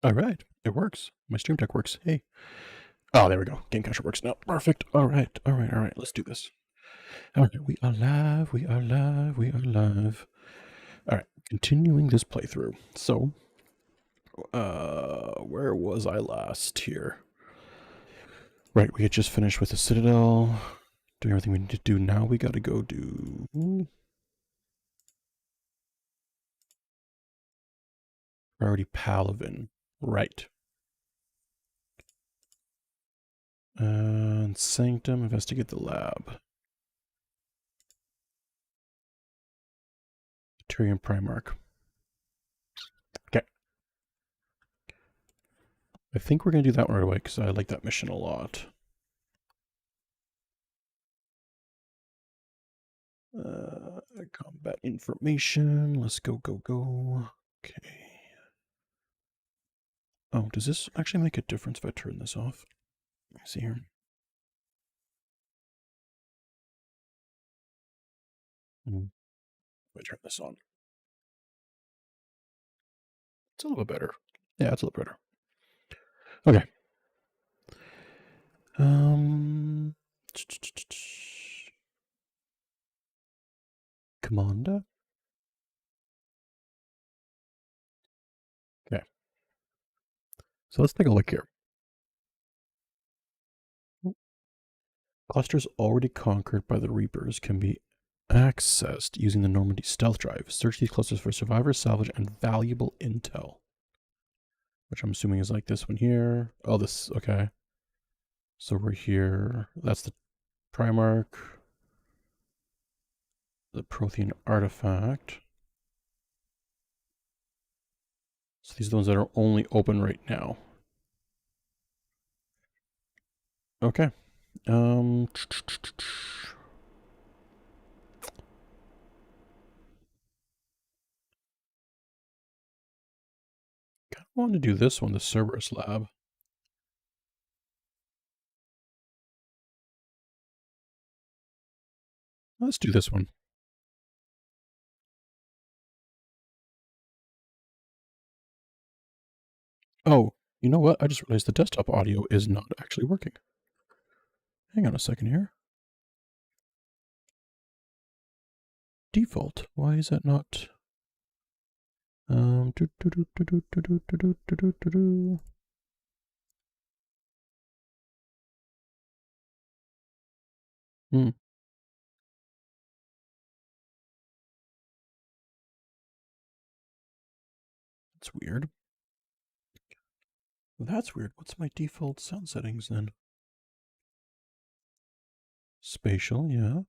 All right, it works. My stream deck works. Hey. Oh, there we go. Game cacher works now. Perfect. All right. All right. All right. Let's do this. All right. We are live. We are live. We are live. All right. Continuing this playthrough. So, where was I last here? Right. We had just finished with the Citadel. Doing everything we need to do. Now we got to go do priority Palavin. Right. And Sanctum. Investigate the lab. Tyrion Primarch. Okay. I think we're going to do that one right away because I like that mission a lot. Combat information. Let's go, go, go. Okay. Oh, does this actually make a difference if I turn this off? Let me see here. If I turn this on. It's a little bit better. Yeah, it's a little better. Okay. Commander. Okay. So let's take a look here. Clusters already conquered by the Reapers can be accessed using the Normandy stealth drive. Search these clusters for survivors, salvage, and valuable intel. Which I'm assuming is like this one here. Oh, this, okay. So we're here. That's the Primarch. The Prothean artifact. So these are the ones that are only open right now. Okay. Kind of want to do this one, the Cerberus lab. Let's do this one. Oh, you know what? I just realized the desktop audio is not actually working. Hang on a second here. Default. Why is that not? Hmm. That's weird. That's weird. What's my default sound settings then? Spatial, yeah.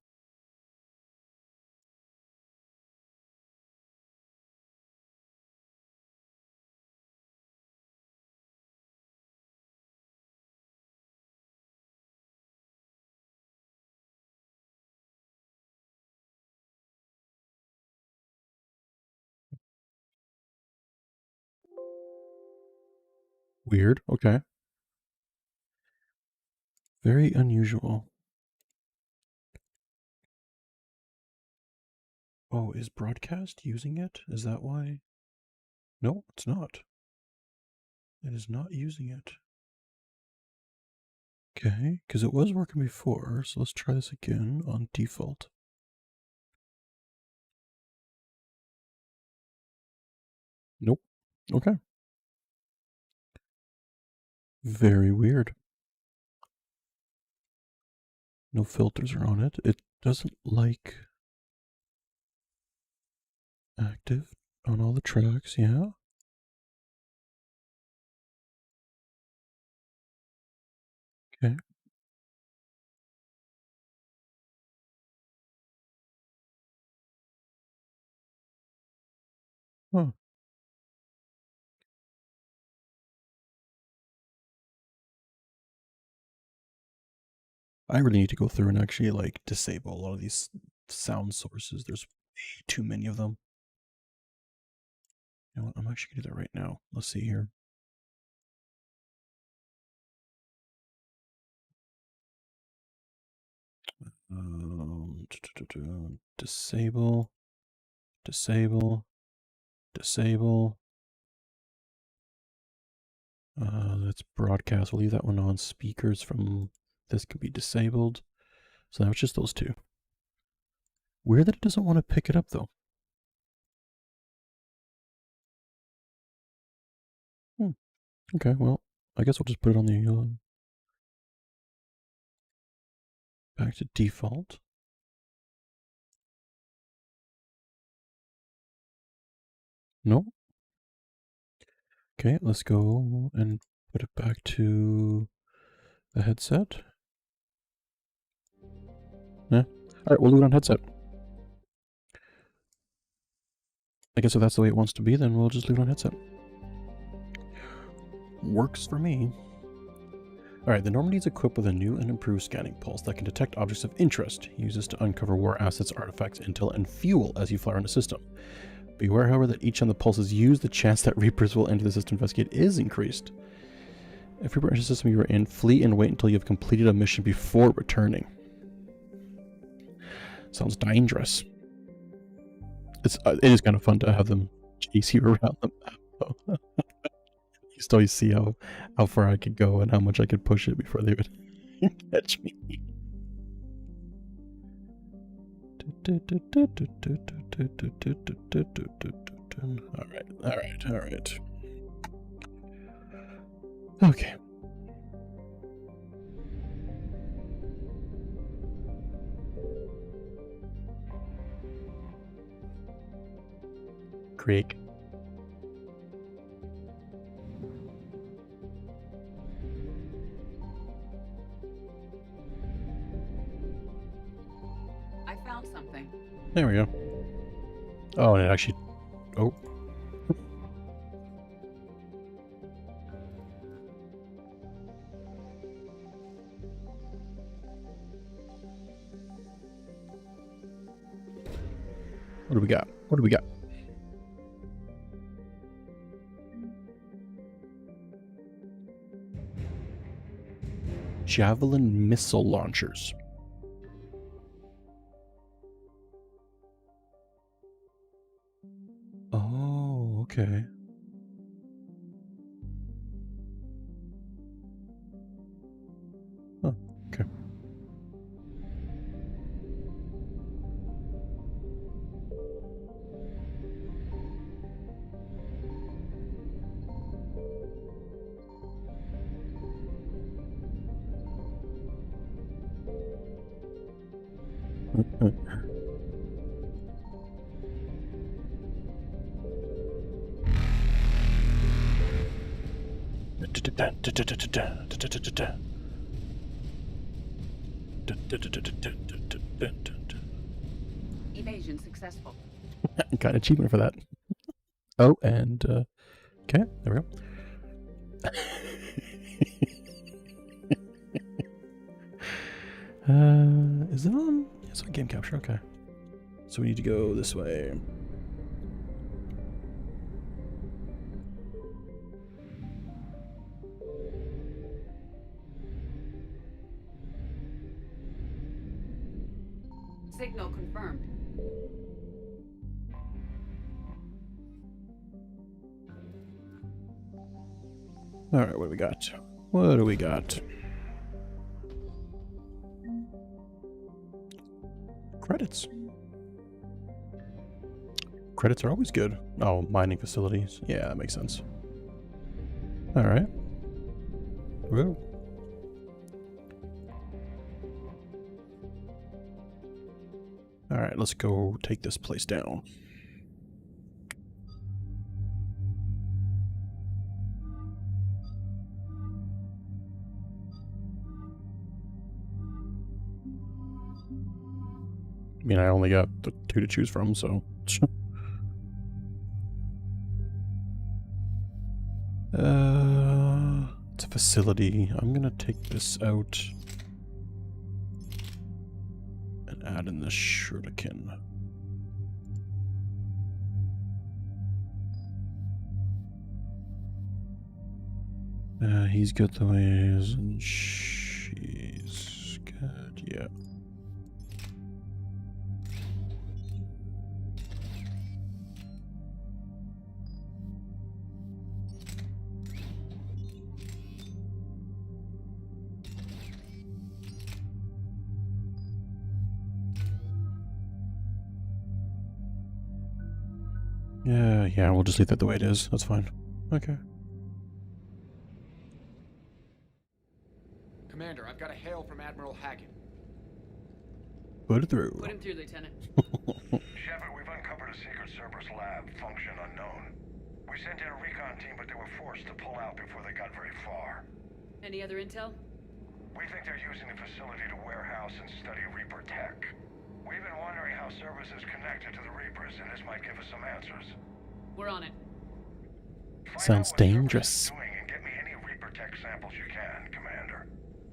Weird. Okay. Very unusual. Oh, is broadcast using it? Is that why? No, it's not. It is not using it. Okay, because it was working before, so let's try this again on default. Nope. Okay. Very weird. No filters are on it. It doesn't like active on all the tracks, yeah. Okay. Huh. I really need to go through and actually like disable a lot of these sound sources. There's way too many of them. You know what? I'm actually gonna do that right now. Let's see here. Disable, disable, disable. Let's broadcast. We'll leave that one on. Speakers from this can be disabled. So now it's just those two. Weird that it doesn't want to pick it up though. Okay, well, I guess we'll just put it on the back to default. No. Okay, let's go and put it back to the headset. Yeah. Alright, we'll leave it on headset. I guess if that's the way it wants to be, then we'll just leave it on headset. Works for me. Alright, the Normandy is equipped with a new and improved scanning pulse that can detect objects of interest. Use this to uncover war assets, artifacts, intel, and fuel as you fly around the system. Beware, however, that each time the pulse is used, the chance that Reapers will enter the system to investigate is increased. If Reaper enters the system you are in, flee and wait until you have completed a mission before returning. Sounds dangerous. It is kind of fun to have them chase you around the map, though. You just always see how far I could go and how much I could push it before they would catch me. Alright. Okay. Creek. I found something. There we go. Oh, and it actually... Oh. What do we got? What do we got? Javelin missile launchers. Oh, okay. Oh, okay. Evasion successful. Got an achievement for that. Oh, and okay, there we go. Is it on? It's on game capture. Okay, so we need to go this way. Signal confirmed. All right, what do we got? What do we got? Credits. Credits are always good. Oh, mining facilities. Yeah, that makes sense. All right. Whoa. All right, let's go take this place down. I mean, I only got the 2 to choose from, so... it's a facility. I'm gonna take this out and add in the shuriken. He's got the ways, and she's good, yeah. Yeah, we'll just leave that the way it is. That's fine. Okay. Commander, I've got a hail from Admiral Hackett. Put it through. Put him through, Lieutenant. Shepard, we've uncovered a secret Cerberus lab, function unknown. We sent in a recon team, but they were forced to pull out before they got very far. Any other intel? We think they're using the facility to warehouse and study Reaper tech. We've been wondering how Cerberus is connected to the Reapers, and this might give us some answers. We're on it. Find Sounds out what Cerberus dangerous. is doing and get me any Reaper tech samples you can, Commander.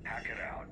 Hack it out.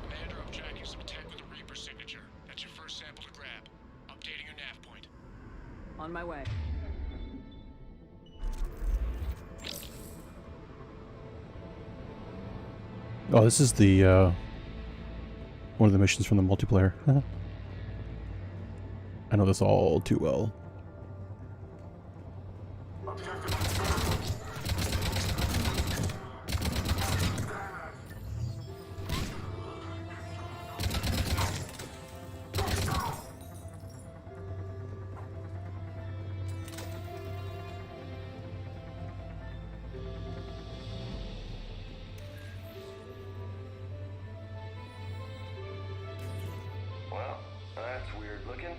Commander, I'm tracking some tech with a Reaper signature. That's your first sample to grab. Updating your nav point. On my way. Oh, this is the one of the missions from the multiplayer. I know this all too well. Well, that's weird looking.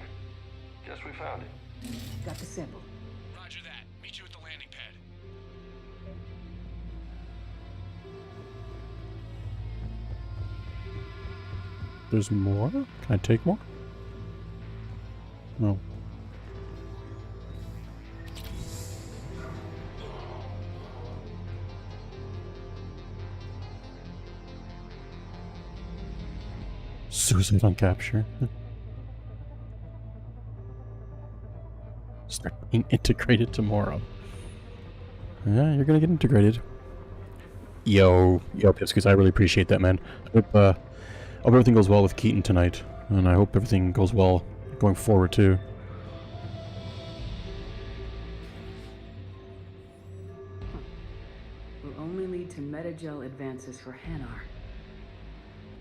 Guess we found it. Got the sample. Roger that. Meet you at the landing pad. There's more? Can I take more? No. Suicide on capture. Start being integrated tomorrow. Yeah, you're gonna get integrated. Yo, Pipscus, I really appreciate that, man. I hope everything goes well with Keaton tonight, and I hope everything goes well going forward too. Will only lead to metagel advances for Hanar.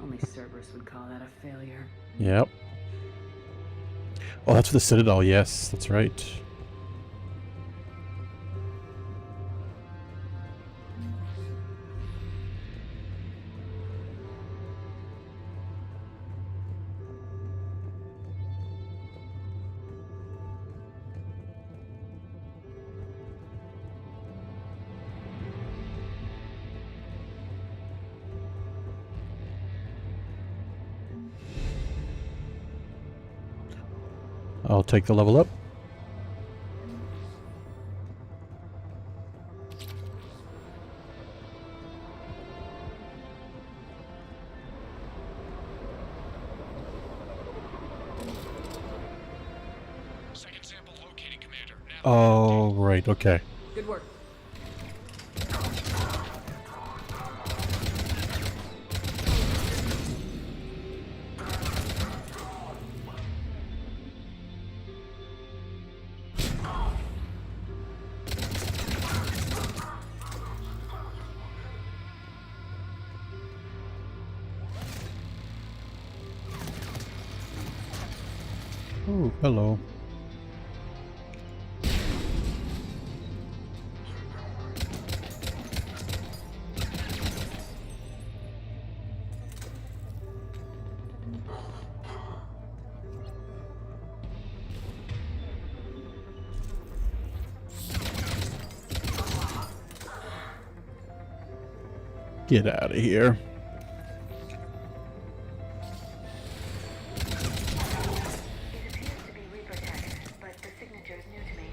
Only Cerberus would call that a failure. Yep. Oh, that's for the Citadel. Yes, that's right. I'll take the level up. Second sample located, Commander. Nav Oh, right, okay. Good work. Oh, hello. Get out of here. It appears to be Reaper tech, but the signature is new to me.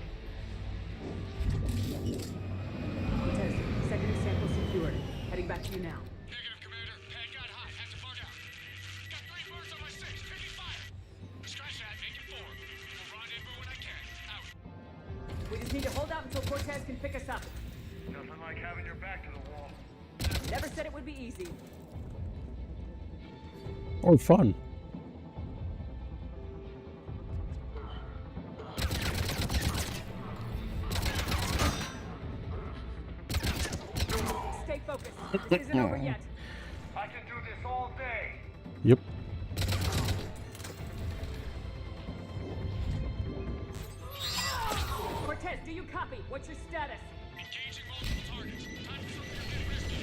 Cortez, second sample secured. Heading back to you now. Negative, Commander. Pad got hot. Had to bug out. Got 3 birds on my 6. Taking fire. Scratch that. Make it 4. We'll rendezvous when I can. Out. We just need to hold out until Cortez can pick us up. Nothing like having your back to the wall. Never said it would be easy. Or fun. Stay focused. This isn't over yet. I can do this all day. Yep. Cortez, do you copy? What's your status? Engaging multiple targets. Time for something a bit risky.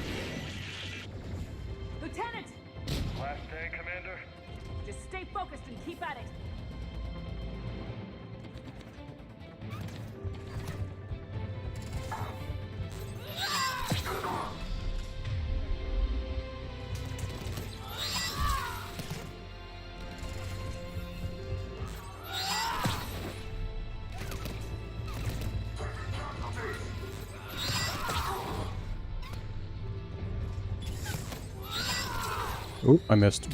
Lieutenant! Last day, Commander? Just stay focused and keep at it. Oop, I missed.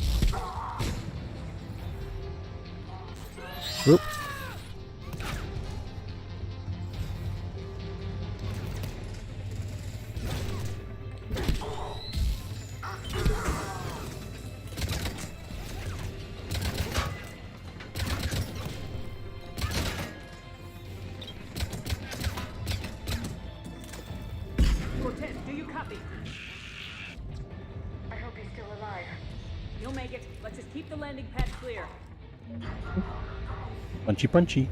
Oop. Cortez, do you copy? I hope he's still alive. You'll make it. Let's just keep the landing pad clear. Punchy punchy.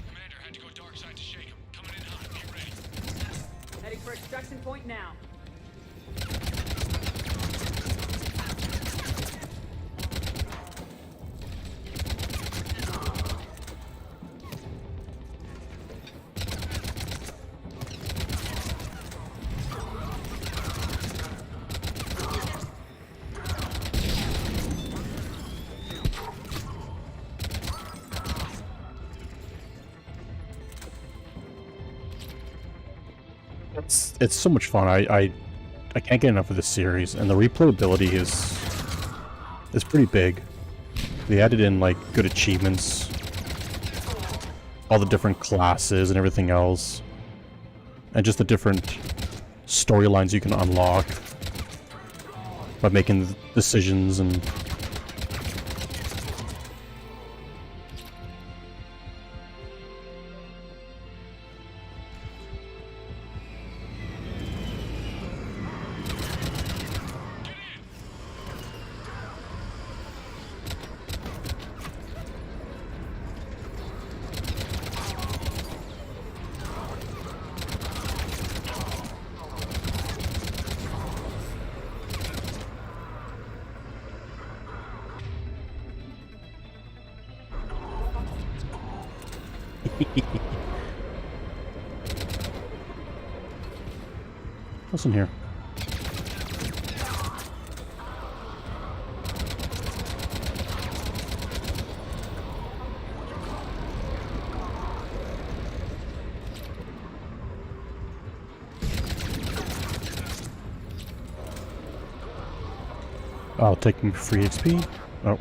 Commander had to go dark side to shake him. Coming in hot. Be ready. Heading for extraction point now. It's so much fun. I can't get enough of this series, and the replayability is pretty big. They added in like good achievements, all the different classes and everything else, and just the different storylines you can unlock by making decisions and. What's in here? I'll take me free XP. Oh.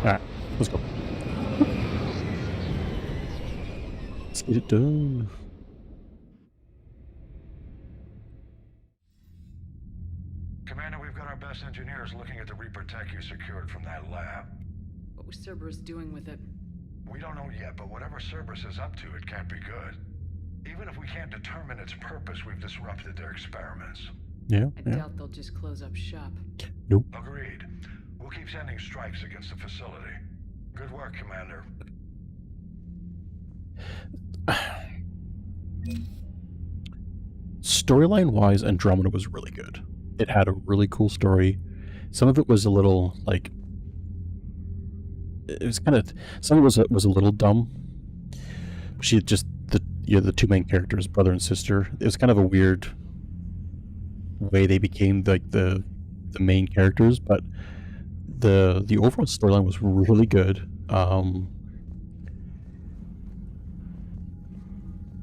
Alright, let's go. Let's get it done. Commander, we've got our best engineers looking at the Reaper tech you secured from that lab. What was Cerberus doing with it? We don't know yet, but whatever Cerberus is up to, it can't be good. Even if we can't determine its purpose, we've disrupted their experiments. Yeah, I yeah. doubt they'll just close up shop. Nope. Agreed. We'll keep sending strikes against the facility. Good work, Commander. Storyline-wise, Andromeda was really good. It had a really cool story. Some of it was a little, like... It was kind of... Some of it was a little dumb. She had just... The two main characters, brother and sister. It was kind of a weird way they became like the main characters, but the overall storyline was really good.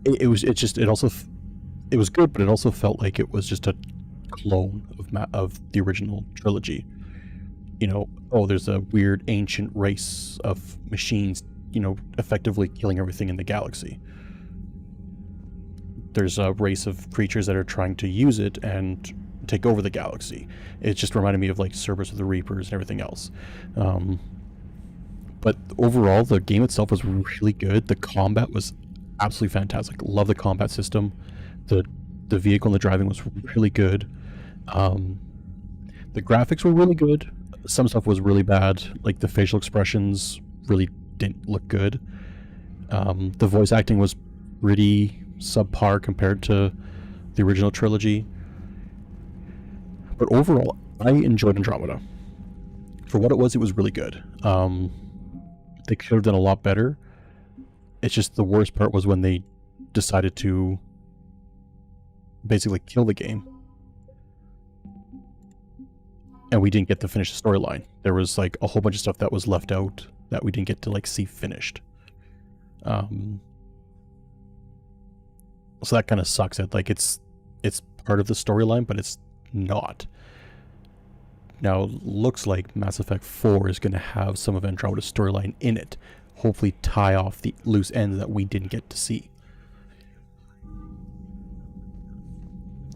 It was it was good, but it also felt like it was just a clone of the original trilogy. You know, oh, there's a weird ancient race of machines, you know, effectively killing everything in the galaxy. There's a race of creatures that are trying to use it and take over the galaxy. It just reminded me of like Cerberus of the Reapers and everything else. But overall, the game itself was really good. The combat was absolutely fantastic. Love the combat system. The vehicle and the driving was really good. The graphics were really good. Some stuff was really bad. Like the facial expressions really didn't look good. The voice acting was pretty subpar compared to the original trilogy. But overall, I enjoyed Andromeda. For what it was really good. They could have done a lot better. It's just the worst part was when they decided to basically kill the game. And we didn't get to finish the storyline. There was like a whole bunch of stuff that was left out that we didn't get to like see finished. So that kind of sucks. That like it's part of the storyline, but it's not. Now, looks like Mass Effect 4 is going to have some of Andromeda's storyline in it. Hopefully tie off the loose ends that we didn't get to see.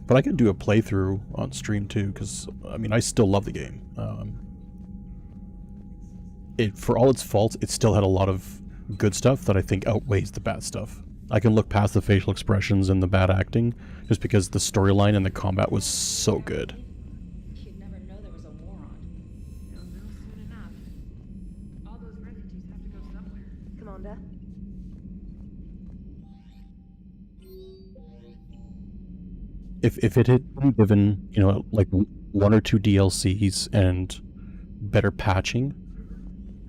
But I could do a playthrough on stream too, because, I mean, I still love the game. For all its faults, it still had a lot of good stuff that I think outweighs the bad stuff. I can look past the facial expressions and the bad acting, just because the storyline and the combat was so good. You'd never know there was a war on. You'll know soon enough. All those refugees have to go somewhere. Commander? If it had been given, you know, like 1 or 2 DLCs and better patching,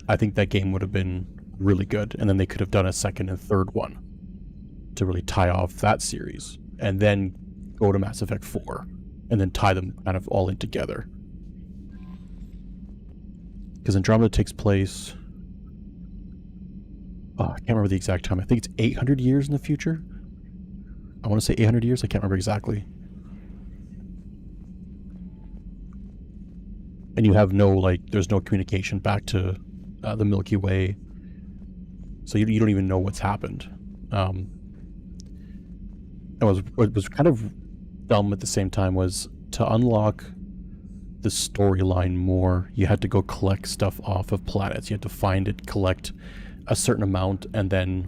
I think that game would have been really good. And then they could have done a second and third one to really tie off that series. And then go to Mass Effect 4. And then tie them kind of all in together. Because Andromeda takes place... Oh, I can't remember the exact time. I think it's 800 years in the future. I want to say 800 years. I can't remember exactly. And you have no, like, there's no communication back to the Milky Way. So you don't even know what's happened. And what was kind of dumb at the same time was to unlock the storyline more, you had to go collect stuff off of planets. You had to find it, collect a certain amount, and then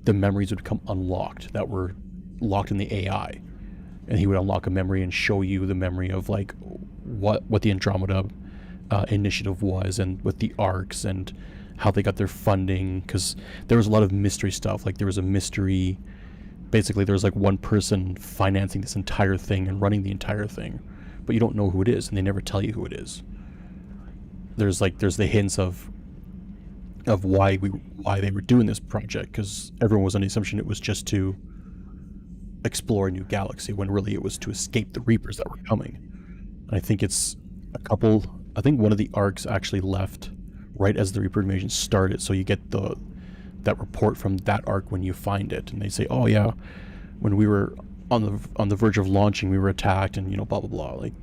the memories would become unlocked that were locked in the AI. And he would unlock a memory and show you the memory of like what the Andromeda initiative was, and with the arcs and how they got their funding, because there was a lot of mystery stuff. Like there was a mystery, basically there was like one person financing this entire thing and running the entire thing, but you don't know who it is, and they never tell you who it is. There's the hints of why they were doing this project, because everyone was on the assumption it was just to explore a new galaxy, when really it was to escape the Reapers that were coming. And I think I think one of the arcs actually left right as the Reaper invasion started, so you get that report from that arc when you find it, and they say, oh yeah, when we were on the verge of launching, we were attacked, and you know, blah blah blah. Like,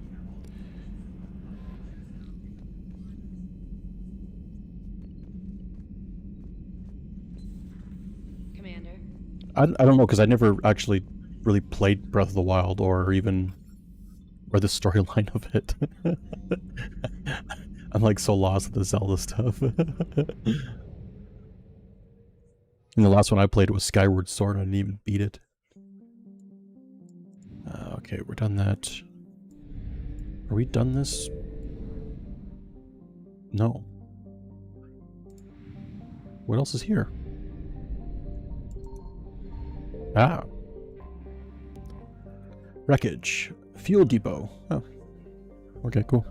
Commander. I don't know, because I never actually really played Breath of the Wild or even read the storyline of it. I'm like so lost with the Zelda stuff. And the last one I played was Skyward Sword. I didn't even beat it. Okay, we're done that. Are we done this? No. What else is here? Ah. Wreckage. Fuel depot. Oh. Okay, cool.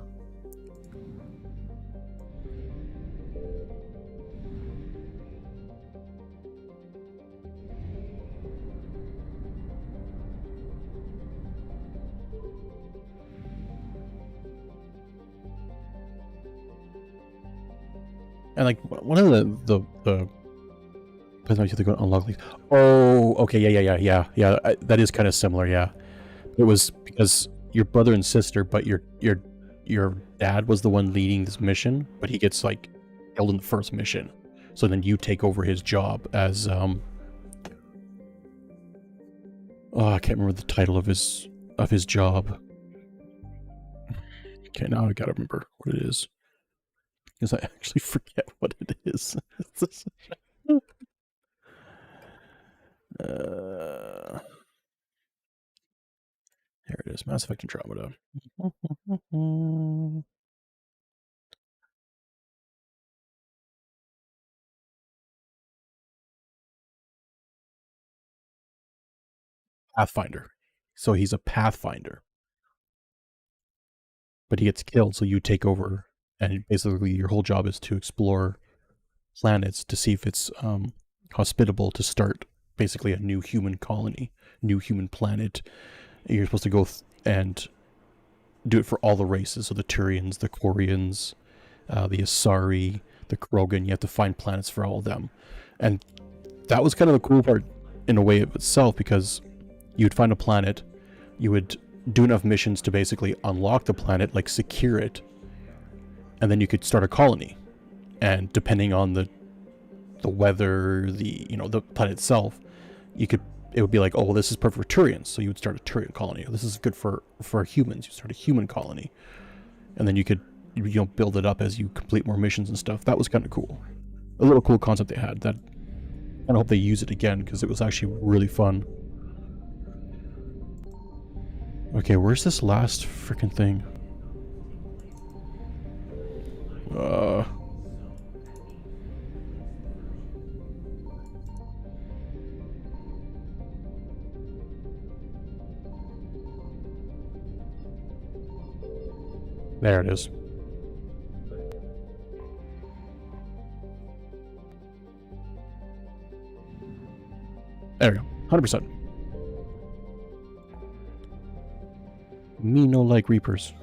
And like one of the you have to go unlock. Like, oh, okay, yeah. That is kind of similar. Yeah, it was because your brother and sister, but your dad was the one leading this mission, but he gets like killed in the first mission. So then you take over his job as oh, I can't remember the title of his job. Okay, now I gotta remember what it is. Because I actually forget what it is. Here it is, Mass Effect Andromeda. Pathfinder. So he's a Pathfinder. But he gets killed, so you take over, and basically your whole job is to explore planets to see if it's hospitable to start basically a new human colony, new human planet. You're supposed to go and do it for all the races, so the Turians, the Quarians, the Asari, the Krogan. You have to find planets for all of them. And that was kind of the cool part in a way of itself, because you'd find a planet, you would do enough missions to basically unlock the planet, like secure it, and then you could start a colony. And depending on the weather, the planet itself, it would be like, oh, well, this is perfect for Turians, so you would start a Turian colony. This is good for humans, you start a human colony, and then you could build it up as you complete more missions and stuff. That was kind of cool, a little cool concept they had. That I hope they use it again, because it was actually really fun. Okay, where's this last freaking thing? There it is. There we go. 100%. Me no like Reapers.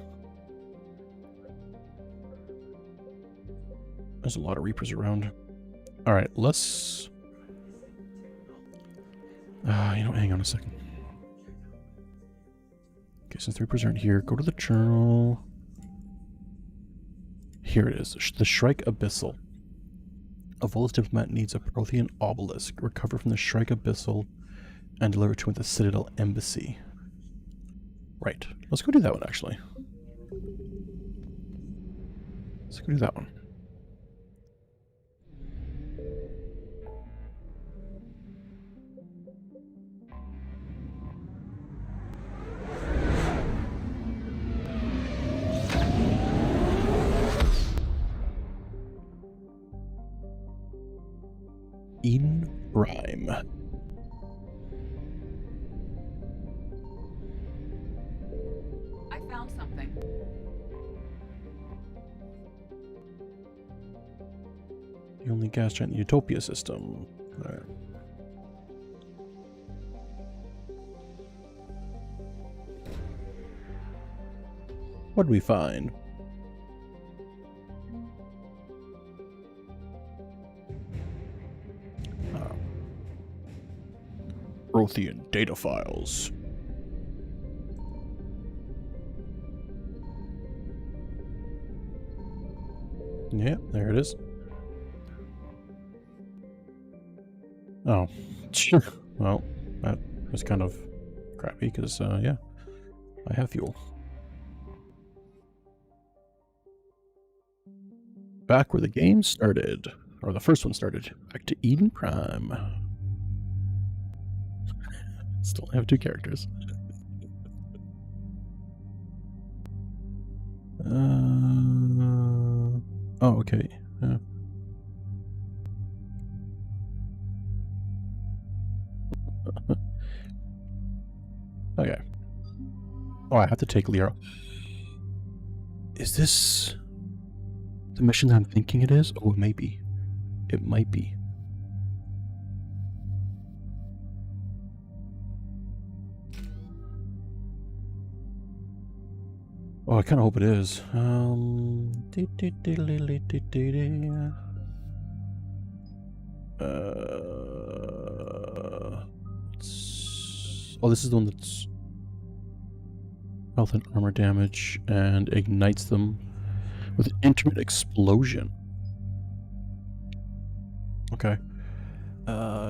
There's a lot of Reapers around. Alright, let's... hang on a second. Okay, since the Reapers aren't here, go to the journal. Here it is. The Shrike Abyssal. A Volus diplomat needs a Prothean obelisk. Recover from the Shrike Abyssal and deliver to the Citadel Embassy. Right. Let's go do that one, actually. Let's go do that one. Eden Prime. I found something. The only gas giant in the Utopia system. Alright. What did we find? Prothean data files. Yeah, there it is. Oh, well, that was kind of crappy because, yeah, I have fuel. Back where the game started, or the first one started, back to Eden Prime. Still have 2 characters. Oh, okay. Yeah. Okay. Oh, I have to take Lyra. Is this the mission that I'm thinking it is? Oh, it may be. It might be. Oh, I kind of hope it is. Oh, this is the one that's health and armor damage and ignites them with an intermittent explosion. Okay.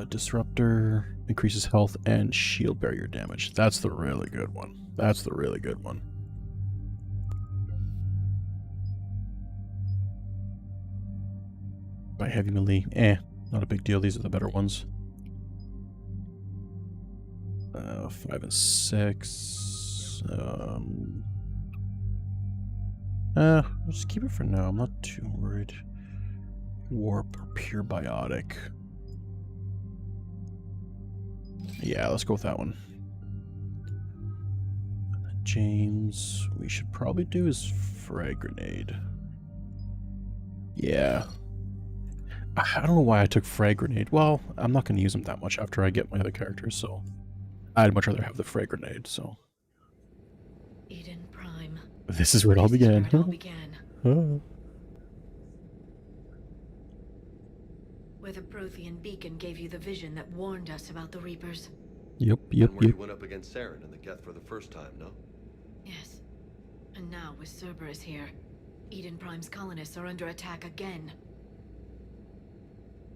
Disruptor increases health and shield barrier damage. That's the really good one. That's the really good one. By heavy melee, not a big deal. These are the better ones. 5 and 6. I'll just keep it for now. I'm not too worried. Warp or pure biotic. Yeah, let's go with that one. And then James, we should probably do his frag grenade. Yeah. I don't know why I took frag grenade. Well, I'm not going to use them that much after I get my other characters, so I'd much rather have the frag grenade, so. Eden Prime. This is where it all This is began. where it all began. Where the Prothean beacon gave you the vision that warned us about the Reapers. Yep. And where you went up against Saren and the Geth for the first time, no? Yes. And now, with Cerberus here, Eden Prime's colonists are under attack again.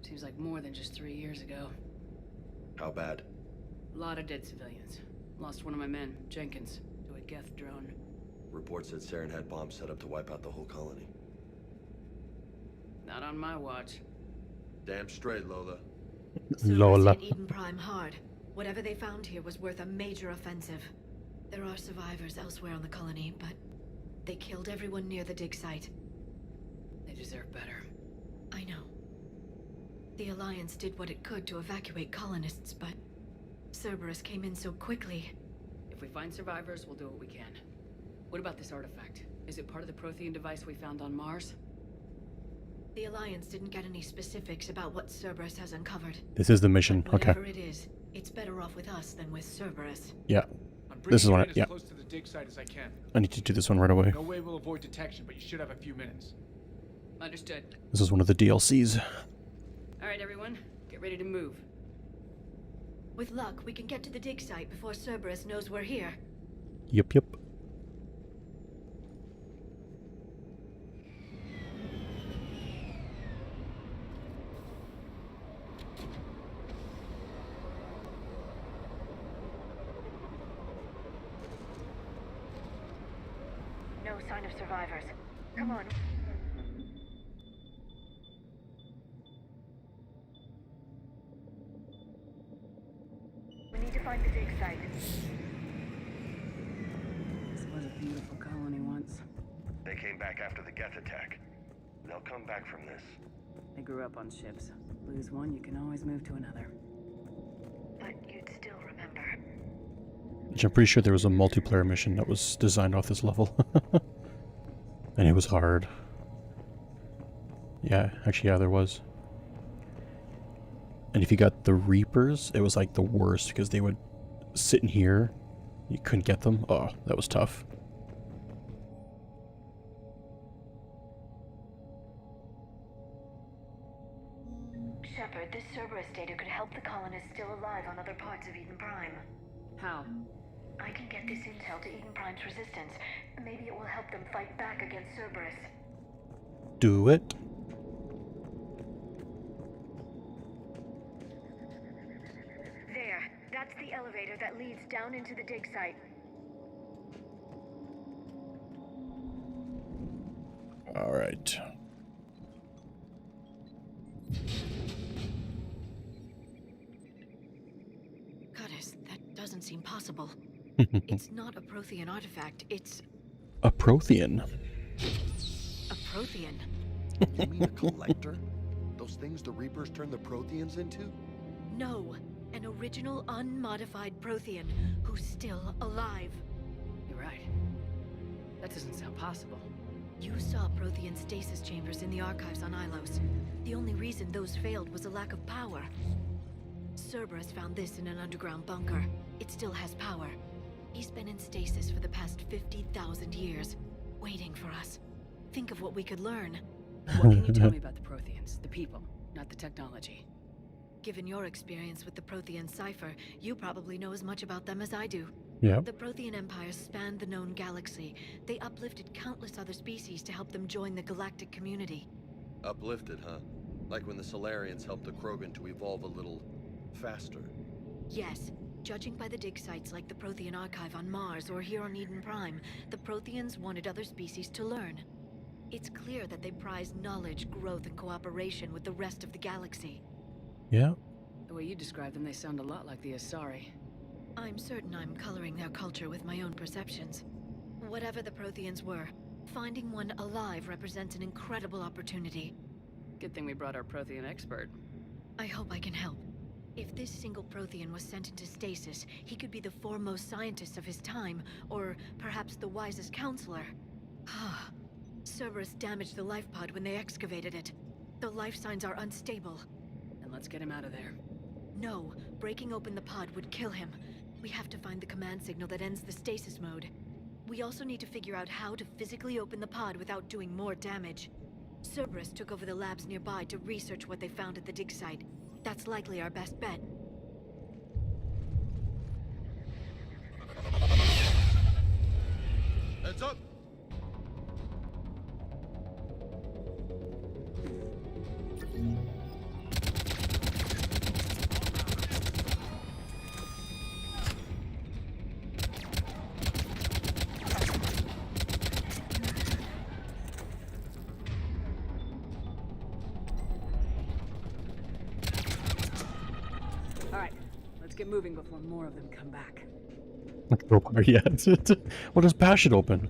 Seems like more than just 3 years ago. How bad? A lot of dead civilians. Lost one of my men, Jenkins, to a Geth drone. Reports said Saren had bombs set up to wipe out the whole colony. Not on my watch. Damn straight, Lola. Cerberus Lola. hit Eden Prime hard. Whatever they found here was worth a major offensive. There are survivors elsewhere on the colony, but they killed everyone near the dig site. They deserve better. I know. The Alliance did what it could to evacuate colonists, but Cerberus came in so quickly. If we find survivors, we'll do what we can. What about this artifact? Is it part of the Prothean device we found on Mars? The Alliance didn't get any specifics about what Cerberus has uncovered. This is the mission. But Okay. whatever it is, it's better off with us than with Cerberus. Yeah. I'm This is bringing one. you in Yeah. as close to the dig site as I can. I need to do this one right away. No way we'll avoid detection, but you should have a few minutes. Understood. This is one of the DLCs. All right, everyone. Get ready to move. With luck, we can get to the dig site before Cerberus knows we're here. Yep. No sign of survivors. Come on. We need to find the dig site. This was a beautiful colony once. They came back after the Geth attack. They'll come back from this. They grew up on ships. Lose one, you can always move to another. But you'd still remember. Which I'm pretty sure there was a multiplayer mission that was designed off this level. And it was hard. Yeah, actually, yeah, there was. And if you got the Reapers, it was like the worst because they would sit in here. You couldn't get them. Oh, that was tough. Shepard, this Cerberus data could help the colonists still alive on other parts of Eden Prime. How? I can get this intel to Eden Prime's resistance. Maybe it will help them fight back against Cerberus. Do it. There. That's the elevator that leads down into the dig site. All right. Curtis, that doesn't seem possible. It's not a Prothean artifact, it's A Prothean. a Prothean. You mean a collector? Those things the Reapers turned the Protheans into? No, an original unmodified Prothean who's still alive. You're right. That doesn't sound possible. You saw Prothean stasis chambers in the archives on Ilos. The only reason those failed was a lack of power. Cerberus found this in an underground bunker. It still has power. He's been in stasis for the past 50,000 years, waiting for us. Think of what we could learn. What can you tell me about the Protheans? The people, not the technology. Given your experience with the Prothean cipher, you probably know as much about them as I do. Yeah. The Prothean Empire spanned the known galaxy. They uplifted countless other species to help them join the galactic community. Uplifted, huh? Like when the Solarians helped the Krogan to evolve a little faster. Yes. Judging by the dig sites like the Prothean Archive on Mars or here on Eden Prime, the Protheans wanted other species to learn. It's clear that they prize knowledge, growth, and cooperation with the rest of the galaxy. Yeah. The way you describe them, they sound a lot like the Asari. I'm certain I'm coloring their culture with my own perceptions. Whatever the Protheans were, finding one alive represents an incredible opportunity. Good thing we brought our Prothean expert. I hope I can help. If this single Prothean was sent into stasis, he could be the foremost scientist of his time, or perhaps the wisest counselor. Cerberus damaged the life pod when they excavated it. The life signs are unstable. Then let's get him out of there. No, breaking open the pod would kill him. We have to find the command signal that ends the stasis mode. We also need to figure out how to physically open the pod without doing more damage. Cerberus took over the labs nearby to research what they found at the dig site. That's likely our best bet. Heads up! Alright, let's get moving before more of them come back. Go far yet. Well, just bash it open.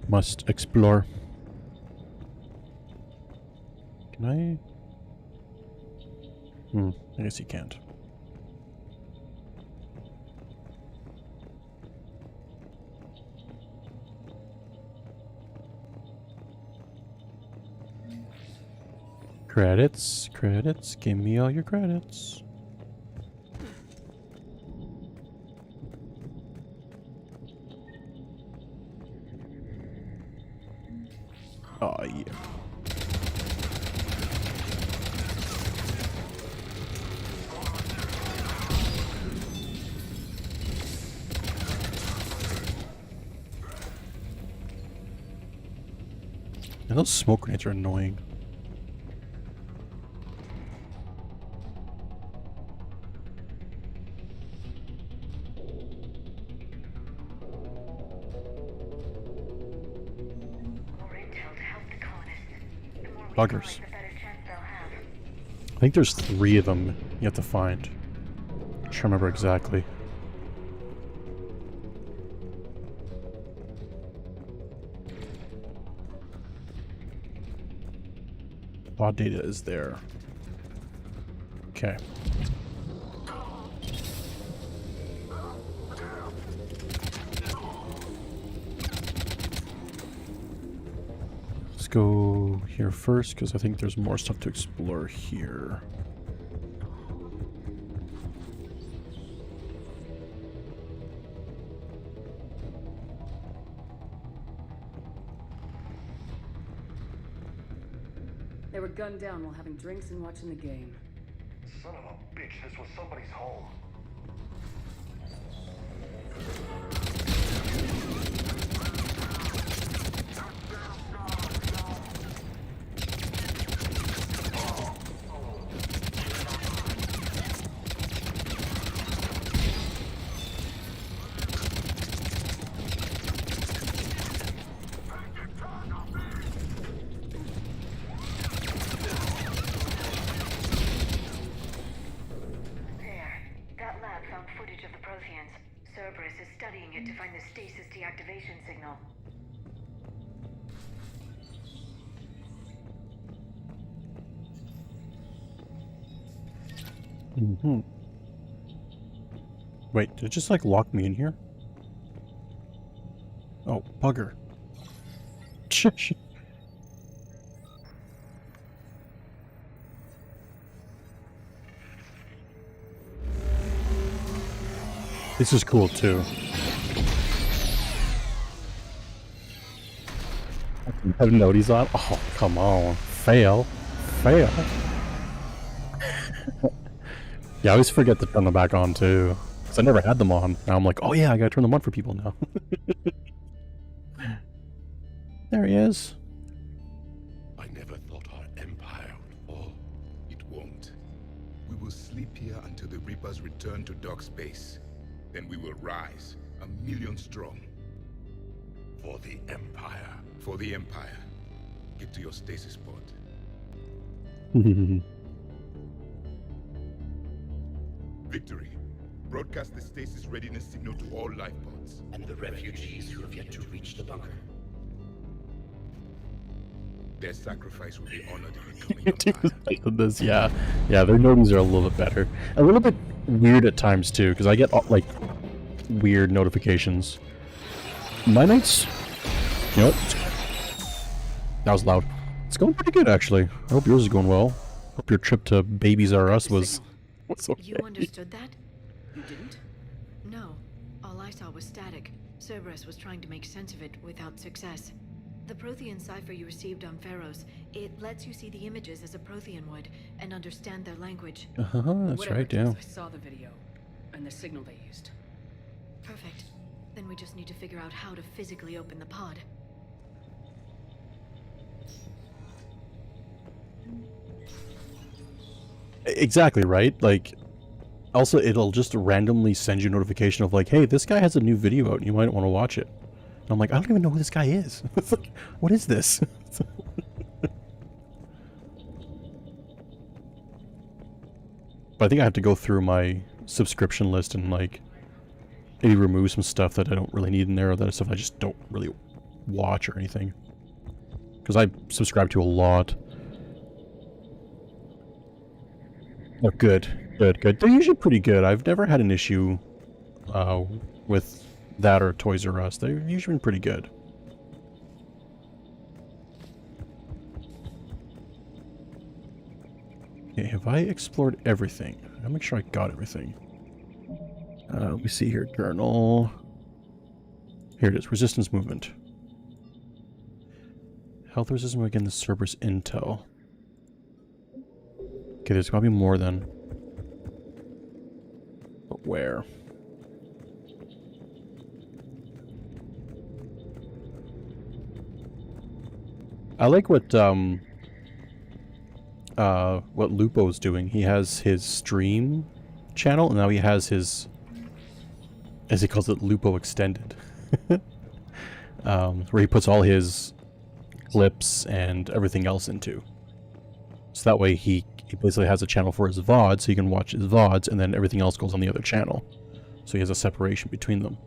Must explore. Can I? I guess you can't. Credits, credits, give me all your credits. Oh yeah. And those smoke grenades are annoying. More intel to help the colonists. The more we Buggers. collect, the better chance they'll have. I think there's 3 of them you have to find. I'm trying to remember exactly. Raw data is there. Okay. Let's go here first, because I think there's more stuff to explore here. They were gunned down while having drinks and watching the game. Son of a bitch, this was somebody's home. There. That lab found footage of the Protheans. Cerberus is studying it to find the stasis deactivation signal. Wait, did it just like lock me in here? Oh, bugger. This is cool too. Have noties on? Oh, come on. Fail. Fail. Yeah, I always forget to turn them back on too. Because I never had them on. Now I'm like, oh yeah, I gotta turn them on for people now. There he is. I never thought our empire would fall. It won't. We will sleep here until the Reapers return to dock space. Then we will rise, 1,000,000 strong. For the Empire. For the Empire. Get to your stasis pod. Victory. Broadcast the stasis readiness signal to all life pods. And the refugees who have yet to reach the bunker. Their sacrifice will be honored in the coming empire. This, yeah, their noties are a little bit better. A little bit weird at times too, because I get like weird notifications. My night's, you know what? That was loud. It's going pretty good actually. I hope yours is going well. Hope your trip to Babies R Us was okay. You understood that? You didn't? No. All I saw was static. Cerberus was trying to make sense of it without success. The Prothean cipher you received on Pharaohs, it lets you see the images as a Prothean would, and understand their language. That's Whatever right, it yeah. is, I saw the video, and the signal they used. Perfect. Then we just need to figure out how to physically open the pod. Exactly, right? Like, also it'll just randomly send you a notification of like, hey, this guy has a new video out and you might want to watch it. And I'm like, I don't even know who this guy is. It's like, what is this? But I think I have to go through my subscription list and like maybe remove some stuff that I don't really need in there, or that stuff I just don't really watch or anything. Because I subscribe to a lot. Oh, good. They're usually pretty good. I've never had an issue with that or Toys R Us. They've usually been pretty good. Okay, have I explored everything? I'll make sure I got everything. Let me see here. Journal. Here it is. Resistance movement. Health resistance against the Cerberus intel. Okay, there's gotta be more than. But where? I like what Lupo's doing. He has his stream channel, and now he has his, as he calls it, Lupo Extended. Where he puts all his clips and everything else into. So that way he basically has a channel for his VODs, so you can watch his VODs, and then everything else goes on the other channel. So he has a separation between them.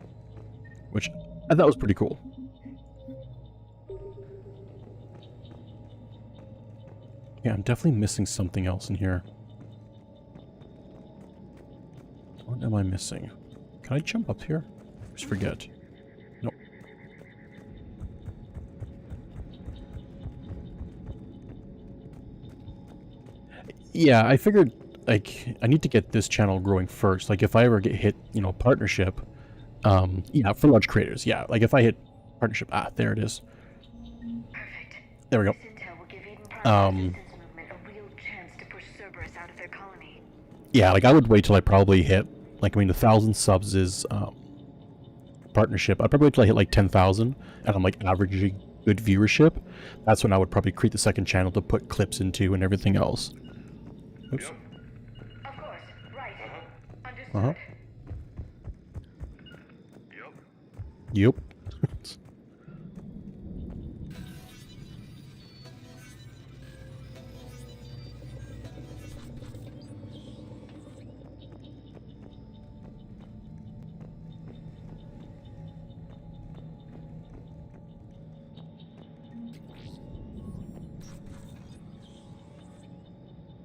Which I thought was pretty cool. Yeah, I'm definitely missing something else in here. What am I missing? Can I jump up here? I just forget. Nope. Yeah, I figured, like, I need to get this channel growing first. Like, if I ever get hit, you know, partnership, yeah, for large creators, yeah. Like, if I hit partnership, there it is. Perfect. There we go. This intel will give Eden Prime resistance movement a real chance to push Cerberus out of their colony. Yeah, like, I would wait till I probably hit, like, I mean, 1,000 subs is, partnership. I'd probably wait till I hit, like, 10,000, and I'm, like, averaging good viewership. That's when I would probably create the second channel to put clips into and everything else. Oops. Of course, right. Understood. Uh-huh. Yep.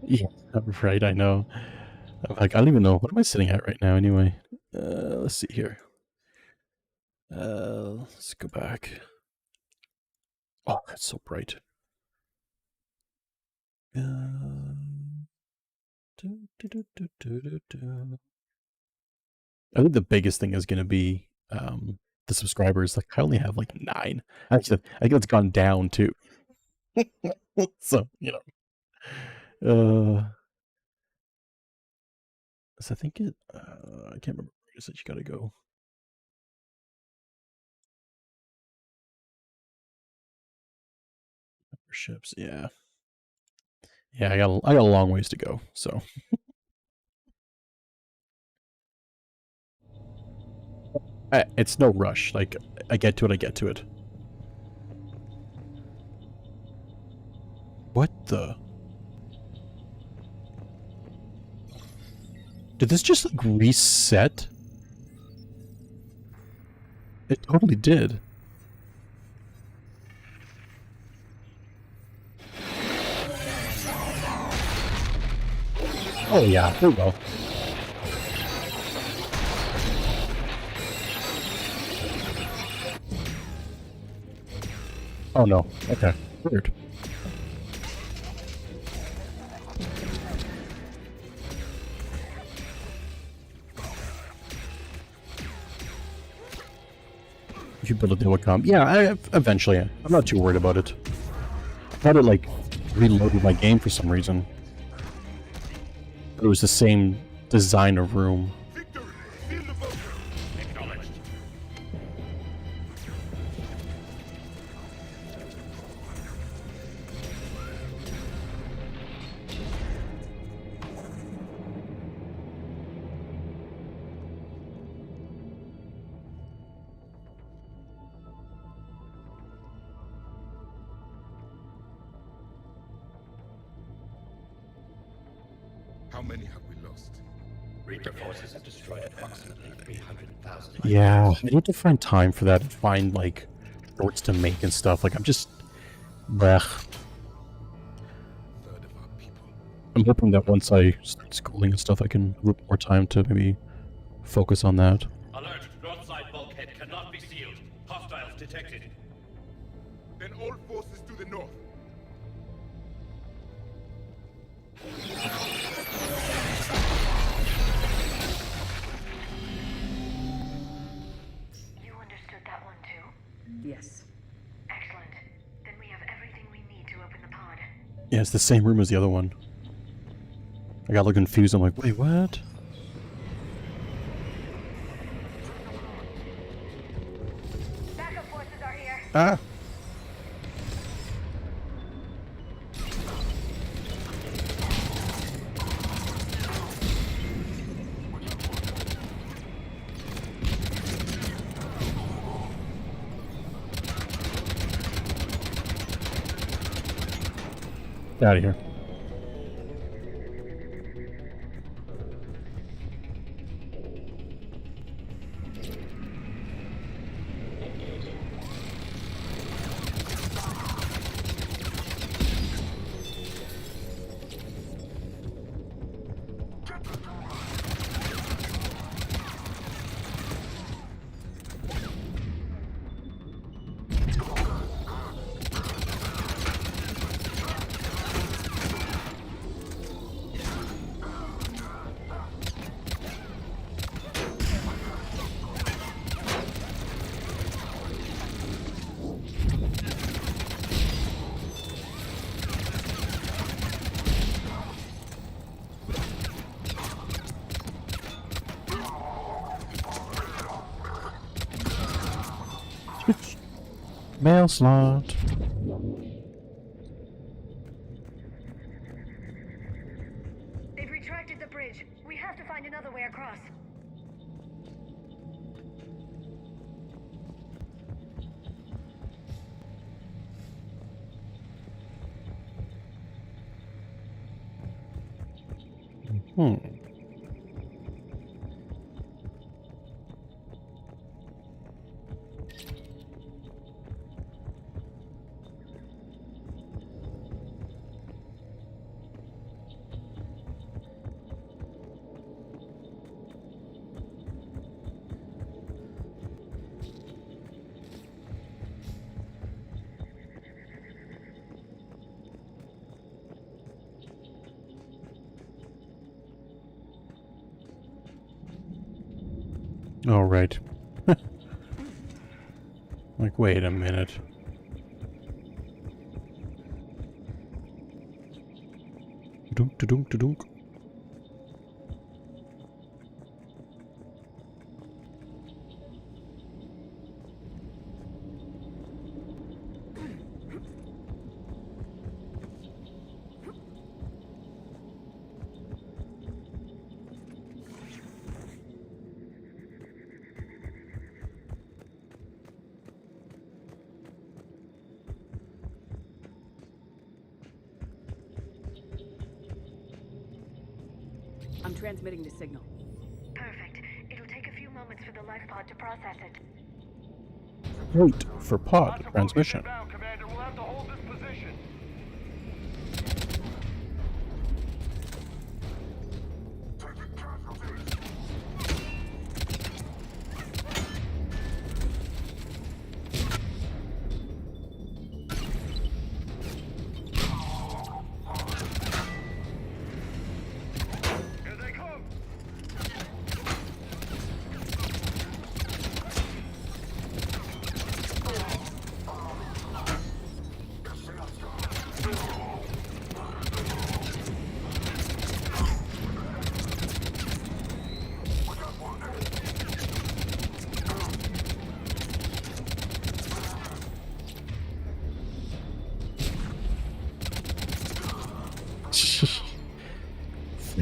Yeah, right, I know. I'm like, I don't even know. What am I sitting at right now anyway? Let's see here. Let's go back. Oh, that's so bright. Do, do, do, do, do, do, do. I think the biggest thing is going to be the subscribers. Like I only have like 9. Actually, I think it's gone down too. So so I think it. I can't remember. Where it is that you got to go. Memberships, yeah. Yeah, I got a long ways to go. So. It's no rush. Like, I get to it. What the? Did this just, like, reset? It totally did. Oh, yeah. There we go. Oh, no. Okay. Weird. If you build a deal with comp. Yeah, eventually. I'm not too worried about it. I thought it, like, reloaded my game for some reason. But it was the same design of room. Acknowledged. How many have we lost? Reaper forces have destroyed approximately 300,000. Yeah, I need to find time for that and find, like, shorts to make and stuff. Like, I'm just... Blech. Third of our people. I'm hoping that once I start schooling and stuff, I can have a little more time to maybe focus on that. Alert! North side bulkhead cannot be sealed. Hostiles detected. Then all forces to the north. You understood that one too? Yes. Excellent. Then we have everything we need to open the pod. Yeah, it's the same room as the other one. I got a little confused. I'm like, wait, what? Backup forces are here. Ah! Get out of here. Mail slot. They've retracted the bridge. We have to find another way across. Hmm. Oh, right. Like, wait a minute. Dunk, dunk, dunk. I'm transmitting the signal. Perfect. It'll take a few moments for the life pod to process it. Wait for pod Lots of transmission. focus inbound, Commander. We'll have to hold this position. Here they come.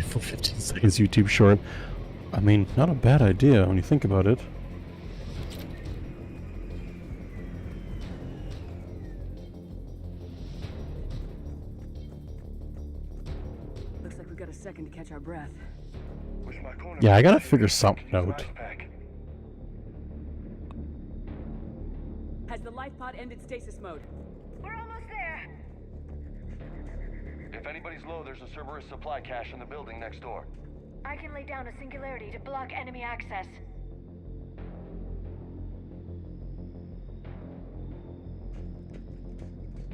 For 15 seconds YouTube short. I mean, not a bad idea when you think about it. Looks like we got a second to catch our breath. Wish my corner Yeah, I gotta was figure safe. something Use out. life pack. Has the life pod ended stasis mode? We're almost there. If anybody's low, there's a Cerberus supply cache in the building next door. I can lay down a singularity to block enemy access.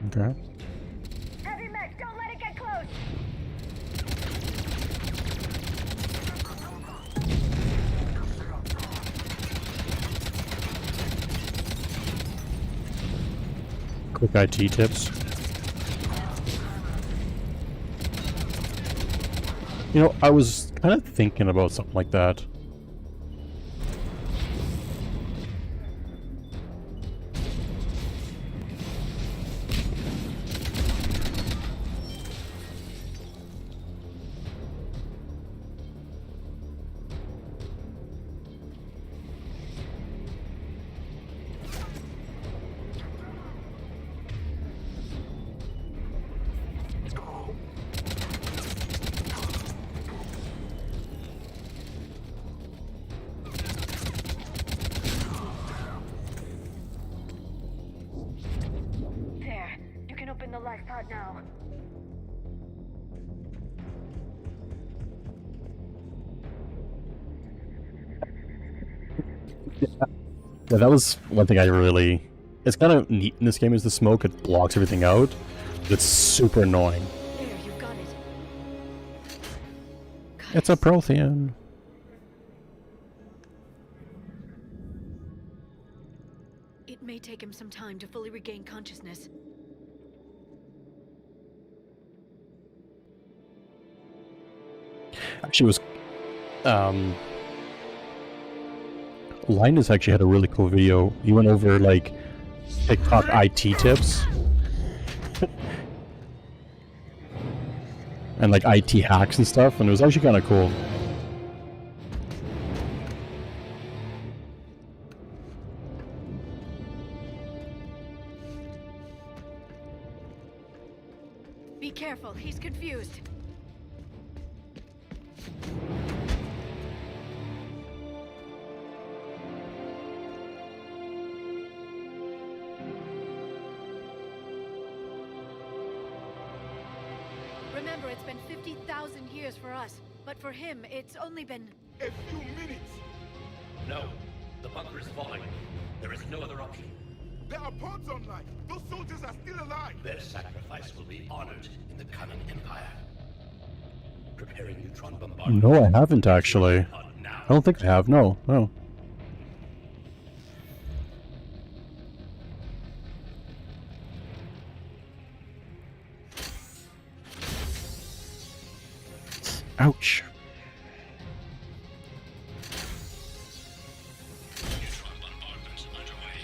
Okay. Heavy mech, don't let it get close! Quick IT tips. You know, I was kind of thinking about something like that. There. You can open the life pod now. Yeah, that was one thing I really... It's kind of neat in this game is the smoke. It blocks everything out. But it's super annoying. There, you've got it. It's a Prothean. It may take him some time to fully regain consciousness. Actually, it was... Linus actually had a really cool video. He went over, like, TikTok IT tips. And, like, IT hacks and stuff, and it was actually kind of cool. Be careful, he's confused. Remember, it's been 50,000 years for us, but for him, it's only been... A few minutes! No. The bunker is falling. There is no other option. There are pods online! Those soldiers are still alive! Their sacrifice will be honored in the coming empire. Preparing neutron bombardment. No, I haven't, actually. Not now. I don't think I have, no. No. Ouch. Neutron bombardment underway.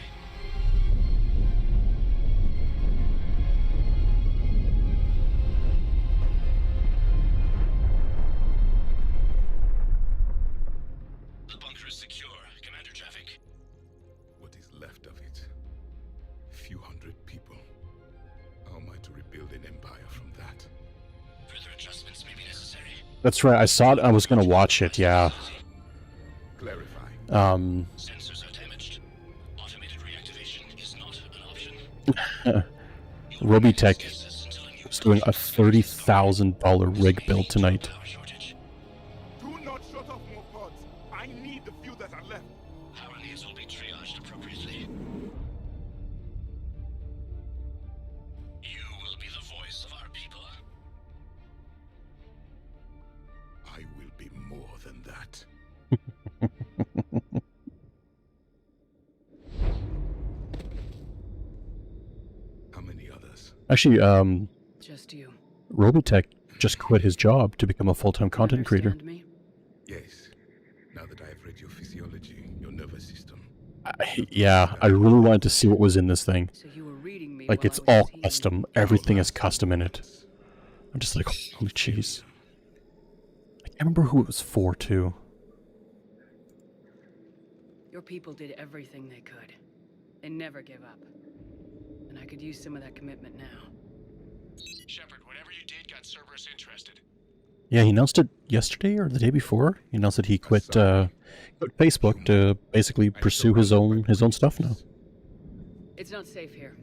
The bunker is secure. Commander Traffic. What is left of it? Few hundred people. How am I to rebuild an empire from that? Further adjustments may be necessary. That's right. I saw it. I was gonna watch it. Yeah. Clarify. Sensors are damaged. Automated reactivation is not an option. Robitech Access until a new is doing a $30,000 rig build tonight. power shortage. Do not shut off more pods. I need the few that are left. Power needs will be triaged appropriately. You will be the voice of our people. I will be more than that. How many others? Actually, Just you. Robitech just quit his job to become a full-time content creator. Understand me? Yes. Now that I have read your physiology, your nervous system. Yeah, I really wanted to see what was in this thing. So you were reading me Like, while it's I was all seeing- custom. Everything is custom in it. I'm just like, holy jeez. I can't remember who it was for, too. Your people did everything they could. They never give up. And I could use some of that commitment now. Shepard, whatever you did got Cerberus interested. Yeah, he announced it yesterday or the day before. He announced that he quit Facebook to basically pursue his own stuff now. It's not safe here.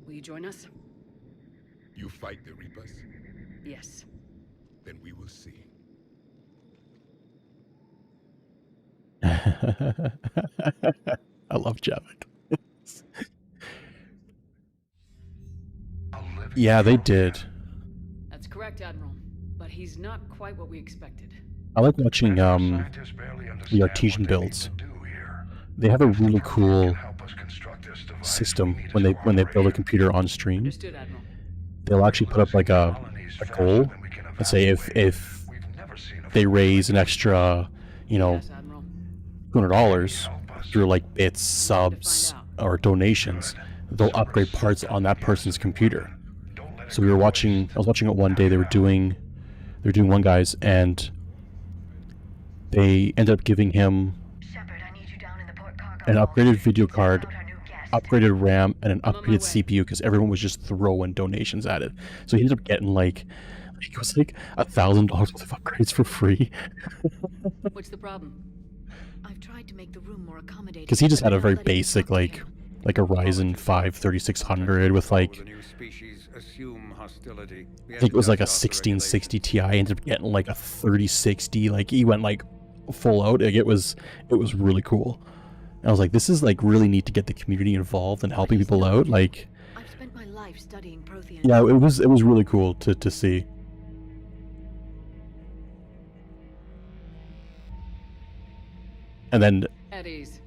Will you join us? You fight the Reapers? Yes. Then we will see. I love Javik. Yeah, they did. That's correct, Admiral. But he's not quite what we expected. I like watching Scientists barely the understand artesian what they need builds. to do here. They have a really Can cool help us construct this device system we need when to they build a operate. computer on stream. Understood, Admiral. They'll actually put up like a goal and say if We've never seen a they raise an extra, Yes, Admiral. $200 through like bits, subs, or donations, they'll upgrade parts on that person's computer. So I was watching it one day. They were doing one guy's, and they ended up giving him Shepard, I need you down in the port cargo an vault. upgraded video Check card, out our new guest. upgraded RAM, and an I'm on my upgraded way. CPU because everyone was just throwing donations at it. So he ended up getting like it was like $1,000 worth of upgrades for free What's the problem? I've tried to make the room more accommodating. because he just but had a they're very not letting me basic talk to him. like a Ryzen 5 3600 with like The new species assume hostility. I think it was like a 1660 Ti. I ended up getting like a 3060. Like he went like full out. Like it was really cool. And I was like, this is like really neat to get the community involved and helping people out. Like, I've spent my life studying Prothean. yeah, it was really cool to see. And then At ease.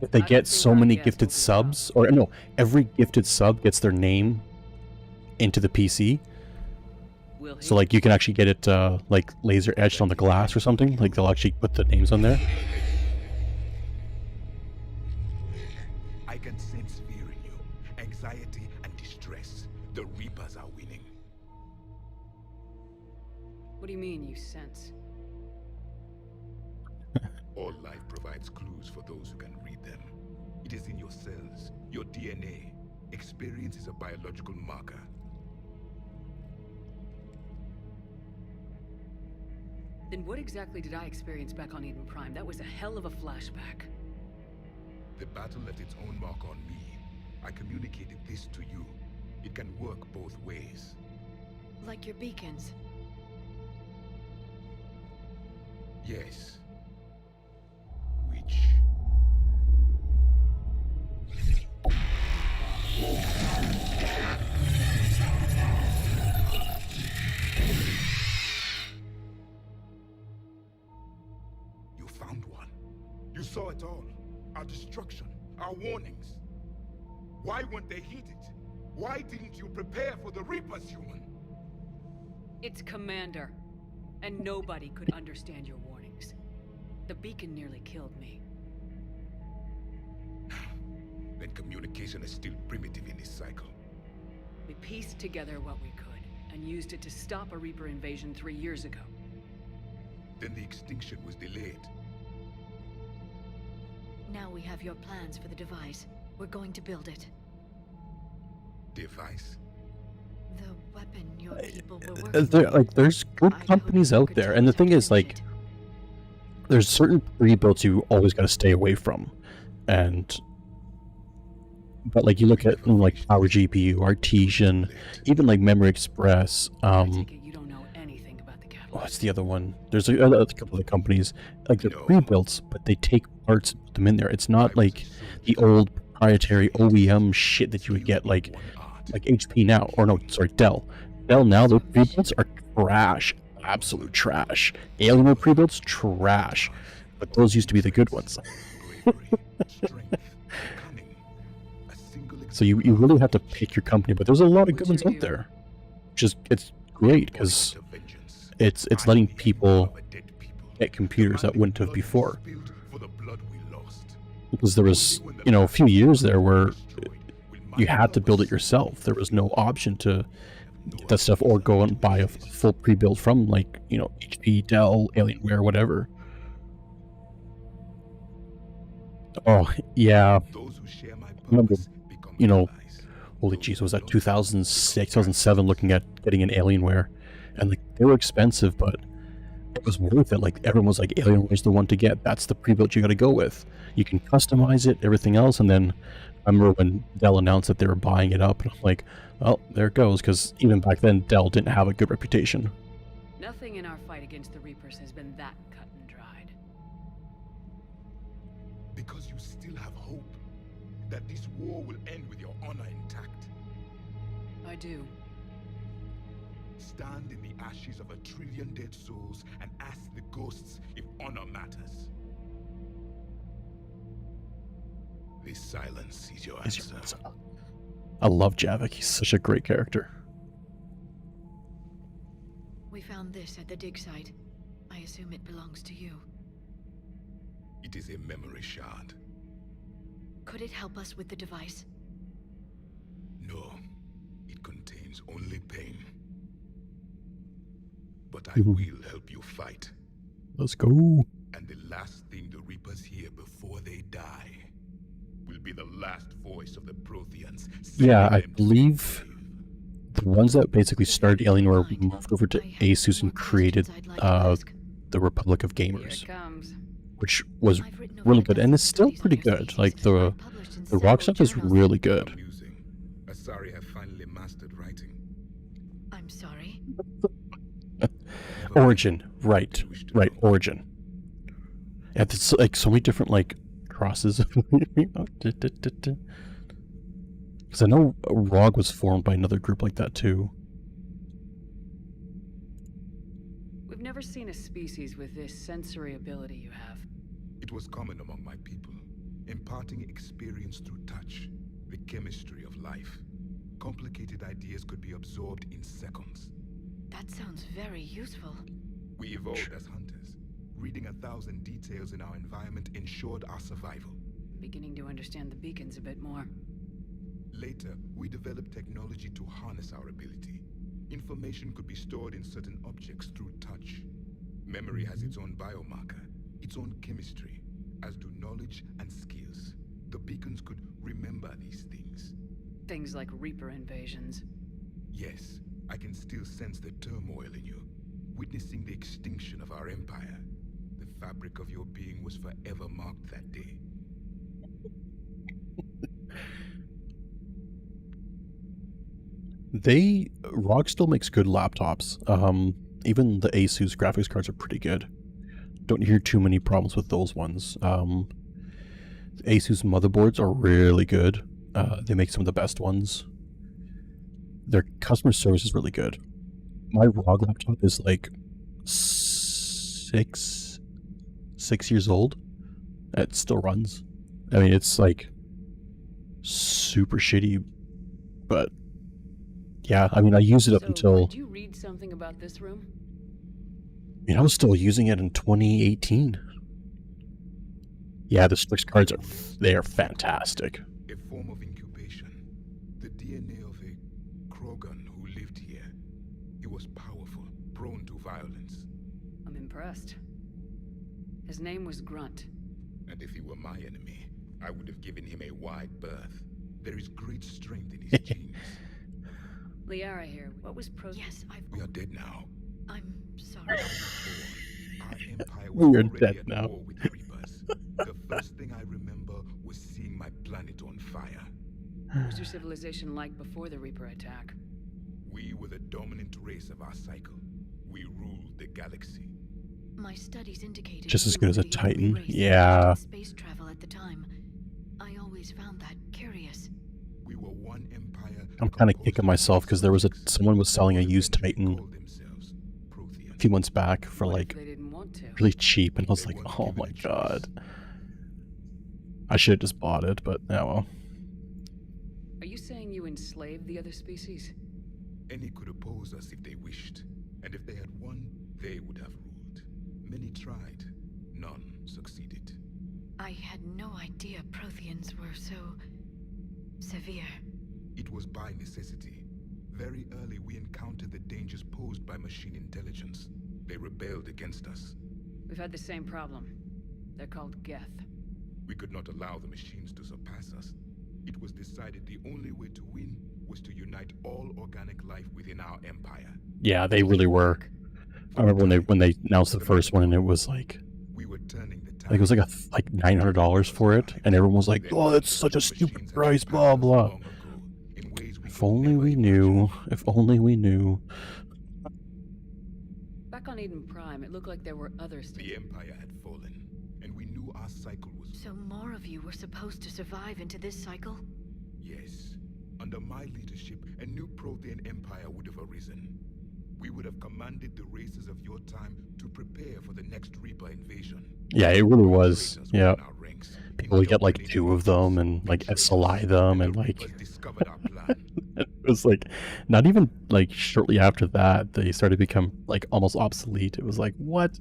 if they I don't get think so our many guest gifted will be subs, or no, every gifted sub gets their name into the PC. Will he? So like you can actually get it like laser etched on the glass or something. Like they'll actually put the names on there. I can sense fear in you, anxiety and distress. The Reapers are winning. What do you mean, you sense? All life provides clues for those who can read them. It is in your cells, your DNA. Experience is a biological marker. Then what exactly did I experience back on Eden Prime? That was a hell of a flashback. The battle left its own mark on me. I communicated this to you. It can work both ways. Like your beacons. Yes. Which? You found one. You saw it all. Our destruction, our warnings. Why weren't they heeded? Why didn't you prepare for the Reapers, human? It's Commander. And nobody could understand your warnings. The beacon nearly killed me. Then communication is still primitive in this cycle. We pieced together what we could, and used it to stop a Reaper invasion 3 years ago. Then the extinction was delayed. Now we have your plans for the device. We're going to build it. Device? The weapon your people were working Like, there's good companies out there, and the thing is, like, there's certain pre-builds you always got to stay away from, but like you look at like Power GPU, Artesian, even like Memory Express. I take it you don't know anything about the catalog. What's the other one? There's a couple of companies like they're pre-builts, but they take parts and put them in there. It's not like the old proprietary OEM shit that you would get like HP now, or no, sorry, Dell. Dell now, their pre-builts are trash, absolute trash. Alienware pre-builts, trash. But those used to be the good ones. So you really have to pick your company, but there's a lot of good ones out there. It's great because it's letting people get computers that wouldn't have before. Because there was, a few years there where you had to build it yourself. There was no option to get that stuff or go and buy a full pre-built from like, HP, Dell, Alienware, whatever. Oh, yeah. Remember, holy jeez, was that 2006, 2007 looking at getting an Alienware? And like they were expensive, but it was worth it. Like everyone was like, Alienware's the one to get. That's the pre-built you got to go with. You can customize it, everything else. And then I remember when Dell announced that they were buying it up, and I'm like, well, there it goes. Because even back then, Dell didn't have a good reputation. Nothing in our fight against the Reapers has been that cut and dried. Because you still have hope that this war will end with your honor intact. I do. Stand in the ashes of 1 trillion dead souls and ask the ghosts if honor matters. This silence is your answer. I love Javik. He's such a great character. We found this at the dig site. I assume it belongs to you. It is a memory shard. Could it help us with the device? No, it contains only pain. But I will help you fight. Let's go. And the last thing the Reapers hear before they die will be the last voice of the Protheans. Yeah, I believe the ones that basically started Alienware moved over to Asus and created the Republic of Gamers, which was really good, and it's still pretty good. Like the rock stuff is really good. Asari have finally mastered writing. I'm sorry. Origin, right, Origin. Yeah, it's like so many different like crosses. Because I know ROG was formed by another group like that too. We've never seen a species with this sensory ability you have. It was common among my people, imparting experience through touch, the chemistry of life. Complicated ideas could be absorbed in seconds. That sounds very useful. We evolved as hunters. Reading 1,000 details in our environment ensured our survival. Beginning to understand the beacons a bit more. Later, we developed technology to harness our ability. Information could be stored in certain objects through touch. Memory has its own biomarker, its own chemistry, as do knowledge and skills. The beacons could remember these things. Things like Reaper invasions. Yes, I can still sense the turmoil in you, witnessing the extinction of our empire. The fabric of your being was forever marked that day. ROG still makes good laptops. Even the Asus graphics cards are pretty good. Don't hear too many problems with those ones. The Asus motherboards are really good. They make some of the best ones. Their customer service is really good. My ROG laptop is like 6 years old. It still runs. I mean, it's like super shitty, but yeah, I mean, I use it up until... Did you read something about this room? mean, I was still using it in 2018. Yeah, the Strix cards they are fantastic. A form of incubation. The DNA of a Krogan who lived here. He was powerful, prone to violence. I'm impressed. His name was Grunt. And if he were my enemy, I would have given him a wide berth. There is great strength in his genes. Liara here. What was Yes, We are dead now. I'm sorry. Our empire We was are already dead at now. war with the Reapers. The first thing I remember was seeing my planet on fire. What was your civilization like before the Reaper attack? We were the dominant race of our cycle. We ruled the galaxy. My studies indicated Just as we good were as a the only Titan. race Yeah. engaged in space travel at the time. I always found that curious. We were one empire. I'm kind of kicking myself because there was someone was selling a used Titan a few months back for What if like they didn't want to? really cheap, and I was like, oh my god. I should have just bought it, but yeah, well. Are you saying you enslaved the other species? Any could oppose us if they wished, and if they had won, they would have ruled. Many tried, none succeeded. I had no idea Protheans were so severe. It was by necessity. Very early we encountered the dangers posed by machine intelligence. They rebelled against us. We've had the same problem. They're called Geth. We could not allow the machines to surpass us. It was decided the only way to win was to unite all organic life within our empire. Yeah, they really were. I remember when they announced the first one, and it was like, we were turning the I think it was like $900 for it, and everyone was like, "Oh, that's such a stupid price." Blah blah. If only we knew. If only we knew. Back on Eden Prime, it looked like there were other The Empire had fallen, and we knew our cycle was... So more of you were supposed to survive into this cycle? Yes. Under my leadership, a new Prothean empire would have arisen. We would have commanded the races of your time to prepare for the next Reaper invasion. Yeah, it really was. Yeah. People would get like 2 of them and like SLI them, and like it was like not even like shortly after that they started to become like almost obsolete. It was like, what?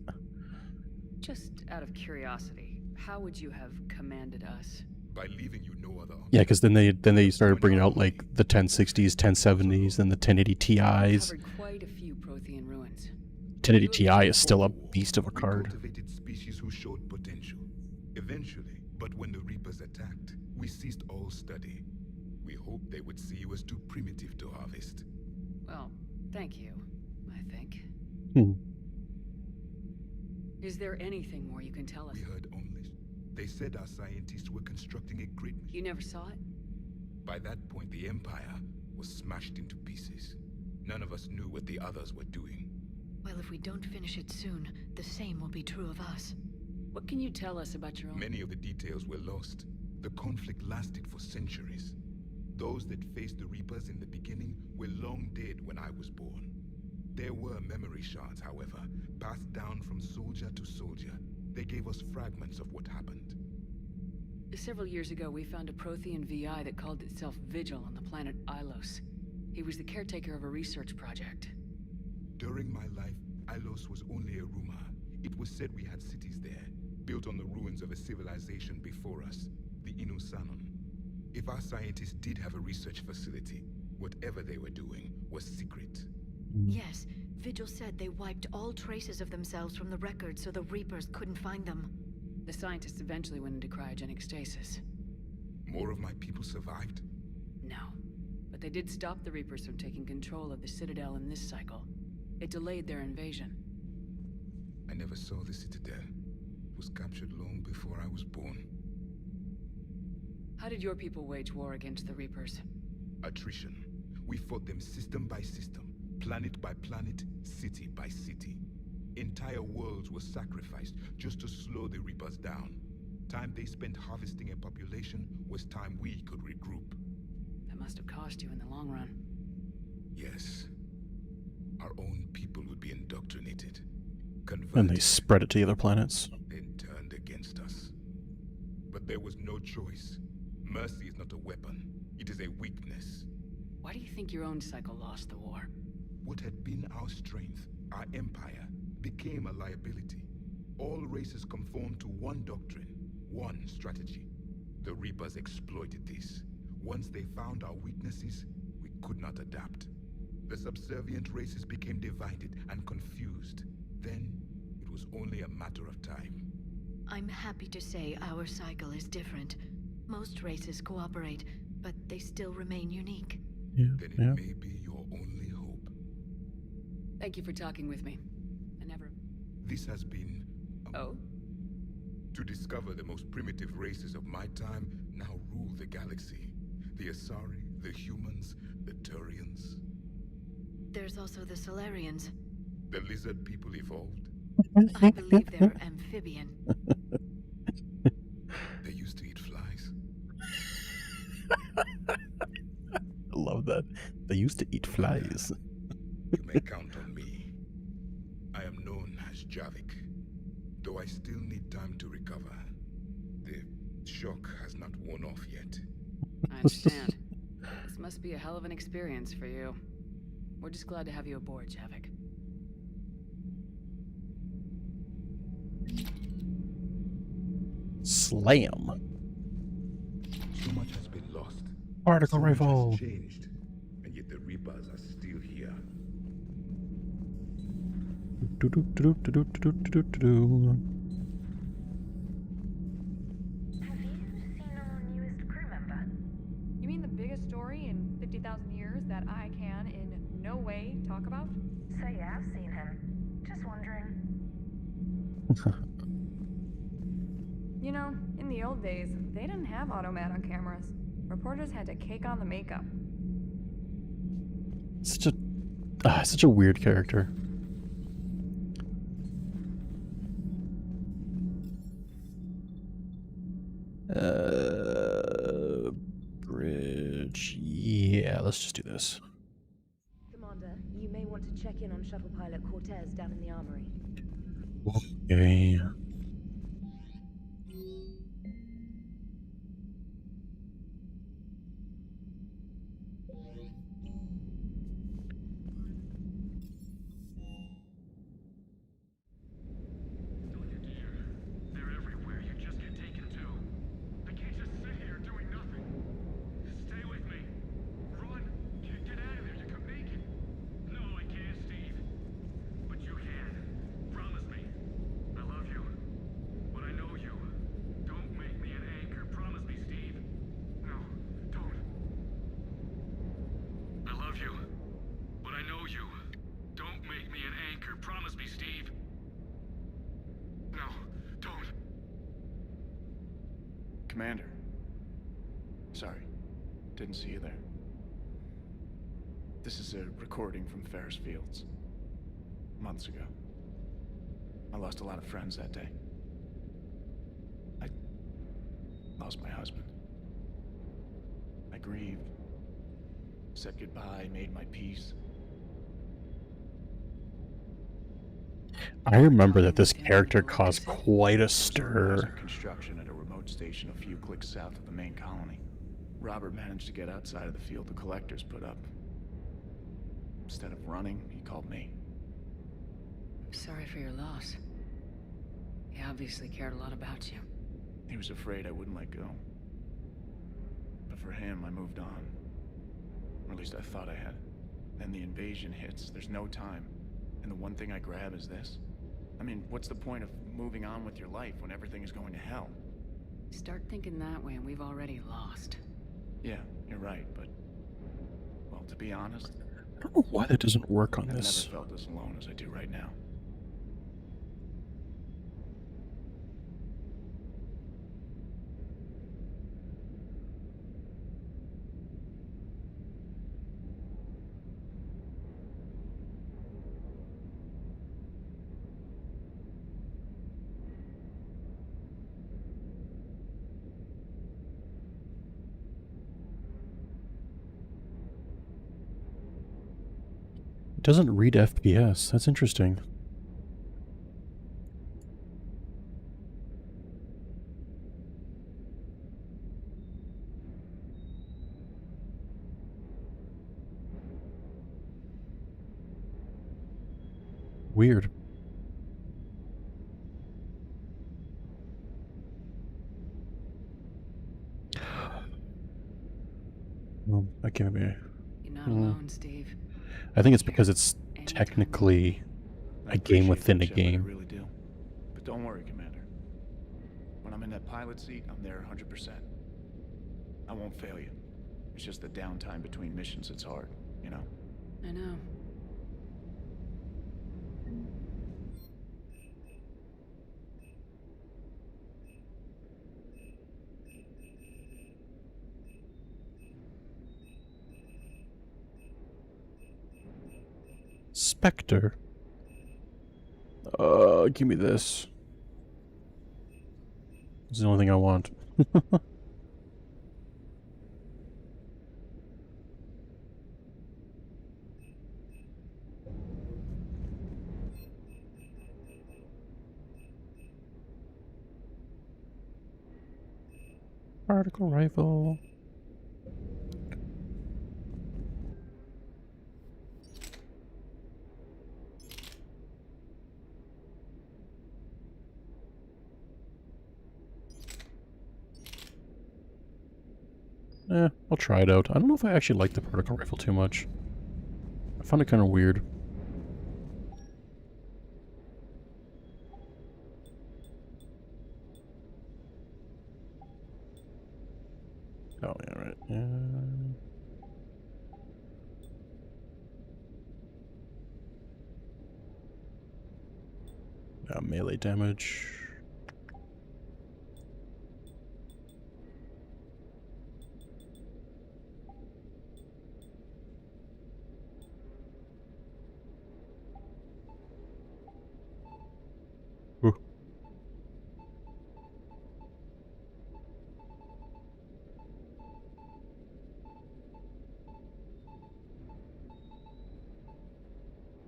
Just out of curiosity, how would you have commanded us? By leaving you no other. Yeah, because then they started bringing out like the 1060s, 1070s, and the 1080 Ti's. Covered quite a few Prothean ruins. 1080 Ti is still a beast of a card. Cultivated species who showed potential. Eventually, but when the Reapers attacked, we ceased all study. We hoped they would see you as too primitive to harvest. Well, thank you, I think. Hmm. Is there anything more you can tell us? We heard only. They said our scientists were constructing a great machine. You never saw it? By that point, the Empire was smashed into pieces. None of us knew what the others were doing. Well, if we don't finish it soon, the same will be true of us. What can you tell us about your own? Many of the details were lost. The conflict lasted for centuries. Those that faced the Reapers in the beginning were long dead when I was born. There were memory shards, however, passed down from soldier to soldier. They gave us fragments of what happened. Several years ago, we found a Prothean VI that called itself Vigil on the planet Ilos. He was the caretaker of a research project. During my life, Ilos was only a rumor. It was said we had cities there, built on the ruins of a civilization before us, the Inusanon. If our scientists did have a research facility, whatever they were doing was secret. Yes, Vigil said they wiped all traces of themselves from the records so the Reapers couldn't find them. The scientists eventually went into cryogenic stasis. More of my people survived? No. But they did stop the Reapers from taking control of the Citadel in this cycle. It delayed their invasion. I never saw the Citadel. It was captured long before I was born. How did your people wage war against the Reapers? Attrition. We fought them system by system, planet by planet, city by city. Entire worlds were sacrificed just to slow the Reapers down. Time they spent harvesting a population was time we could regroup. That must have cost you in the long run. Yes. Our own people would be indoctrinated, And they converted, spread it to the other planets. then turned against us. But there was no choice. Mercy is not a weapon. It is a weakness. Why do you think your own cycle lost the war? What had been our strength, our empire, became a liability. All races conformed to one doctrine, one strategy. The Reapers exploited this. Once they found our weaknesses, we could not adapt. The subservient races became divided and confused. Then, it was only a matter of time. I'm happy to say our cycle is different. Most races cooperate, but they still remain unique. Yeah, Then it yeah. may be your only hope. Thank you for talking with me. I never... This has been... Oh? To discover the most primitive races of my time now rule the galaxy. The Asari, the humans, the Turians. There's also the Solarians. The lizard people evolved. I believe they're amphibian. They used to eat flies. I love that. They used to eat flies. You may count on me. I am known as Javik, though I still need time to recover. The shock has not worn off yet. I understand. This must be a hell of an experience for you. We're just glad to have you aboard, Javik. Slam. So much has been lost. Particle So much rifle. has changed, and yet the Reapers are still here. Have you seen our newest crew member? You mean the biggest story in 50,000 years that I can in no way talk about? So yeah, I've seen him. Just wondering. You know, in the old days, they didn't have automat on cameras. Reporters had to cake on the makeup. Such a weird character. Bridge. Yeah, let's just do this. Commander, you may want to check in on shuttle pilot Cortez down in the armory. Okay. They're everywhere. You just get taken to. I can't just sit here doing nothing. Stay with me. Run. Get out of there. You can make it. No, I can't, Steve. But you can. Promise me. I love you. But I know you. Don't make me an anchor. Promise me, Steve. No, don't. I love you. But I know you. Don't make me an anchor. Promise me, Steve. No, don't. Commander. Sorry, didn't see you there. This is a recording from Ferris Fields. Months ago. I lost a lot of friends that day. I lost my husband. I grieved. Said goodbye, made my peace. I remember that this character caused quite a stir. Construction at a remote station a few clicks south of the main colony. Robert managed to get outside of the field the collectors put up. Instead of running, he called me. Sorry for your loss. He obviously cared a lot about you. He was afraid I wouldn't let go. But for him, I moved on. Or at least I thought I had. Then the invasion hits, there's no time. And the one thing I grab is this. I mean, what's the point of moving on with your life when everything is going to hell? Start thinking that way and we've already lost. Yeah, you're right, but... Well, to be honest... I don't know why that doesn't work on I've this. never felt as alone as I do right now. It doesn't read FPS. That's interesting. Weird. Okay, maybe. You're not alone, Steve. I think it's because it's technically a game within a game. I really do. But don't worry, Commander. When I'm in that pilot seat, I'm there 100%. I won't fail you. It's just the downtime between missions that's hard, you know? I know. Spectre. Give me this. This is the only thing I want. Particle rifle. I'll try it out. I don't know if I actually like the particle rifle too much. I found it kind of weird. Oh, yeah, right. Yeah. Melee damage. Ooh.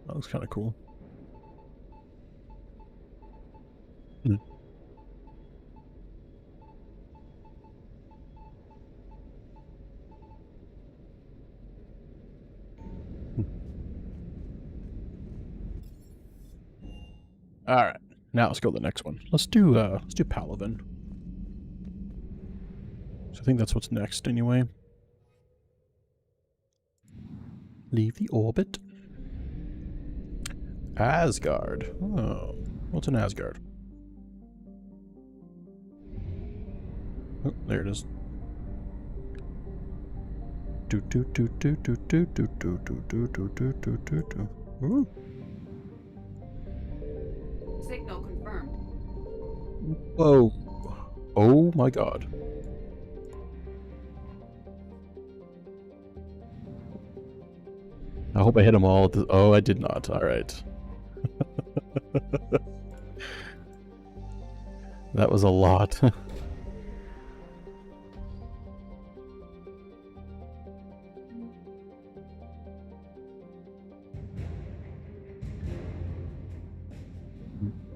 That looks kind of cool. Hmm. All right, now let's go to the next one. Let's do Palaven. So I think that's what's next anyway. Leave the orbit. Asgard. Oh, what's an Asgard? Oh, there it is. Do do do do do do do do do do do do do do do. Ooh. Signal confirmed. Whoa. Oh my god. I hope I hit them all at the... Oh, I did not. Alright. That was a lot.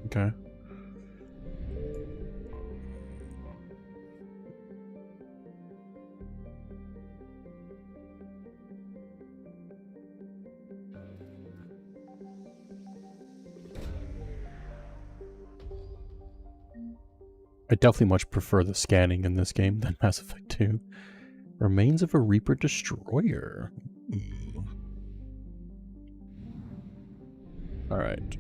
Okay. I definitely much prefer the scanning in this game than Mass Effect 2. Remains of a Reaper Destroyer. Alright.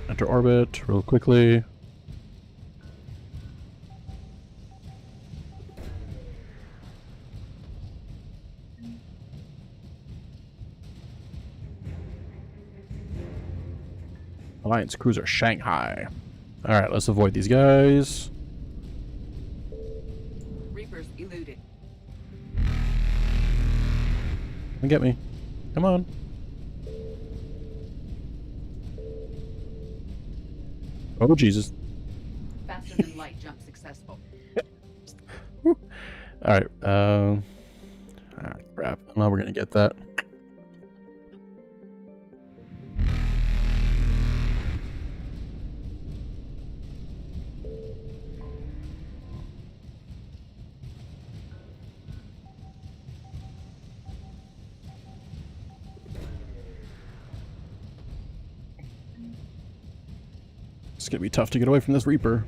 Enter orbit real quickly. Alliance Cruiser Shanghai. Alright, let's avoid these guys. Reapers eluded. Come and get me. Come on. Oh, Jesus. Faster than light jump successful. Alright, crap. Now we're gonna get that. It's gonna be tough to get away from this Reaper.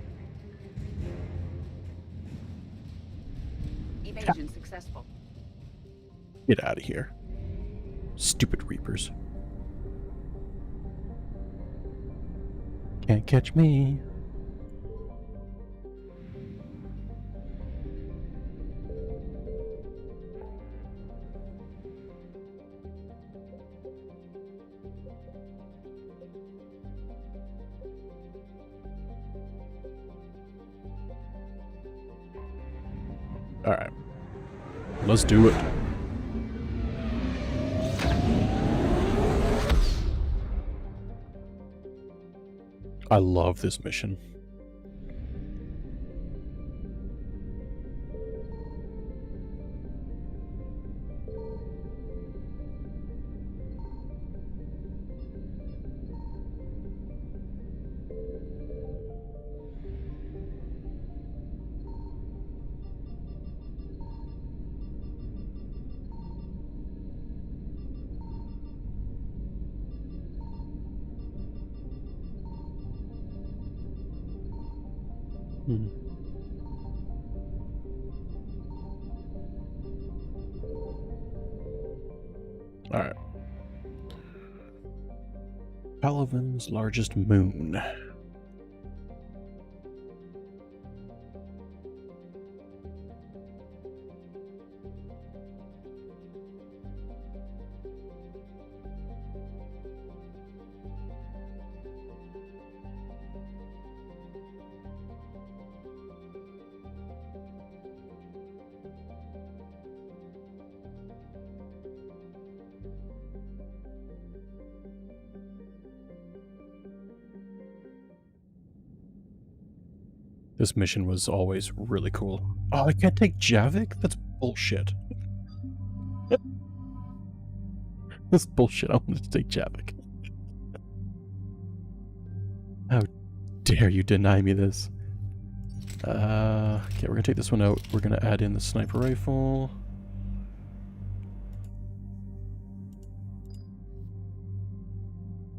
Occasion successful. Get out of here. Stupid Reapers. Can't catch me. Alright. Let's do it. I love this mission. Alright. Palaven's largest moon. This mission was always really cool. Oh, I can't take Javik? That's bullshit. That's bullshit. I wanted to take Javik. How dare you deny me this? Okay, we're gonna take this one out. We're gonna add in the sniper rifle.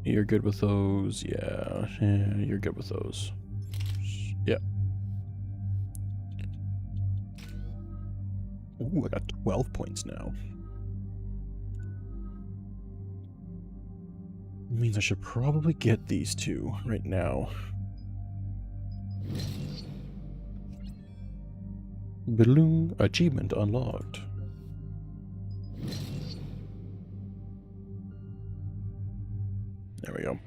You're good with those? Yeah, you're good with those. Yep. Ooh, I got 12 points now. Means I should probably get these two right now. Balloon achievement unlocked. There we go.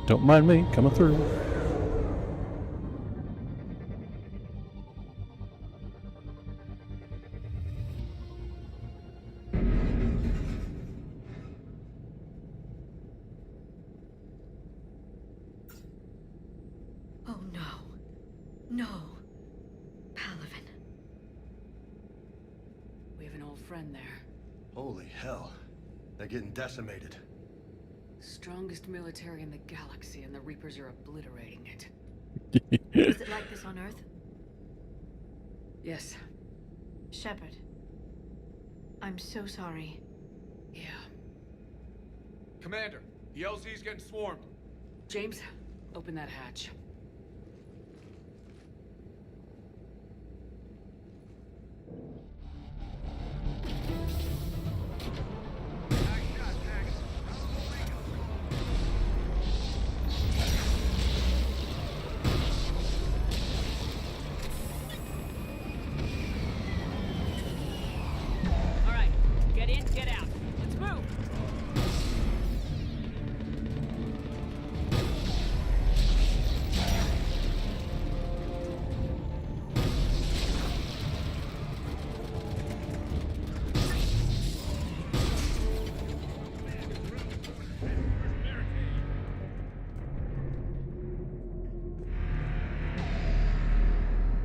Don't mind me coming through. Oh no. No. Palaven. We have an old friend there. Holy hell. They're getting decimated. Strongest military in the galaxy, and the Reapers are obliterating it. Was it like this on Earth? Yes. Shepard. I'm so sorry. Yeah. Commander, the LZ's getting swarmed. James, open that hatch.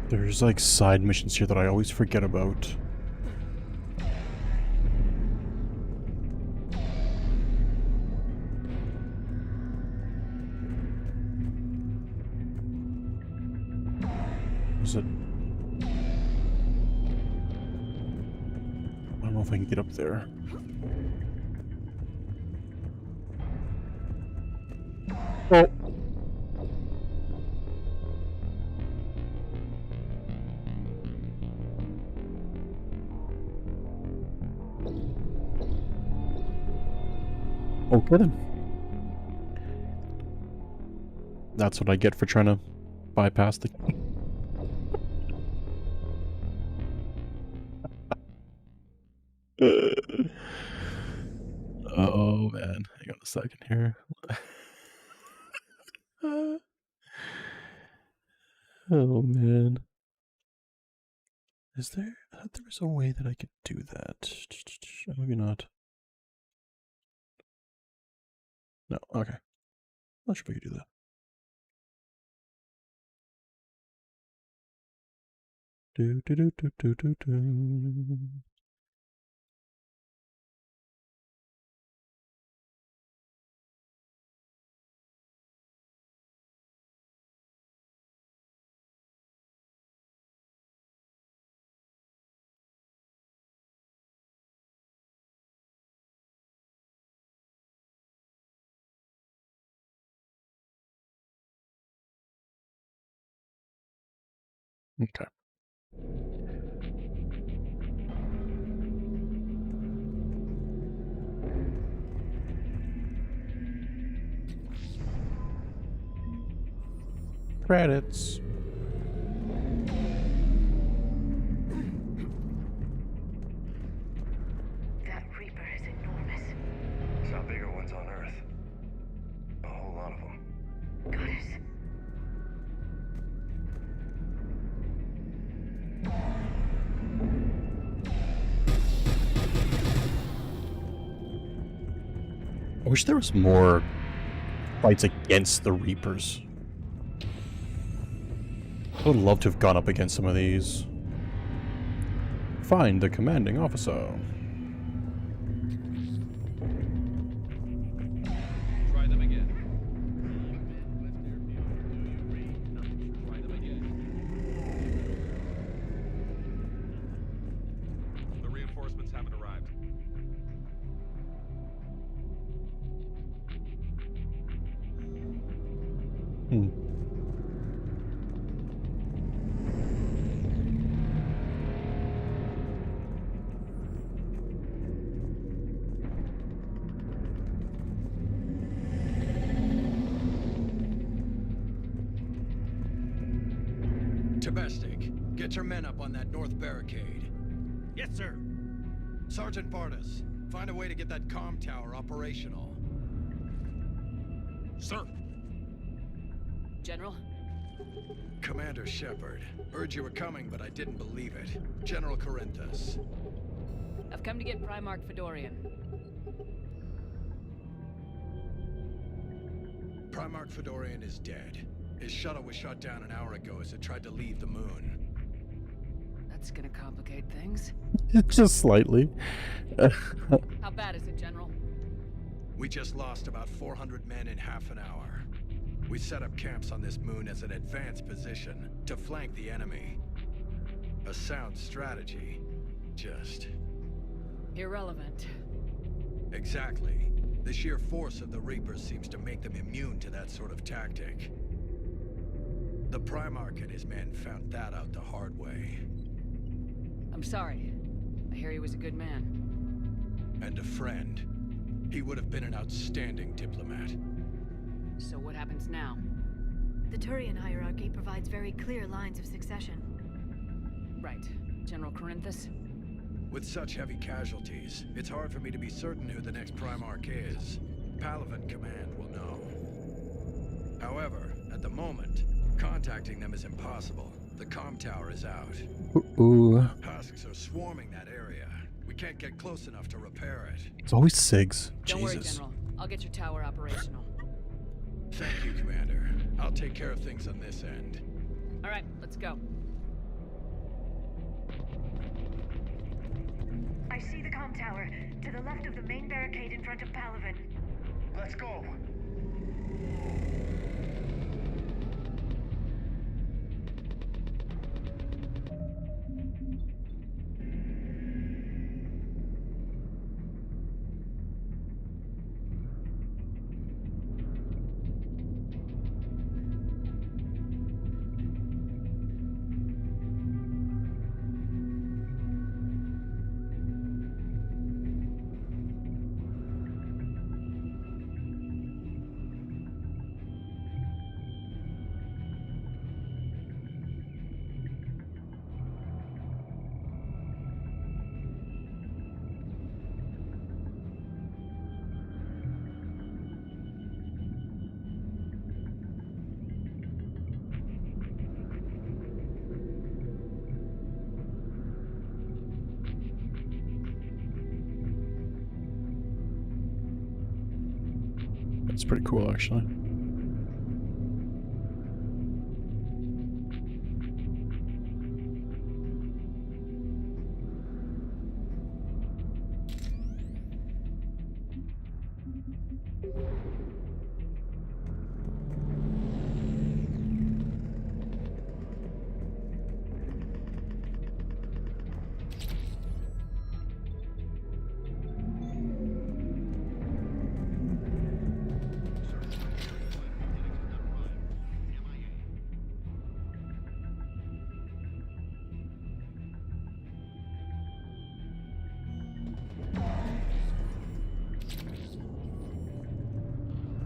There's like side missions here that I always forget about. Is it? I don't know if I can get up there. Oh. Okay then. That's what I get for trying to bypass the... Oh man, hang on a second here. Oh man. Is there... I thought there was a way that I could do that. Maybe not. No, okay. Not sure if I could do that. Do do do do do do do. Okay. Credits. That Reaper is enormous. Saw bigger ones on Earth. A whole lot of them. Goddess. I wish there was more fights against the Reapers. I would love to have gone up against some of these. Find the commanding officer. Try them again. The reinforcements haven't arrived. Tabestic, get your men up on that north barricade. Yes, sir. Sergeant Bartis, find a way to get that comm tower operational. Sir. General? Commander Shepard, heard you were coming, but I didn't believe it. General Corinthus. I've come to get Primarch Fedorian. Primarch Fedorian is dead. His shuttle was shot down an hour ago as it tried to leave the moon. That's gonna complicate things. Just slightly. How bad is it, General? We just lost about 400 men in half an hour. We set up camps on this moon as an advanced position to flank the enemy. A sound strategy. Just... irrelevant. Exactly. The sheer force of the Reapers seems to make them immune to that sort of tactic. The Primarch and his men found that out the hard way. I'm sorry. I hear he was a good man. And a friend. He would have been an outstanding diplomat. So what happens now? The Turian hierarchy provides very clear lines of succession. Right. General Corinthus? With such heavy casualties, it's hard for me to be certain who the next Primarch is. Palavan Command will know. However, at the moment, contacting them is impossible. The comm tower is out. Ooh. Husks are swarming that area. We can't get close enough to repair it. It's always SIGs. Don't Jesus. worry, General. I'll get your tower operational. Thank you, Commander. I'll take care of things on this end. All right, let's go. I see the comm tower, to the left of the main barricade in front of Paragon. Let's go. It's pretty cool, actually.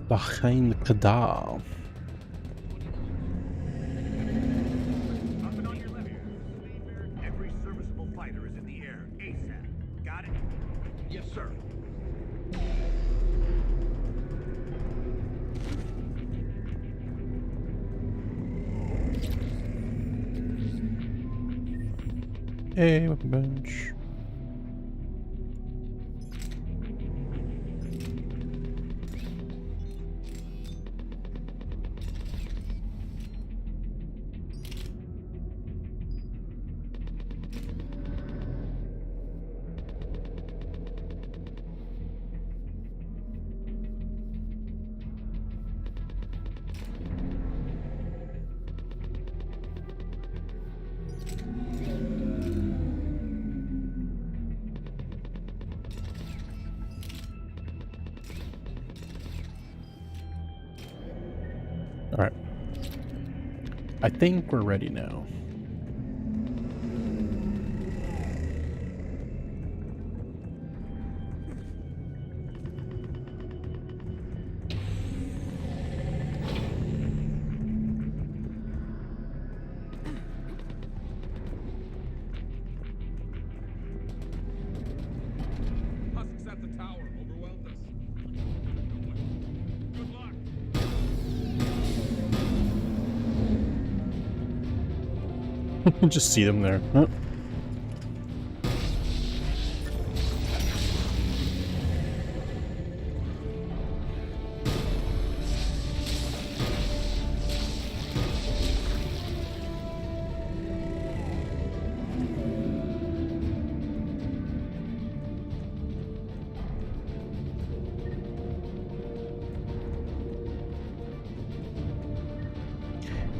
Behind Kadar. Up and on your left. Every serviceable fighter is in the air. ASAP. Got it? Yes, sir. Hey, weapon bench. All right. I think we're ready now. Husks at the tower overwhelmed us. Good luck. Just see them there. Huh?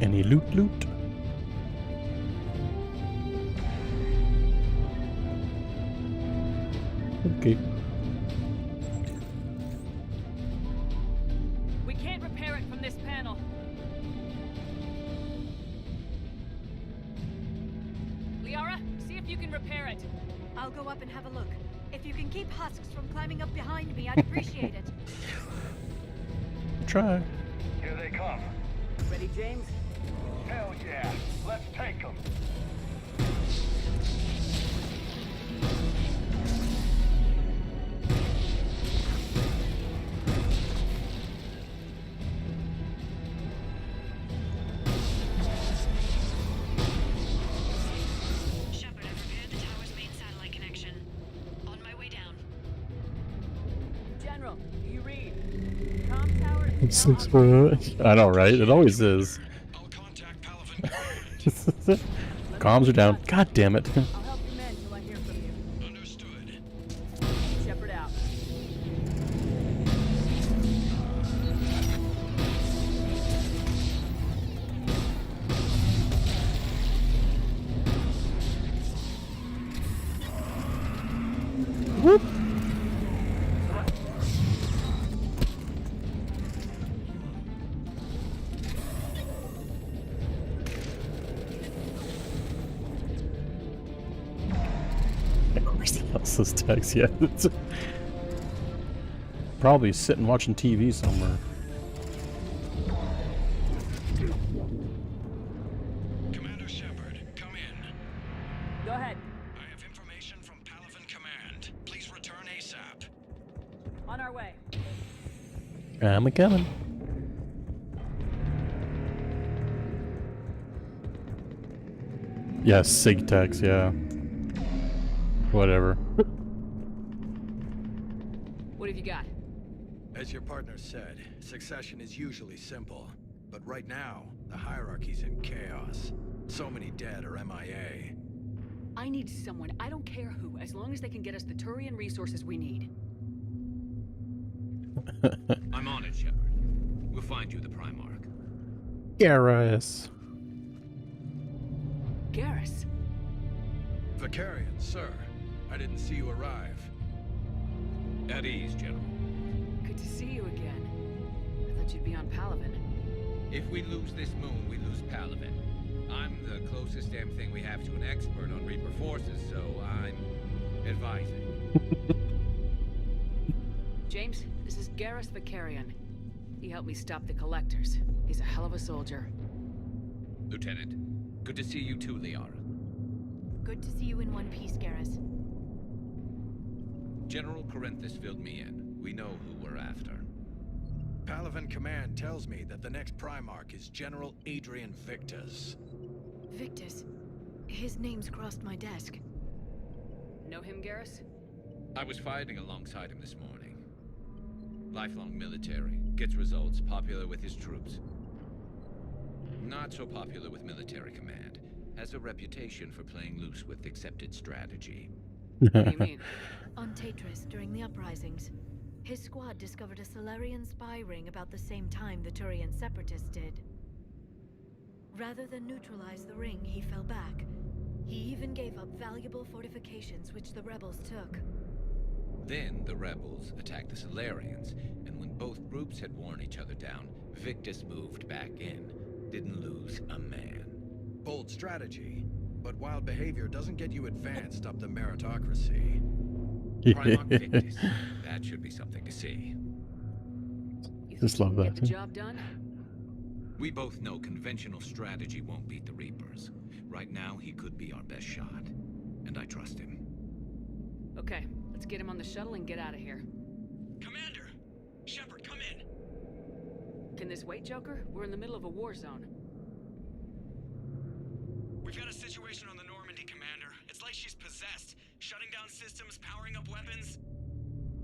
Any loot? Okay. We can't repair it from this panel. Liara, see if you can repair it. I'll go up and have a look. If you can keep husks from climbing up behind me, I'd appreciate it. Try. Here they come. Ready, James? Hell yeah. Let's take them. Shepard, I've repaired the tower's main satellite connection. On my way down. General, do you read? Comm tower is It's now 6 for. I know, right? It always is. I'll contact Paragon. Comms are down. God damn it. I'll help your men till I hear from you. Understood. Whoop. Where's else's text? Yeah. Probably sitting watching TV somewhere. Commander Shepard, come in. Go ahead. I have information from Paragon Command. Please return ASAP. On our way. I'm a-coming. Yes, sig text, yeah. Whatever. What have you got? As your partner said, succession is usually simple. But right now, the hierarchy's in chaos. So many dead or MIA. I need someone, I don't care who, as long as they can get us the Turian resources we need. I'm on it, Shepard. We'll find you the Primarch. Garrus. Garrus? Vicarian, sir. I didn't see you arrive. At ease, General. Good to see you again. I thought you'd be on Palaven. If we lose this moon, we lose Palaven. I'm the closest damn thing we have to an expert on Reaper forces, so I'm advising. James, this is Garrus Vicarian. He helped me stop the Collectors. He's a hell of a soldier. Lieutenant, good to see you too, Liara. Good to see you in one piece, Garrus. General Corinthus filled me in. We know who we're after. Palaven Command tells me that the next Primarch is General Adrian Victus. Victus. His name's crossed my desk. Know him, Garrus? I was fighting alongside him this morning. Lifelong military, gets results, popular with his troops. Not so popular with military command. Has a reputation for playing loose with accepted strategy. What do you mean? On Tatris, during the uprisings, his squad discovered a Solarian spy ring about the same time the Turian separatists did. Rather than neutralize the ring, he fell back. He even gave up valuable fortifications which the rebels took. Then the rebels attacked the Solarians, and when both groups had worn each other down, Victus moved back in. Didn't lose a man. Bold strategy, but wild behavior doesn't get you advanced up the meritocracy. Primarch Victus. That should be something to see. You Just love think that. Get the job done? We both know conventional strategy won't beat the Reapers. Right now, he could be our best shot. And I trust him. Okay, let's get him on the shuttle and get out of here. Commander! Shepard, come in! Can this wait, Joker? We're in the middle of a war zone. We've got a situation on the Normandy, Commander. It's like she's possessed. Shutting down systems, powering up weapons.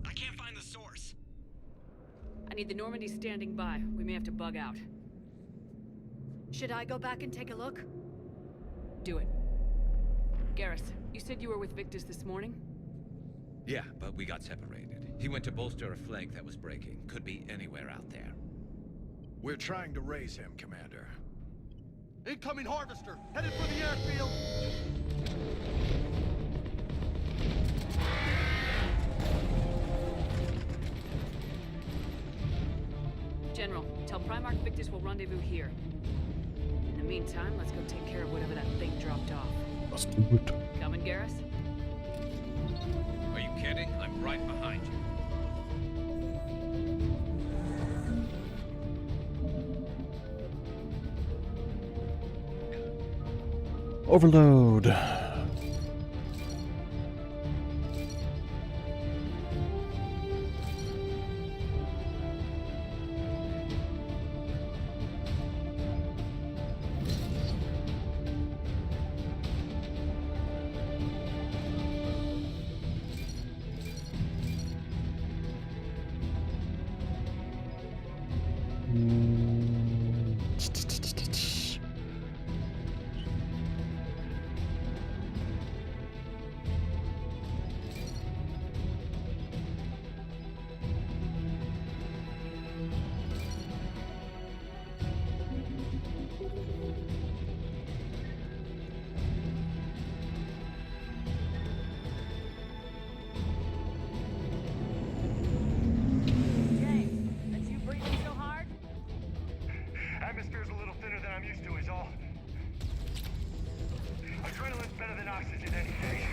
I can't find the source. I need the Normandy standing by. We may have to bug out. Should I go back and take a look? Do it. Garrus, you said you were with Victus this morning? Yeah, but we got separated. He went to bolster a flank that was breaking. Could be anywhere out there. We're trying to raise him, Commander. Incoming harvester! Headed for the airfield! General, tell Primarch Victus we'll rendezvous here. In the meantime, let's go take care of whatever that thing dropped off. Let's do it. Coming, Garrus? Are you kidding? I'm right behind you. Overload. and oxygen any day.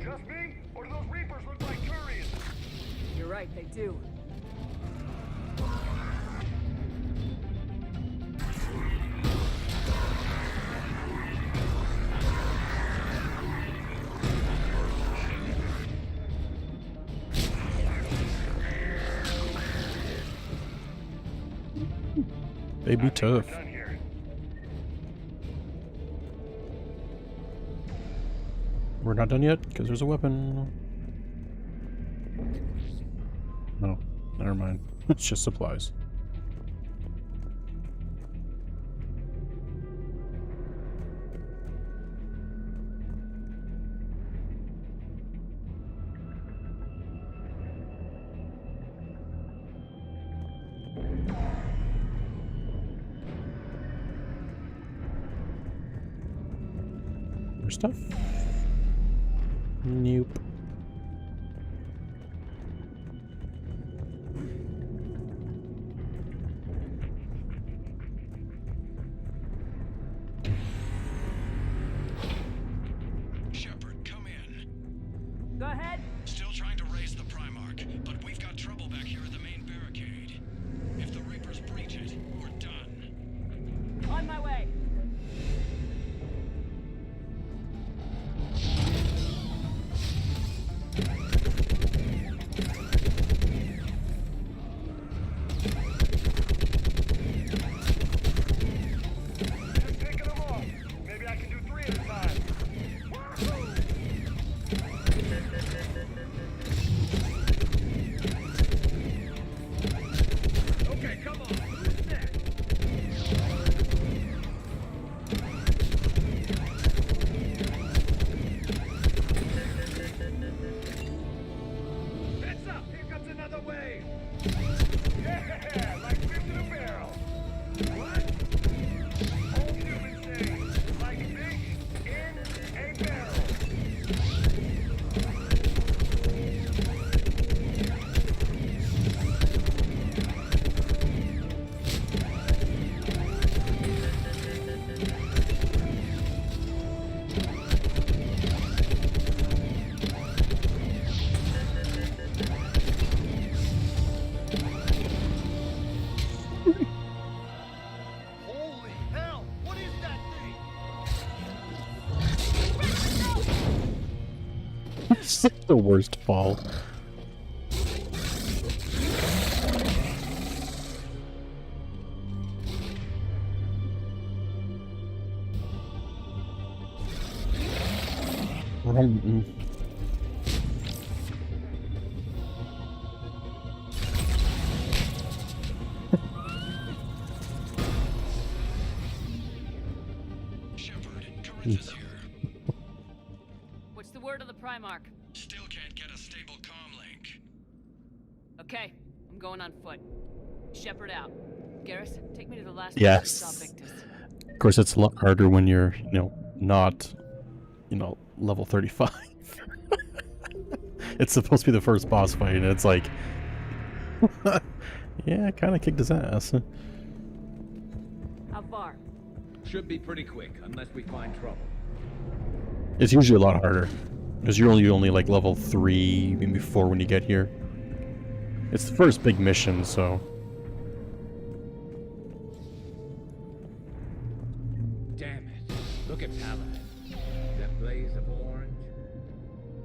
Just me? Or do those Reapers look like Turians? You're right, they do. They be tough. Done here. We're not done yet because there's a weapon. No, never mind. It's just supplies. More stuff? Nope. Shepard, come in. Go ahead. Still trying to raise the Primarch, but we've got trouble back here at the main barricade. If the Reapers breach it, we're done. On my way. Just picking them off. Maybe I can do 3 at a time. Okay, come on. Who's next? Heads up! Here comes another wave! Yeah, like fish in a barrel. What? Old humans say, like fish in a barrel. Holy hell! What is that thing? It's like the worst fall. Shepard, Corinth is here. What's the word of the Primarch? Still can't get a stable comm link. Okay, I'm going on foot. Shepard out. Garrus, take me to the last Yes. place we saw Victus. Of course, it's a lot harder when you're, not, level 35. It's supposed to be the first boss fight, and it's like, yeah, kind of kicked his ass. How far? Should be pretty quick, unless we find trouble. It's usually a lot harder, because you're only like level 3, maybe 4 when you get here. It's the first big mission, so. Damn it. Look at Paladin. That blaze of orange.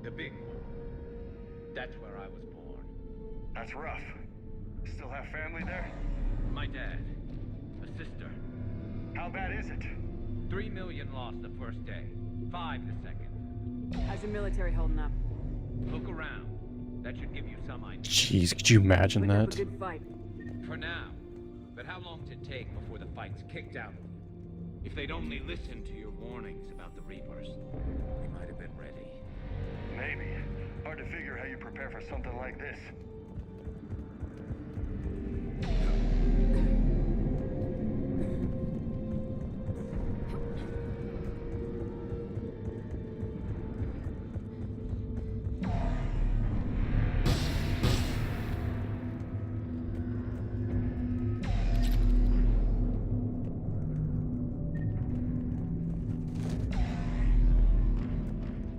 The big one. That's where I was born. That's rough. Still have family there? My dad. A sister. How bad is it? 3 million lost the first day. 5 the second. How's the military holding up? Look around. That should give you some idea. Jeez, could you imagine Put up a that? good fight. For now. But how long does it take before the fight's kicked out? If they'd only listened to your warnings about the Reapers, we might have been ready. Maybe. Hard to figure how you prepare for something like this.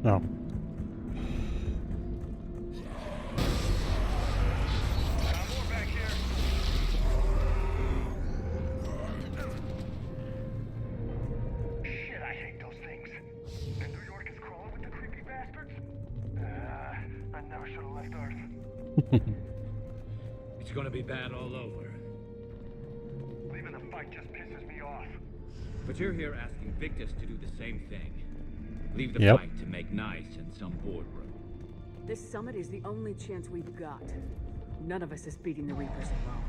No. Shit, I hate those things. And New York is crawling with the creepy bastards? I never should have left Earth. It's gonna be bad all over. Leaving the fight just pisses me off. But you're here asking Victus to do the same thing. Leave the Yep. fight to make nice in some boardroom. This summit is the only chance we've got. None of us is beating the Reapers alone.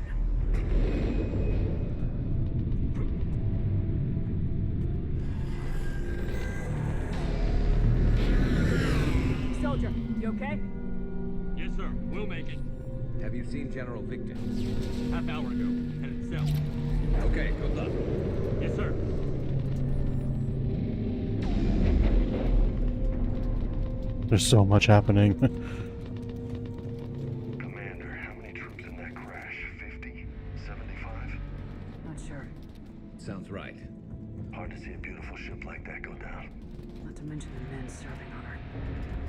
Soldier, you okay? Yes, sir. We'll make it. Have you seen General Victus? Half hour ago. Headed south. Okay, good luck. Yes, sir. There's so much happening. Commander, how many troops in that crash? 50? 75? Not sure. Sounds right. Hard to see a beautiful ship like that go down. Not to mention the men serving on her.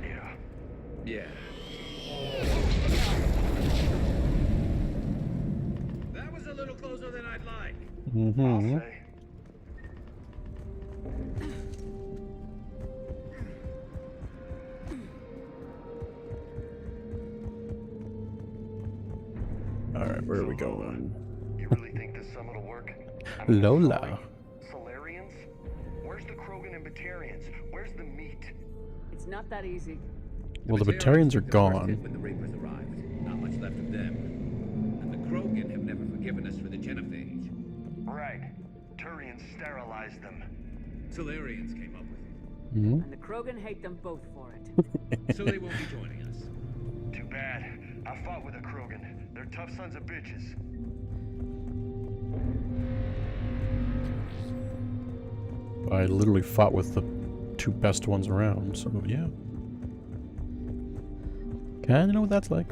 Yeah. Yeah. That was a little closer than I'd like. Mm-hmm. I'll say. Alright, where are we going? You really think this summit will work? I mean, Lola. Solarians? Where's the Krogan and Batarians? Where's the meat? It's not that easy. Well, the Batarians are took the first hit gone. when the Reapers arrived. Not much left of them. And the Krogan have never forgiven us for the genophage. Right. Turians sterilized them. Solarians came up with it. Mm-hmm. And the Krogan hate them both for it. So they won't be joining us. Too bad. I fought with a Krogan. They're tough sons of bitches. I literally fought with the two best ones around, so yeah. Kinda know what that's like.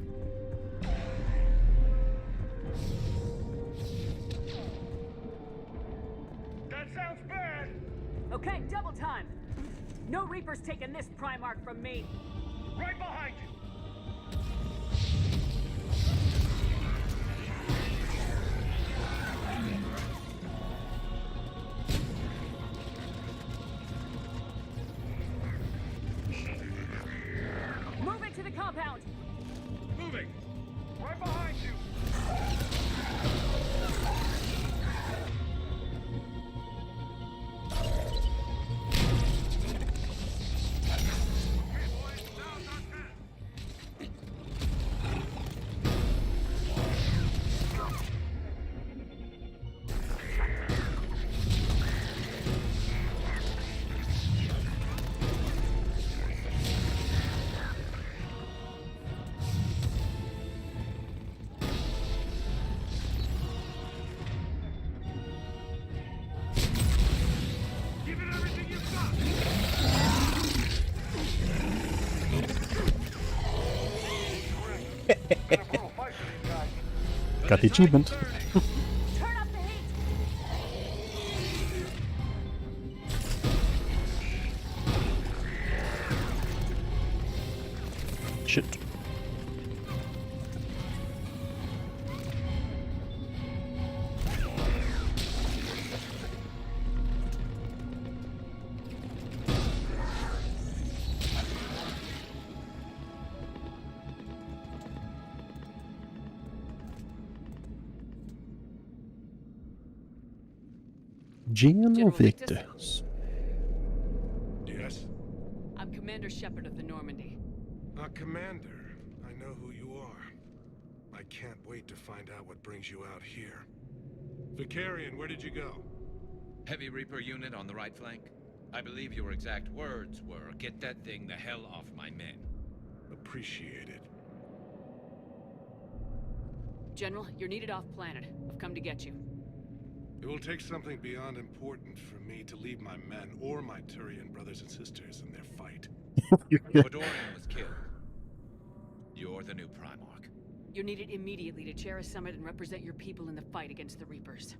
That sounds bad! Okay, double time. No Reapers taking this Primarch from me. Right behind you! Move it to the compound. Moving. Right behind you! Give it everything you've got. Got the achievement. Turn up the heat. Shit. General Victus. Yes? I'm Commander Shepard of the Normandy. Commander, I know who you are. I can't wait to find out what brings you out here. Vicarian, where did you go? Heavy Reaper unit on the right flank. I believe your exact words were, "Get that thing the hell off my men." Appreciate it. General, you're needed off planet. I've come to get you. It will take something beyond important for me to leave my men or my Turian brothers and sisters in their fight. Fedorian was killed. You're the new Primarch. You're needed immediately to chair a summit and represent your people in the fight against the Reapers.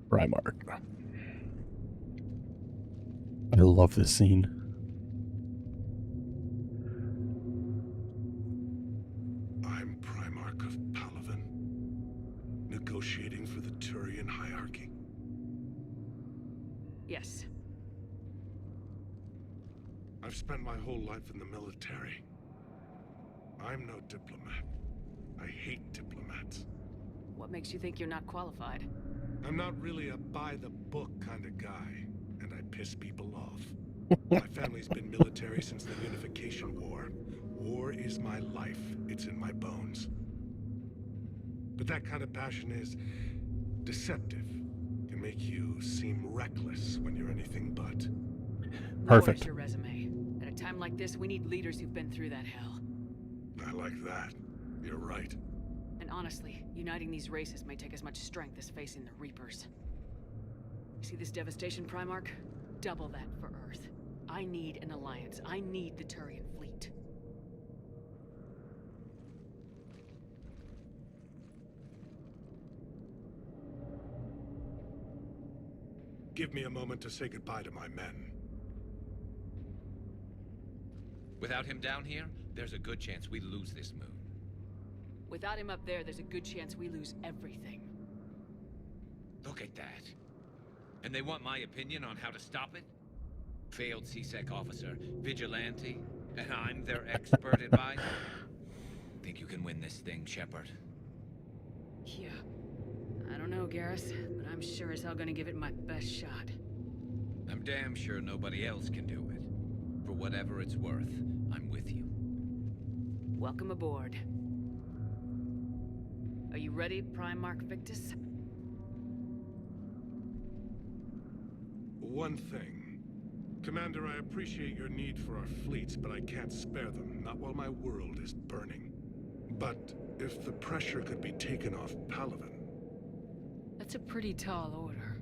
Primarch. I love this scene. I'm Primarch of Palaven, negotiating for the Turian hierarchy. Yes. I've spent my whole life in the military. I'm no diplomat. I hate diplomats. What makes you think you're not qualified? I'm not really a by-the-book kind of guy, and I piss people off. My family's been military since the Unification War. War is my life. It's in my bones. But that kind of passion is deceptive. Can make you seem reckless when you're anything but. Perfect. Where's your resume? At a time like this, we need leaders who've been through that hell. I like that. You're right. And honestly, uniting these races may take as much strength as facing the Reapers. See this devastation, Primarch? Double that for Earth. I need an alliance. I need the Turian fleet. Give me a moment to say goodbye to my men. Without him down here, there's a good chance we lose this moon. Without him up there, there's a good chance we lose everything. Look at that. And they want my opinion on how to stop it? Failed CSEC officer, vigilante, and I'm their expert advisor? Think you can win this thing, Shepard? Yeah. I don't know, Garrus, but I'm sure as hell gonna give it my best shot. I'm damn sure nobody else can do it. For whatever it's worth, I'm with you. Welcome aboard. Are you ready, Primarch Victus? One thing. Commander, I appreciate your need for our fleets, but I can't spare them, not while my world is burning. But if the pressure could be taken off Palaven... That's a pretty tall order.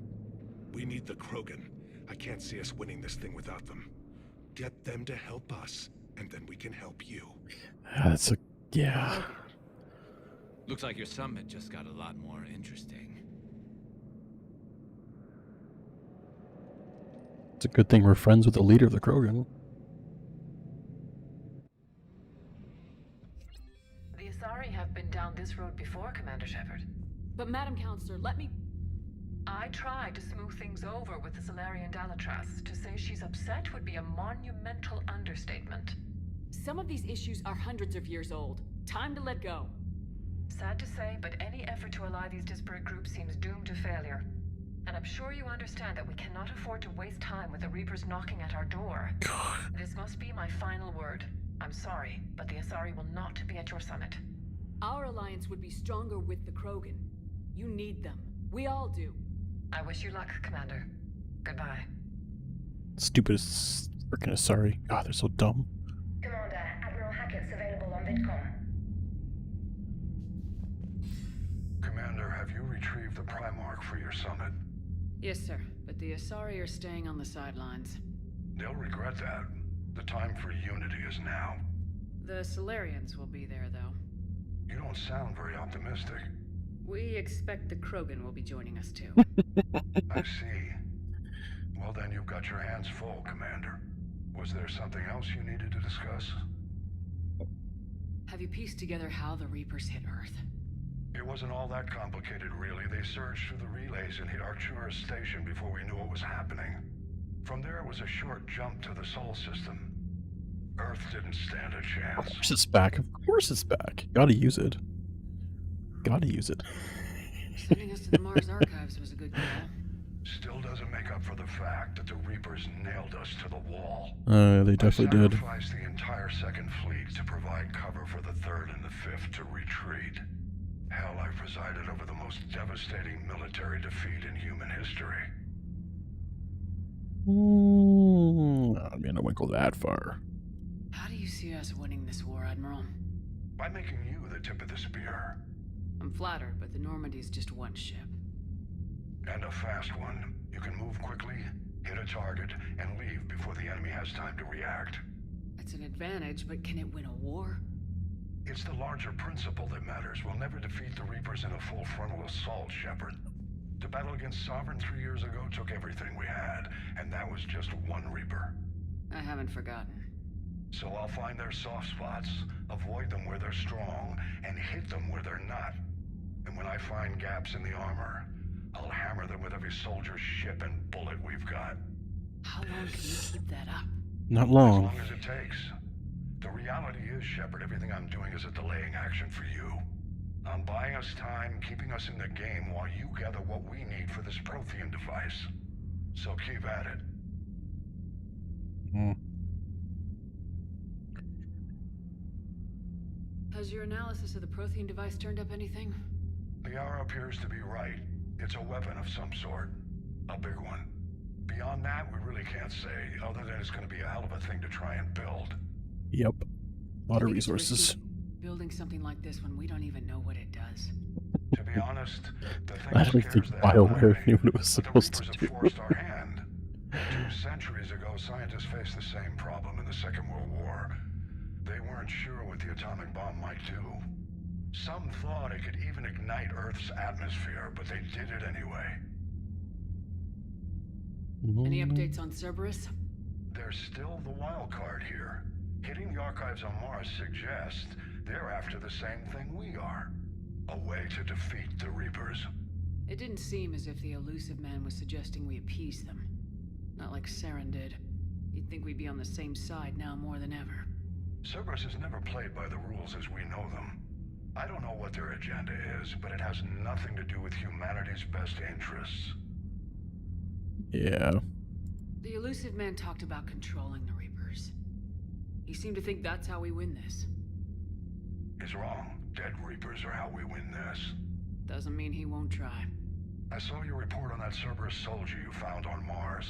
We need the Krogan. I can't see us winning this thing without them. Get them to help us, and then we can help you. That's a... yeah. Looks like your summit just got a lot more interesting. It's a good thing we're friends with the leader of the Krogan. The Asari have been down this road before, Commander Shepard. But Madam Counselor, let me... I tried to smooth things over with the Solarian Dalatras. To say she's upset would be a monumental understatement. Some of these issues are hundreds of years old. Time to let go. Sad to say, but any effort to ally these disparate groups seems doomed to failure. And I'm sure you understand that we cannot afford to waste time with the Reapers knocking at our door. This must be my final word. I'm sorry, but the Asari will not be at your summit. Our alliance would be stronger with the Krogan. You need them. We all do. I wish you luck, Commander. Goodbye. Stupidest freaking Asari. God, they're so dumb. Commander, Admiral Hackett's available on VidCom. Commander, have you retrieved the Primarch for your summit? Yes, sir. But the Asari are staying on the sidelines. They'll regret that. The time for unity is now. The Solarians will be there, though. You don't sound very optimistic. We expect the Krogan will be joining us, too. I see. Well, then you've got your hands full, Commander. Was there something else you needed to discuss? Have you pieced together how the Reapers hit Earth? It wasn't all that complicated, really. They surged through the relays and hit Arcturus Station before we knew what was happening. From there, it was a short jump to the Sol system. Earth didn't stand a chance. Of course it's back. Of course it's back. Gotta use it. Gotta use it. Sending us to the Mars archives was a good call. Still doesn't make up for the fact that the Reapers nailed us to the wall. They definitely did. I sacrificed the entire Second Fleet to provide cover for the Third and the Fifth to retreat. Hell, I presided over the most devastating military defeat in human history. I mean, I wouldn't go that far. How do you see us winning this war, Admiral? By making you the tip of the spear. I'm flattered, but the Normandy's just one ship. And a fast one. You can move quickly, hit a target, and leave before the enemy has time to react. That's an advantage, but can it win a war? It's the larger principle that matters. We'll never defeat the Reapers in a full frontal assault, Shepard. The battle against Sovereign 3 years ago took everything we had, and that was just one Reaper. I haven't forgotten. So I'll find their soft spots, avoid them where they're strong, and hit them where they're not. And when I find gaps in the armor, I'll hammer them with every soldier's ship and bullet we've got. How long can you keep that up? Not long. As long as it takes. The reality is, Shepard, everything I'm doing is a delaying action for you. I'm buying us time, keeping us in the game while you gather what we need for this Prothean device. So keep at it. Has your analysis of the Prothean device turned up anything? The hour appears to be right. It's a weapon of some sort. A big one. Beyond that, we really can't say, other than it's going to be a hell of a thing to try and build. Yep. A lot of resources. Building something like this when we don't even know what it does. To be honest, the thing I don't think BioWare knew what it was supposed to do. forced our hand. 2 centuries ago, scientists faced the same problem in the Second World War. They weren't sure what the atomic bomb might do. Some thought it could even ignite Earth's atmosphere, but they did it anyway. Any updates on Cerberus? There's still the wild card here. Hitting the archives on Mars suggests they're after the same thing we are. A way to defeat the Reapers. It didn't seem as if the elusive man was suggesting we appease them. Not like Saren did. You'd think we'd be on the same side now more than ever. Cerberus has never played by the rules as we know them. I don't know what their agenda is, but it has nothing to do with humanity's best interests. Yeah. The elusive man talked about controlling the Reapers. He seemed to think that's how we win this. He's wrong. Dead Reapers are how we win this. Doesn't mean he won't try. I saw your report on that Cerberus soldier you found on Mars.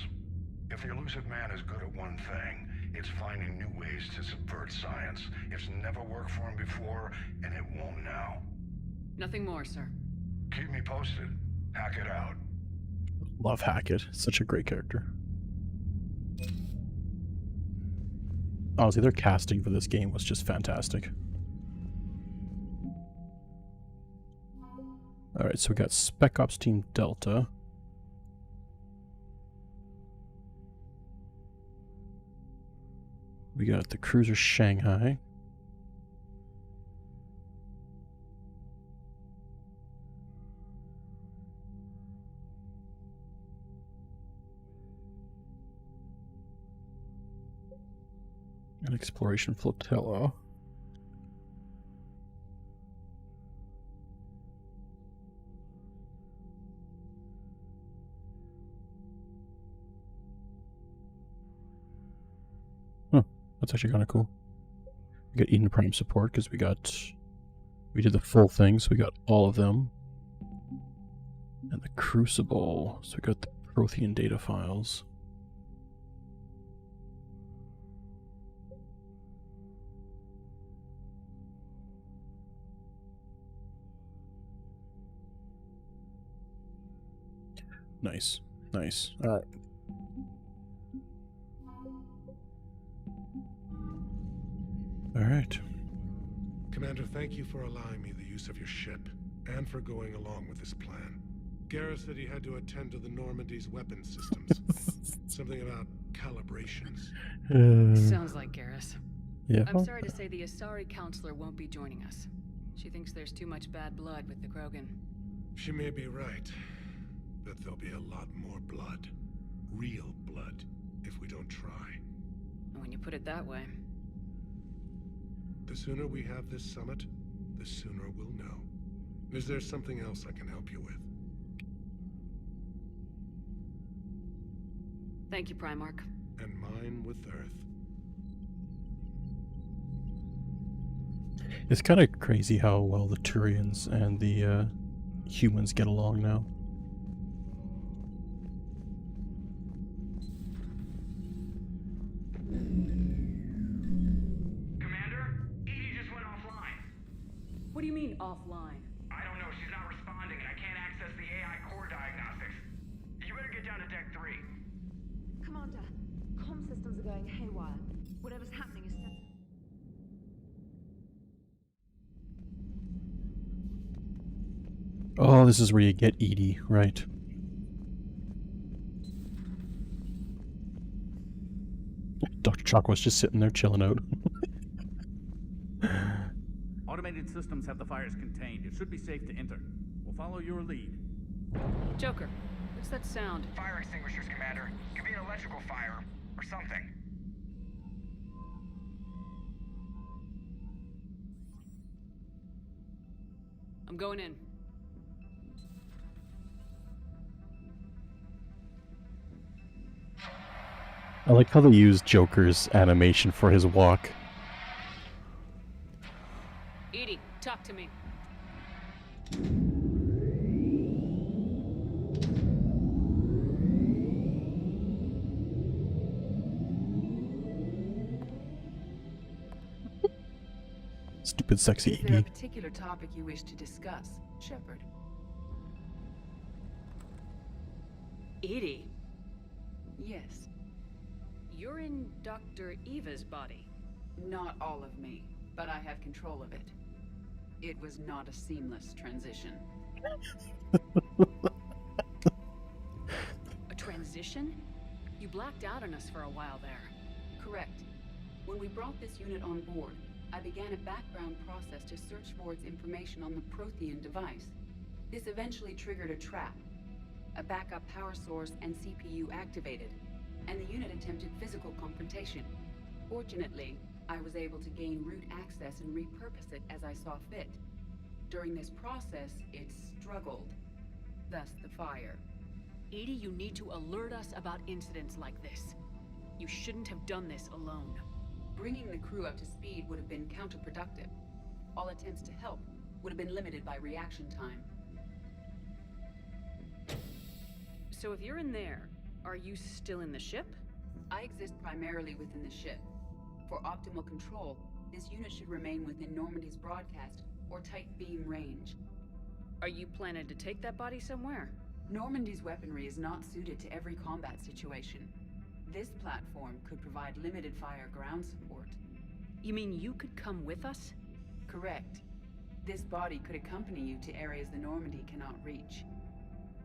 If the elusive man is good at one thing, it's finding new ways to subvert science. It's never worked for him before, and it won't now. Nothing more, sir. Keep me posted. Hack it out. Love Hackett. Such a great character. Honestly, their casting for this game was just fantastic. Alright, so we got Spec Ops Team Delta. We got the cruiser Shanghai. An exploration flotilla. Huh, that's actually kind of cool. We got Eden Prime support because we did the full thing, so we got all of them. And the Crucible, so we got the Prothean data files. Nice, nice. All right. All right. Commander, thank you for allowing me the use of your ship, and for going along with this plan. Garrus said he had to attend to the Normandy's weapon systems. Something about calibrations. Sounds like Garrus. Yeah. I'm sorry to say the Asari counselor won't be joining us. She thinks there's too much bad blood with the Krogan. She may be right, but there'll be a lot more blood. Real blood, if we don't try. When you put it that way. The sooner we have this summit, the sooner we'll know. Is there something else I can help you with? Thank you, Primarch. And mine with Earth. It's kind of crazy how well the Turians and the humans get along now. What do you mean, offline? I don't know. She's not responding, and I can't access the AI core diagnostics. You better get down to Deck 3. Commander, comm systems are going haywire. Whatever's happening is sensitive. Oh, this is where you get Edie, right? Dr. Chakwa's just sitting there chilling out. Automated systems have the fires contained. It should be safe to enter. We'll follow your lead. Joker, what's that sound? Fire extinguishers, Commander. Could be an electrical fire or something. I'm going in. I like how they use Joker's animation for his walk. Edie, talk to me. Stupid sexy Is there a Edie. particular topic you wish to discuss, Shepard? Edie? Yes. You're in Dr. Eva's body. Not all of me, but I have control of it. It was not a seamless transition. A transition? You blacked out on us for a while there. Correct. When we brought this unit on board, I began a background process to search for its information on the Prothean device. This eventually triggered a trap. A backup power source and CPU activated, and the unit attempted physical confrontation. Fortunately, I was able to gain root access and repurpose it as I saw fit. During this process, it struggled. Thus the fire. Edie, you need to alert us about incidents like this. You shouldn't have done this alone. Bringing the crew up to speed would have been counterproductive. All attempts to help would have been limited by reaction time. So if you're in there, are you still in the ship? I exist primarily within the ship. For optimal control, this unit should remain within Normandy's broadcast or tight beam range. Are you planning to take that body somewhere? Normandy's weaponry is not suited to every combat situation. This platform could provide limited fire ground support. You mean you could come with us? Correct. This body could accompany you to areas the Normandy cannot reach.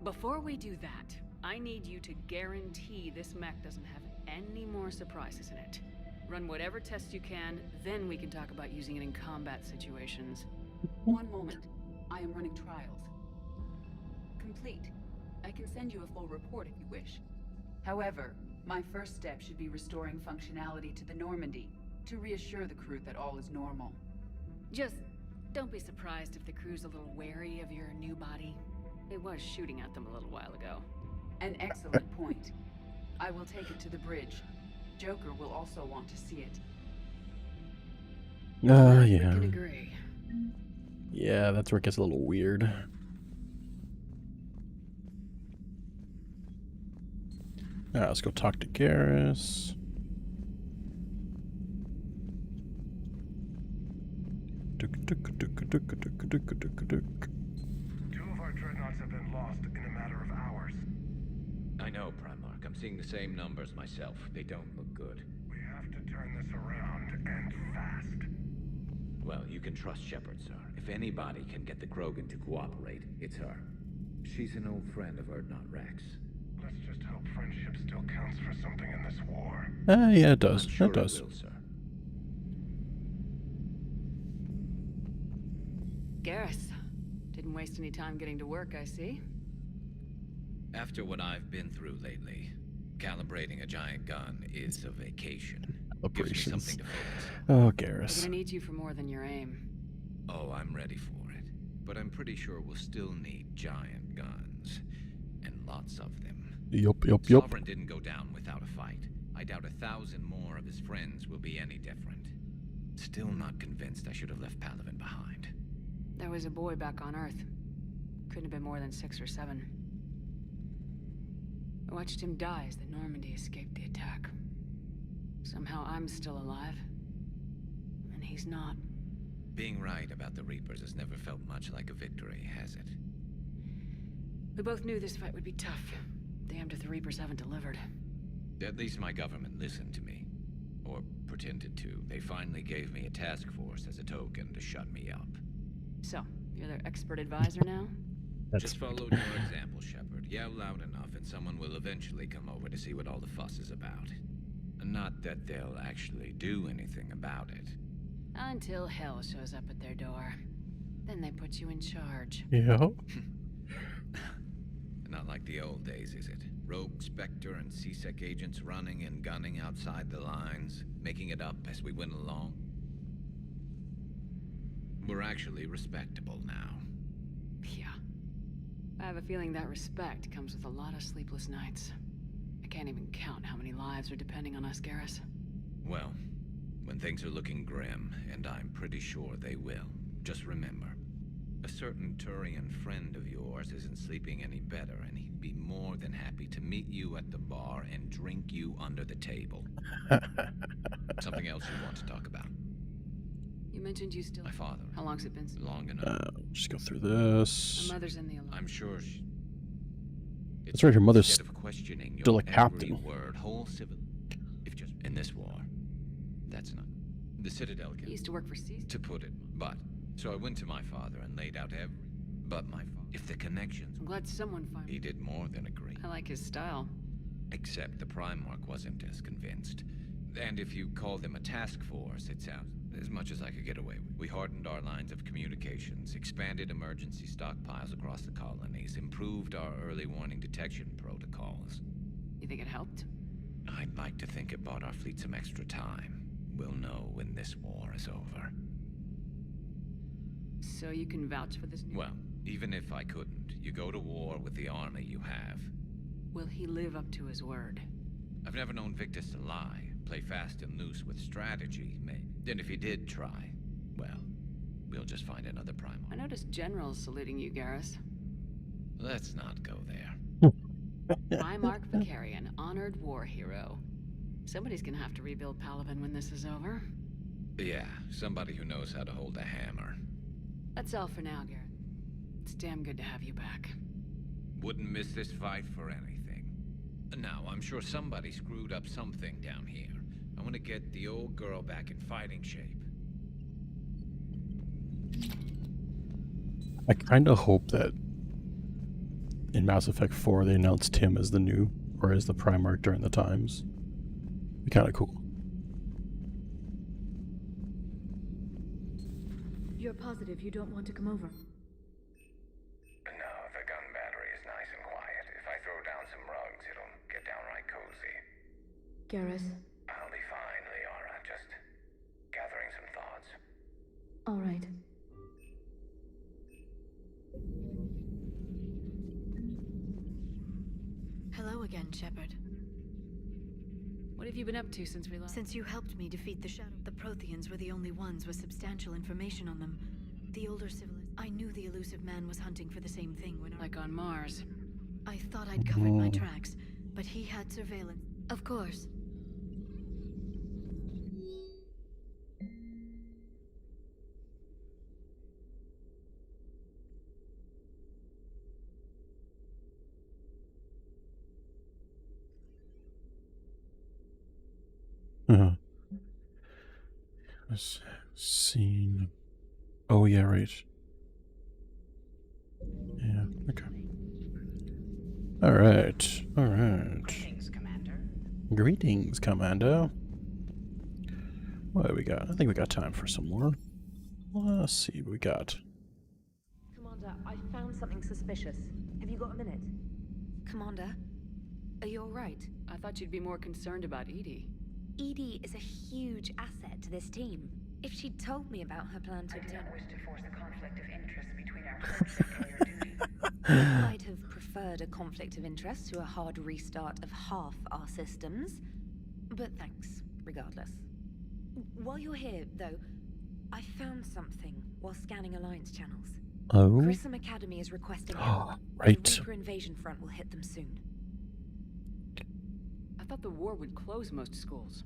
Before we do that, I need you to guarantee this mech doesn't have any more surprises in it. Run whatever tests you can, then we can talk about using it in combat situations. One moment. I am running trials. Complete. I can send you a full report if you wish. However, my first step should be restoring functionality to the Normandy to reassure the crew that all is normal. Just don't be surprised if the crew's a little wary of your new body. It was shooting at them a little while ago. An excellent point. I will take it to the bridge. Joker will also want to see it. Yeah. We can agree. Yeah, that's where it gets a little weird. Alright, let's go talk to Garrus. Two of our dreadnoughts have been lost in a matter of hours. I know, Primarch. I'm seeing the same numbers myself. They don't look good. We have to turn this around, and fast. Well, you can trust Shepard, sir. If anybody can get the Krogan to cooperate, it's her. She's an old friend of Urdnot Rex. Let's just hope friendship still counts for something in this war. Yeah, it does. I'm sure It does. It will, sir. Garrus, didn't waste any time getting to work, I see. After what I've been through lately, calibrating a giant gun is a vacation. Gives me Operations. something to focus Oh, We're Garrus. gonna need you for more than your aim. Oh, I'm ready for it. But I'm pretty sure we'll still need giant guns. And lots of them. Yup. Sovereign didn't go down without a fight. I doubt 1,000 more of his friends will be any different. Still not convinced I should have left Palaven behind. There was a boy back on Earth. Couldn't have been more than 6 or 7. I watched him die as the Normandy escaped the attack. Somehow I'm still alive. And he's not. Being right about the Reapers has never felt much like a victory, has it? We both knew this fight would be tough. Damned if the Reapers haven't delivered. At least my government listened to me. Or pretended to. They finally gave me a task force as a token to shut me up. So, you're their expert advisor now? Just follow your example, Shepard. Yell loud enough and someone will eventually come over to see what all the fuss is about. Not that they'll actually do anything about it. Until hell shows up at their door. Then they put you in charge. Yeah. Not like the old days, is it? Rogue Spectre and C-Sec agents running and gunning outside the lines, making it up as we went along. We're actually respectable now. Yeah. I have a feeling that respect comes with a lot of sleepless nights. I can't even count how many lives are depending on us, Garrus. Well, when things are looking grim, and I'm pretty sure they will, just remember, a certain Turian friend of yours isn't sleeping any better, and he'd be more than happy to meet you at the bar and drink you under the table. Something else you want to talk about? You mentioned you still... My father. How long's it been since... Long enough. Just go through this. My mother's in the Alliance. I'm sure she... That's right, your mother's Instead of questioning still your a captain. every word, whole civil... If just... In this war, that's not... The Citadel He used to work for Caesar. To put it, but... So I went to my father and laid out every... But my father... If the connections... I'm glad someone finally... He did more than agree. I like his style. Except the Primarch wasn't as convinced. And if you call them a task force, it sounds as much as I could get away with. We hardened our lines of communications, expanded emergency stockpiles across the colonies, improved our early warning detection protocols. You think it helped? I'd like to think it bought our fleet some extra time. We'll know when this war is over. So you can vouch for this new... Well, even if I couldn't, you go to war with the army you have. Will he live up to his word? I've never known Victus to lie. Play fast and loose with strategy, maybe. And if he did try, well, we'll just find another Primarch. I noticed generals saluting you, Garrus. Let's not go there. Primarch Vicarian, honored war hero. Somebody's gonna have to rebuild Palaven when this is over. Yeah, somebody who knows how to hold a hammer. That's all for now, Garrett. It's damn good to have you back. Wouldn't miss this fight for anything. Now, I'm sure somebody screwed up something down here. I want to get the old girl back in fighting shape. I kind of hope that in Mass Effect 4 they announced him as the new, or as the Primarch during the times. Be kind of cool. You're positive you don't want to come over? No, the gun battery is nice and quiet. If I throw down some rugs, it'll get downright cozy. Garrus? I'll be fine, Liara. Just gathering some thoughts. All right. Hello again, Shepard. What have you been up to since we last... Since you helped me defeat the Shadow, the Protheans were the only ones with substantial information on them. The older civilization... I knew the elusive man was hunting for the same thing when... Like on Mars. I thought I'd covered my tracks, but he had surveillance. Of course. Scene. Oh yeah, right. Yeah. Okay. All right. All right. Greetings, Commander. Greetings, Commando. What do we got? I think we got time for some more. Let's see what we got. Commander, I found something suspicious. Have you got a minute? Commander, are you all right? I thought you'd be more concerned about EDI. EDI is a huge asset to this team. If she'd told me about her plan to obtain... I don't wish to force a conflict of interest between our clerks and player duty. I'd have preferred a conflict of interest to a hard restart of half our systems. But thanks, regardless. While you're here, though, I found something while scanning Alliance channels. Oh? Grissom Academy is requesting help. Right. The Reaper invasion front will hit them soon. I thought the war would close most schools.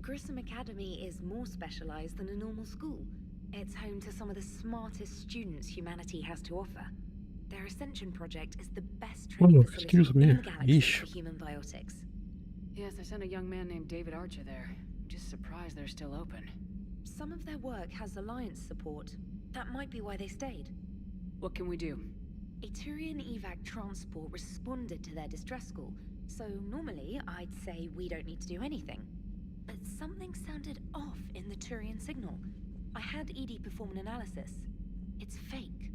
Grissom Academy is more specialized than a normal school. It's home to some of the smartest students humanity has to offer. Their Ascension project is the best training facility in the galaxy for human biotics. Yes, I sent a young man named David Archer there. I'm just surprised they're still open. Some of their work has Alliance support. That might be why they stayed. What can we do? A Turian evac transport responded to their distress call, so normally I'd say we don't need to do anything. But something sounded off in the Turian signal. I had Edie perform an analysis. It's fake.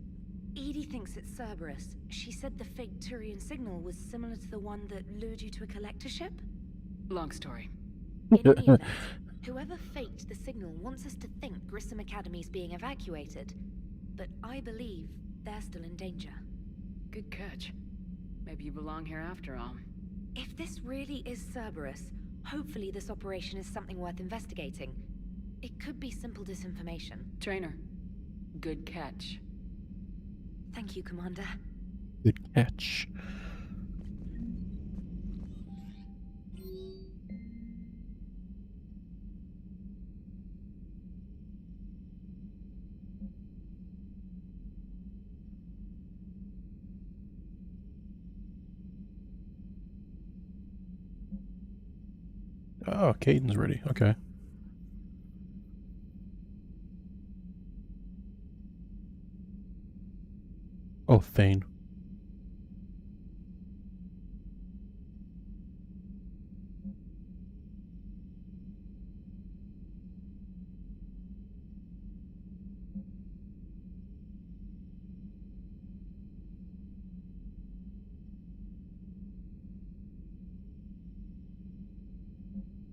Edie thinks it's Cerberus. She said the fake Turian signal was similar to the one that lured you to a collector ship? Long story. In any event, whoever faked the signal wants us to think Grissom Academy's being evacuated. But I believe they're still in danger. Good catch. Maybe you belong here after all. If this really is Cerberus, hopefully this operation is something worth investigating. It could be simple disinformation. Trainer, good catch. Thank you, Commander. Good catch. Oh, Caden's ready. Okay. Oh, Thane.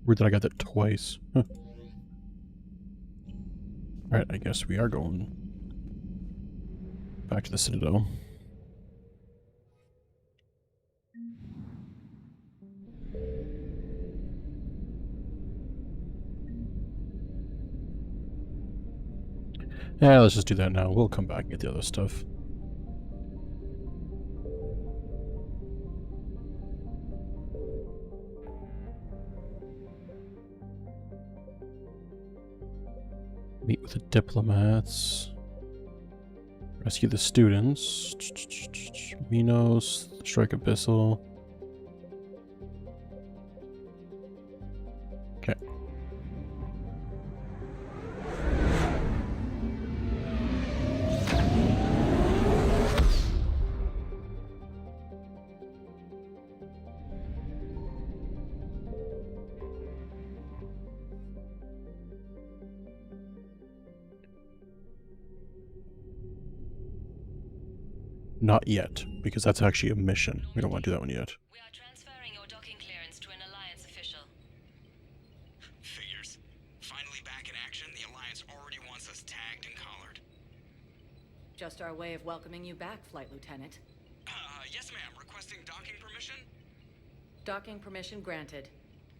Weird that I got that twice. Huh. Alright, I guess we are going back to the Citadel. Yeah, let's just do that now. We'll come back and get the other stuff. Meet with the diplomats. Rescue the students. Minos, strike Abyssal. Okay. Not yet, because that's actually a mission. We don't want to do that one yet. We are transferring your docking clearance to an Alliance official. Figures. Finally back in action, the Alliance already wants us tagged and collared. Just our way of welcoming you back, Flight Lieutenant. Yes ma'am. Requesting docking permission? Docking permission granted.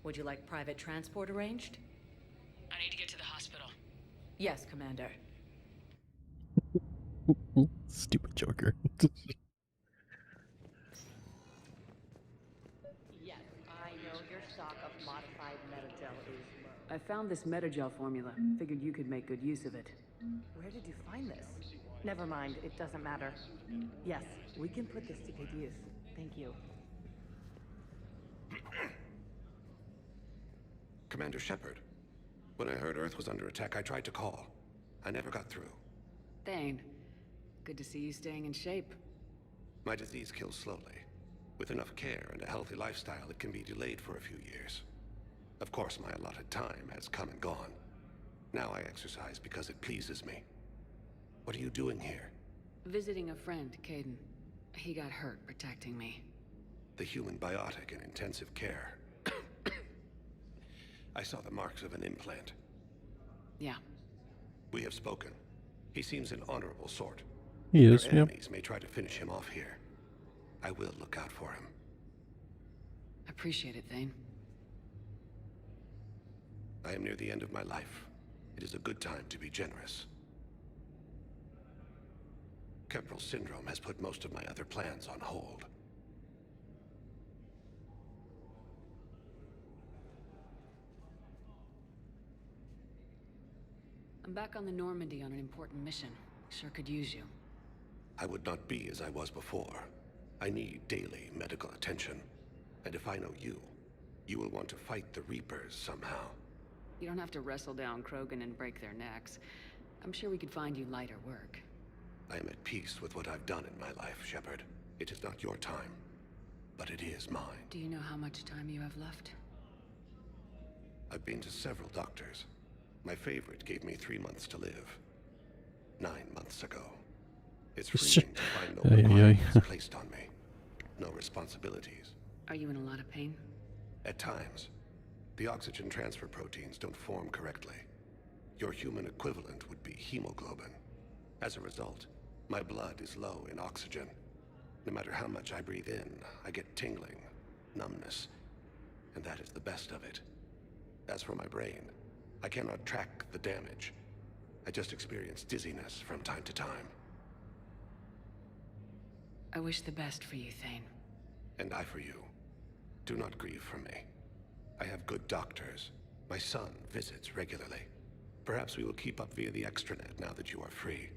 Would you like private transport arranged? I need to get to the hospital. Yes, Commander. Stupid Joker. Yes, I know your stock of modified metagel is low. I found this metagel formula. Figured you could make good use of it. Where did you find this? Never mind, it doesn't matter. Yes, we can put this to good use. Thank you. Commander Shepard. When I heard Earth was under attack, I tried to call. I never got through. Thane, good to see you staying in shape. My disease kills slowly. With enough care and a healthy lifestyle, it can be delayed for a few years. Of course, my allotted time has come and gone. Now I exercise because it pleases me. What are you doing here? Visiting a friend, Caden. He got hurt protecting me. The human biotic in intensive care. I saw the marks of an implant. Yeah. We have spoken. He seems an honorable sort. He is, Your enemies may try to finish him off here. I will look out for him. Appreciate it, Thane. I am near the end of my life. It is a good time to be generous. Kemperl syndrome has put most of my other plans on hold. I'm back on the Normandy on an important mission. Sure could use you. I would not be as I was before. I need daily medical attention. And if I know you, you will want to fight the Reapers somehow. You don't have to wrestle down Krogan and break their necks. I'm sure we could find you lighter work. I am at peace with what I've done in my life, Shepard. It is not your time, but it is mine. Do you know how much time you have left? I've been to several doctors. My favorite gave me 3 months to live. 9 months ago. It's freeing to find no requirements placed on me. No responsibilities. Are you in a lot of pain? At times, the oxygen transfer proteins don't form correctly. Your human equivalent would be hemoglobin. As a result, my blood is low in oxygen. No matter how much I breathe in, I get tingling, numbness, and that is the best of it. As for my brain, I cannot track the damage. I just experience dizziness from time to time. I wish the best for you, Thane. And I for you. Do not grieve for me. I have good doctors. My son visits regularly. Perhaps we will keep up via the extranet now that you are free.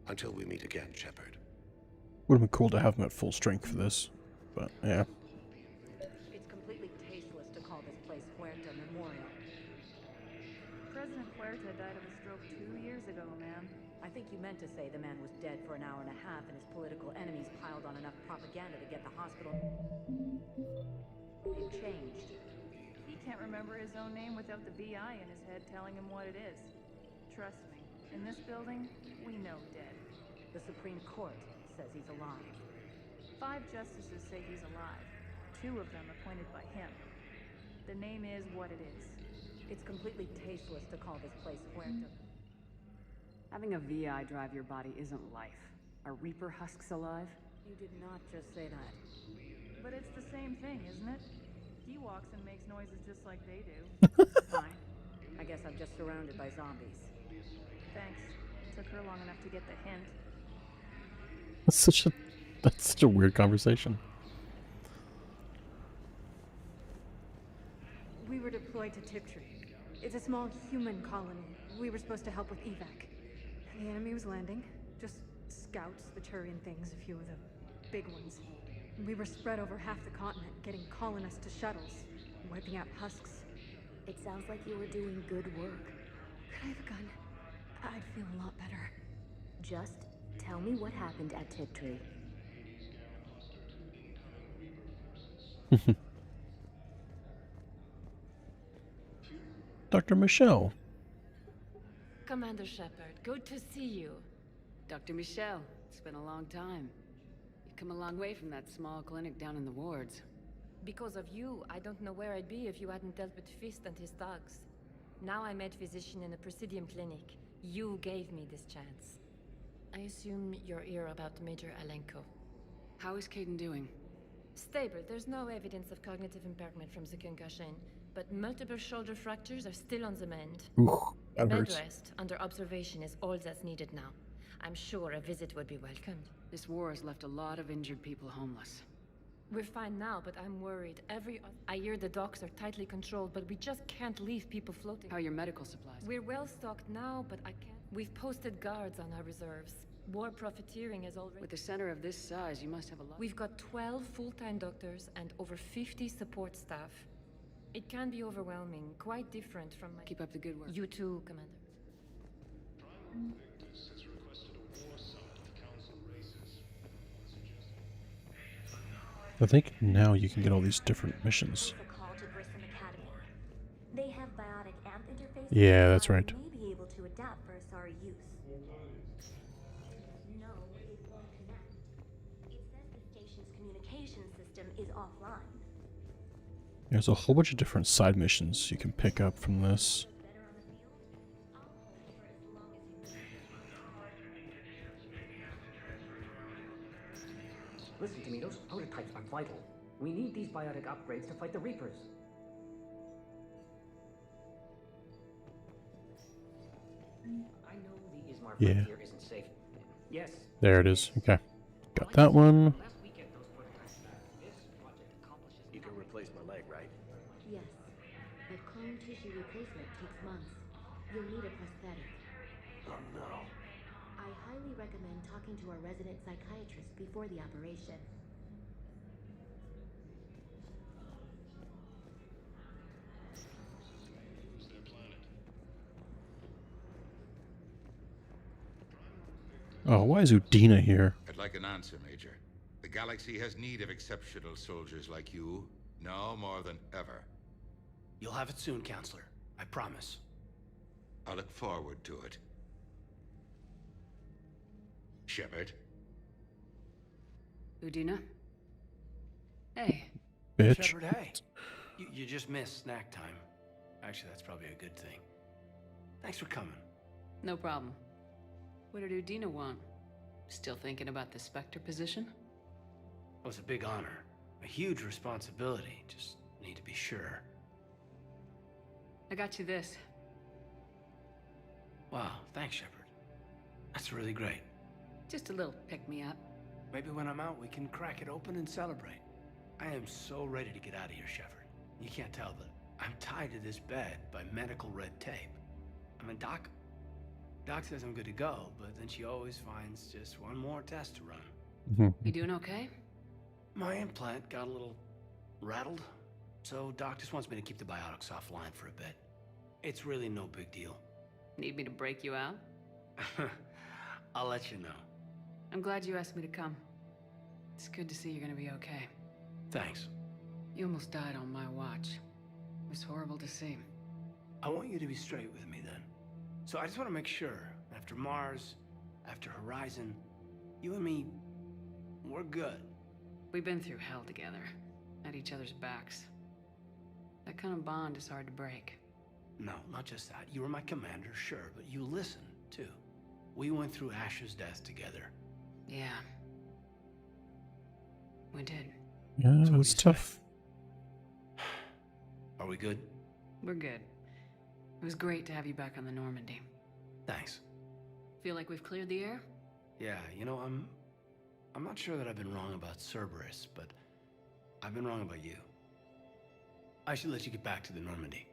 Until we meet again, Shepard. Would have been cool to have him at full strength for this, but yeah. It's completely tasteless to call this place Huerta Memorial. President Huerta died of a stroke 2 years ago, ma'am. I think you meant to say the man was dead for an hour and a half and his political enemies piled on enough propaganda to get the hospital name changed. He can't remember his own name without the VI in his head telling him what it is. Trust me, in this building, we know dead. The Supreme Court says he's alive. 5 justices say he's alive. 2 of them appointed by him. The name is what it is. It's completely tasteless to call this place Huerta. Having a VI drive your body isn't life. Are Reaper husks alive? You did not just say that. But it's the same thing, isn't it? He walks and makes noises just like they do. Fine. I guess I'm just surrounded by zombies. Thanks. Took her long enough to get the hint. That's such a weird conversation. We were deployed to Tiptree. It's a small human colony. We were supposed to help with evac. The enemy was landing. Just scouts, the Turian things, a few of the big ones. We were spread over half the continent, getting colonists to shuttles, wiping out husks. It sounds like you were doing good work. Could I have a gun? I'd feel a lot better. Just tell me what happened at Tiptree. Dr. Michelle. Commander Shepard, good to see you. Dr. Michelle, it's been a long time. You've come a long way from that small clinic down in the wards. Because of you, I don't know where I'd be if you hadn't dealt with Fist and his thugs. Now I'm head physician in a Presidium clinic. You gave me this chance. I assume you're here about Major Alenko. How is Caden doing? Stable. There's no evidence of cognitive impairment from the concussion, but multiple shoulder fractures are still on the mend. Ooh, that Bed hurts. rest under observation is all that's needed now. I'm sure a visit would be welcomed. This war has left a lot of injured people homeless. We're fine now, but I'm worried. I hear the docks are tightly controlled, but we just can't leave people floating. How are your medical supplies? We're well stocked now, but I can't. We've posted guards on our reserves. War profiteering is already. With a center of this size, you must have a lot. We've got 12 full-time doctors and over 50 support staff. It can be overwhelming, quite different from my. Keep up the good work. You too, Commander. I think now you can get all these different missions. They have biotic amp interfaces. Yeah, that's right. May be able to adapt for Asari use. No, it won't connect. It says the station's communication system is offline. There's a whole bunch of different side missions you can pick up from this. Listen to me, those prototypes are vital. We need these biotic upgrades to fight the Reapers. I know the Ismar Yeah. frontier isn't safe. Yes. There it is. Okay. Got that one. You can replace my leg, right? Yes, but clone tissue replacement takes months. You'll need a prosthetic. Oh no. I highly recommend talking to our resident psychiatrist before the operation. Oh, why is Udina here? I'd like an answer, Major. The galaxy has need of exceptional soldiers like you, now more than ever. You'll have it soon, Counselor. I promise. I look forward to it. Shepard? Udina? Hey. Bitch. Shepard, hey. You just missed snack time. Actually, that's probably a good thing. Thanks for coming. No problem. What did Udina want? Still thinking about the Spectre position? Well, it's a big honor. A huge responsibility. Just need to be sure. I got you this. Wow, thanks, Shepard. That's really great. Just a little pick-me-up. Maybe when I'm out, we can crack it open and celebrate. I am so ready to get out of here, Shepard. You can't tell, but I'm tied to this bed by medical red tape. I mean, Doc says I'm good to go, but then she always finds just one more test to run. You doing okay? My implant got a little rattled, so Doc just wants me to keep the biotics offline for a bit. It's really no big deal. Need me to break you out? I'll let you know. I'm glad you asked me to come. It's good to see you're gonna be okay. Thanks. You almost died on my watch. It was horrible to see. I want you to be straight with me then. So I just want to make sure, after Mars, after Horizon, you and me, we're good. We've been through hell together, at each other's backs. That kind of bond is hard to break. No, not just that. You were my commander, sure, but you listened, too. We went through Ash's death together. Yeah. We did. Yeah, it was tough. Are we good? We're good. It was great to have you back on the Normandy. Thanks. Feel like we've cleared the air? Yeah, you know, I'm not sure that I've been wrong about Cerberus, but I've been wrong about you. I should let you get back to the Normandy.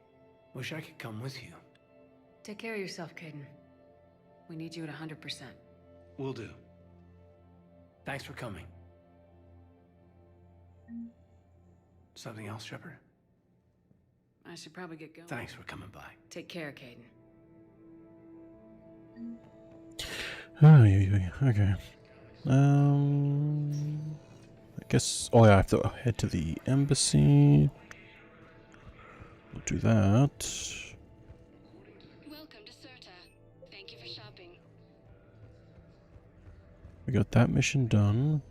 Wish I could come with you. Take care of yourself, Caden. We need you at 100%. Will do. Thanks for coming. Something else, Shepard? I should probably get going. Thanks for coming by. Take care, Caden. Oh, yeah. Okay. I guess. Oh, yeah, I have to head to the embassy. We'll do that. Welcome to Serta. Thank you for shopping. We got that mission done.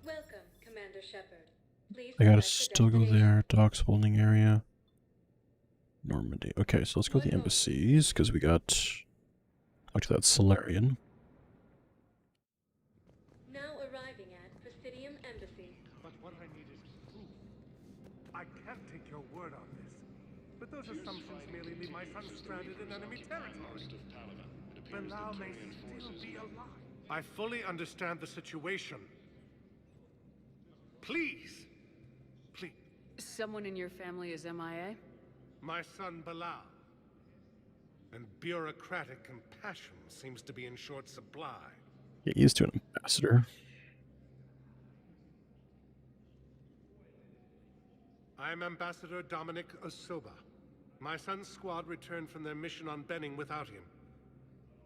Welcome, Commander Shepard. Please I gotta select still your go destination. there. Docks holding area. Normandy. Okay, so let's go to the embassies because we got. Talk to that Solarian. Now arriving at Presidium Embassy. But what I need is proof. I can't take your word on this. But those assumptions merely leave my son stranded in enemy territory. Bilal may still be alive. I fully understand the situation. Please. Please. Someone in your family is MIA? My son Bilal. And bureaucratic compassion seems to be in short supply. Get used to an ambassador. I'm Ambassador Dominic Osoba. My son's squad returned from their mission on Benning without him.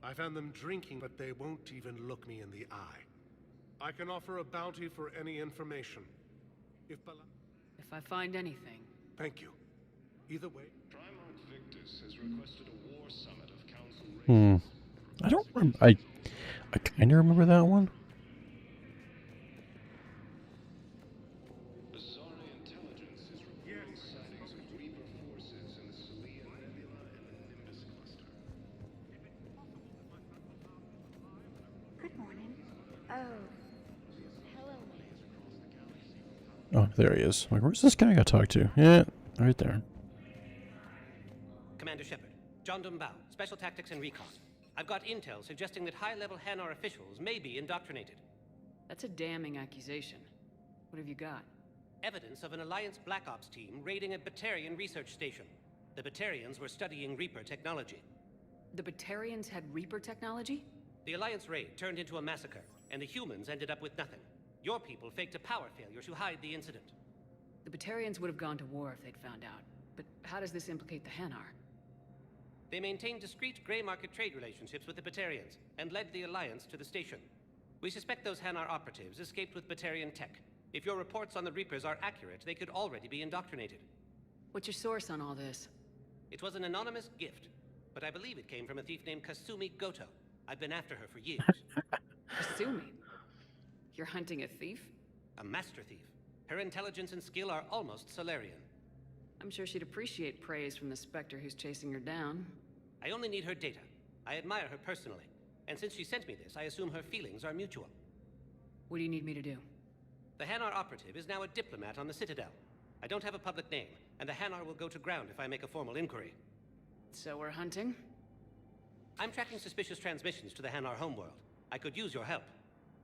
I found them drinking, but they won't even look me in the eye. I can offer a bounty for any information. If I find anything. Thank you. Either way. Primarch Victus has requested a war summit of council I don't remember. I kind of remember that one. Azari intelligence is reporting sightings of Reaper forces in the Selene Nebula and the Nimbus cluster. Good morning. Oh. Hello. Oh, there he is. Like, where's this guy I gotta talk to? Yeah, right there. Commander Shepard, John Dumbao, Special Tactics and Recon. I've got intel suggesting that high-level Hanar officials may be indoctrinated. That's a damning accusation. What have you got? Evidence of an Alliance Black Ops team raiding a Batarian research station. The Batarians were studying Reaper technology. The Batarians had Reaper technology? The Alliance raid turned into a massacre, and the humans ended up with nothing. Your people faked a power failure to hide the incident. The Batarians would have gone to war if they'd found out. But how does this implicate the Hanar? They maintained discreet gray market trade relationships with the Batarians, and led the Alliance to the station. We suspect those Hanar operatives escaped with Batarian tech. If your reports on the Reapers are accurate, they could already be indoctrinated. What's your source on all this? It was an anonymous gift, but I believe it came from a thief named Kasumi Goto. I've been after her for years. Kasumi? You're hunting a thief? A master thief. Her intelligence and skill are almost Solarian. I'm sure she'd appreciate praise from the Spectre who's chasing her down. I only need her data. I admire her personally, and since she sent me this, I assume her feelings are mutual. What do you need me to do? The Hanar operative is now a diplomat on the Citadel. I don't have a public name, and the Hanar will go to ground if I make a formal inquiry. So we're hunting? I'm tracking suspicious transmissions to the Hanar homeworld. I could use your help.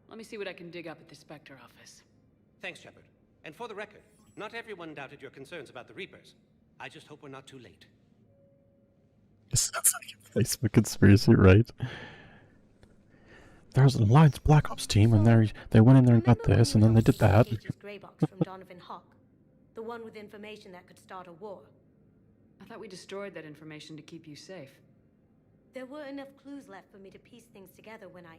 Let me see what I can dig up at the Spectre office. Thanks, Shepard. And for the record, not everyone doubted your concerns about the Reapers. I just hope we're not too late. This sounds like a Facebook conspiracy, right? There's an Alliance Black Ops team, and they went in there and got this, and then they did that. Grey box from Donovan Hawk. The one with information that could start a war. I thought we destroyed that information to keep you safe. There were enough clues left for me to piece things together when I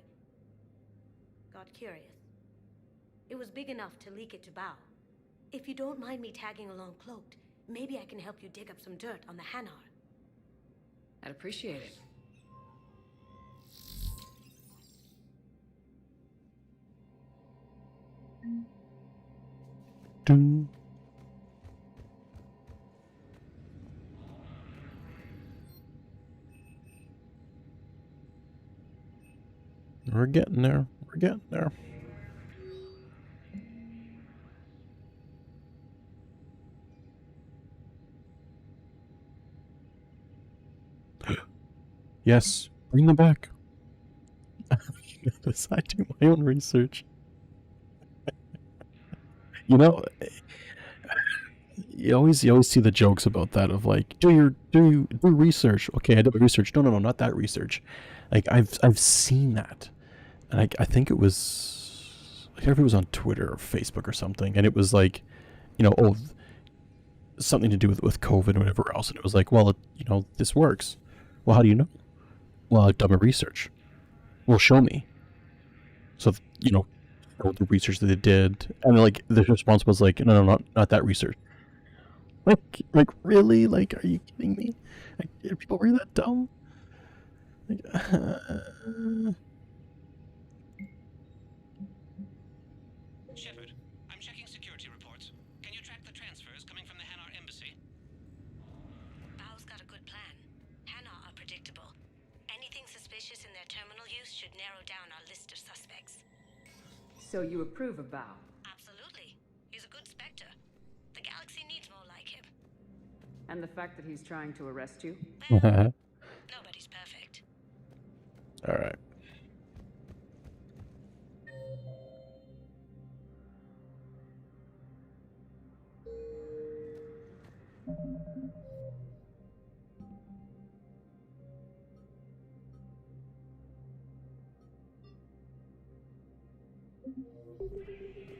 got curious. It was big enough to leak it to Bao. If you don't mind me tagging along cloaked, maybe I can help you dig up some dirt on the Hanar. I'd appreciate it. Ding. We're getting there. We're getting there. Yes, bring them back. Yes, I do my own research. You know, you always see the jokes about that of like, do research. Okay, I did my research. No, not that research. Like I've seen that, and I think it was, I can't remember if it was on Twitter or Facebook or something, and it was like, something to do with COVID or whatever else, and it was like, well, this works. Well, how do you know? Well, I've done my research. Well, show me. So, the research that they did, and like the response was like, no, not that research. Like really? Like, are you kidding me? Like, are people really that dumb? Like, Shepard, I'm checking security reports. Can you track the transfers coming from the Hanar embassy? Bao's got a good plan. Hanar are predictable. Anything suspicious in their terminal use should narrow down our list of suspects. So you approve of Bao? Absolutely. He's a good Spectre. The galaxy needs more like him. And the fact that he's trying to arrest you? Nobody's perfect. all right.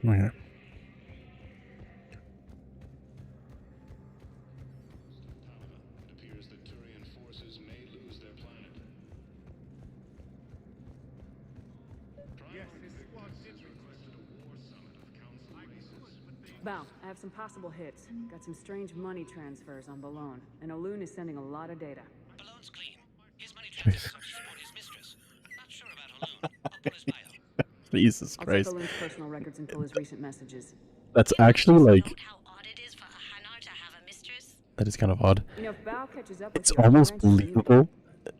Okay. It appears that Turian forces may lose their planet. Yes, this squad did requested a war summit of council races. Bao, I have some possible hits. Got some strange money transfers on Balone, and Olun is sending a lot of data. Balone's clean. His money transfers are to support his mistress. Not sure about Olun. I'll pull his bio. Jesus I'll Christ. check Olun's personal records and pull his recent messages. That's actually like, How odd it is for a Hanar to have a mistress? that is kind of odd. If Bao catches up with It's you, almost I'll mention you. believable.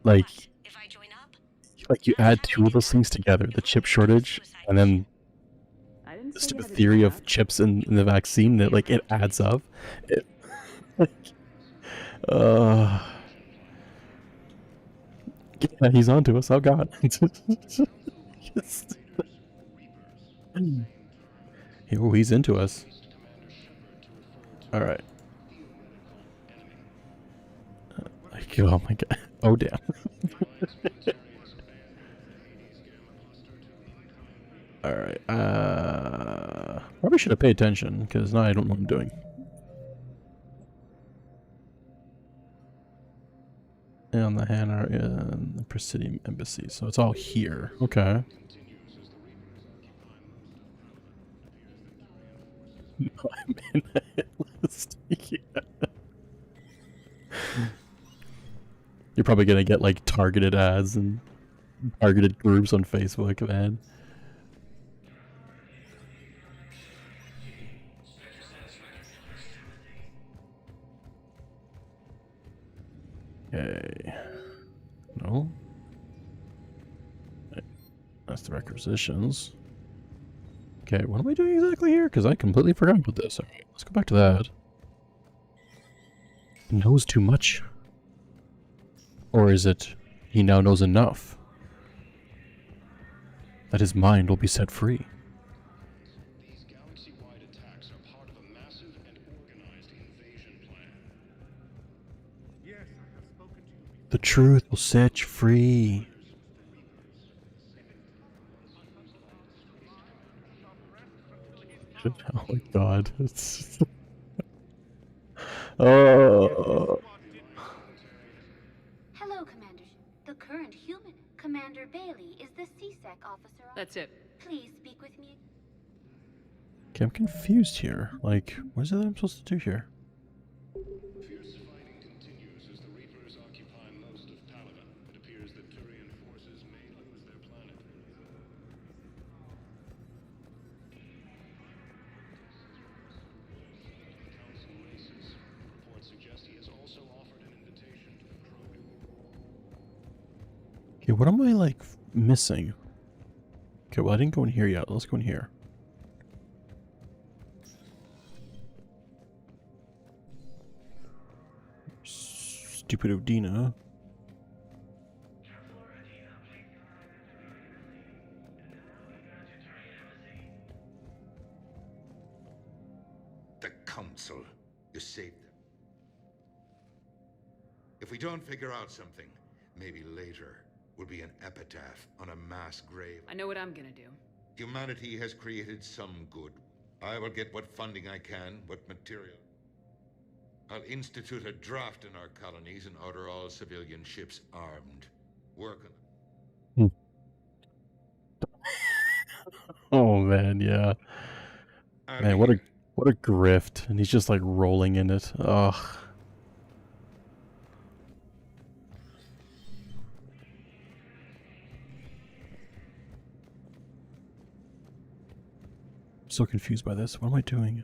Like, If I join up? like you add two of those things together, the chip shortage, and then I didn't the say you stupid had to theory do of that. chips in the vaccine, that like it adds up. Yeah, he's onto us. Oh god. Yes. Oh, he's into us. All right. Like, oh my god. Oh damn. All right. Probably should have paid attention because now I don't know what I'm doing. And the Hanar in the Presidium Embassy. So it's all here. Okay. No, I'm in the hit list. Yeah. probably gonna get like targeted ads and targeted groups on Facebook, man. Okay. No. That's the requisitions. Okay, what am I doing exactly here? Because I completely forgot about this. Alright, let's go back to that. He knows too much. Or is it he now knows enough that his mind will be set free? These galaxy-wide attacks are part of a massive and organized invasion plan. Yes, I have spoken to you. The truth will set you free. Oh my god. It's oh. Hello, Commander. The current human, Commander Bailey, is the CSEC officer. That's it. Please speak with me. Okay, I'm confused here. Like, what is it that I'm supposed to do here? Fierce fighting continues as the Reapers occupy most of Paragon. It appears that Turian forces may lose their planet. Council races. Reports suggest he has also offered an invitation to the Krogan. Okay, what am I, like, missing? Okay, well, I didn't go in here yet. Let's go in here. Stupid Odina. The Council. You saved them. If we don't figure out something, maybe later will be an epitaph on a mass grave. I know what I'm gonna do. Humanity has created some good. I will get what funding I can, what material. I'll institute a draft in our colonies and order all civilian ships armed. Work on them. Oh man, yeah. Man, what a grift. And he's just like rolling in it. Ugh. I'm so confused by this. What am I doing?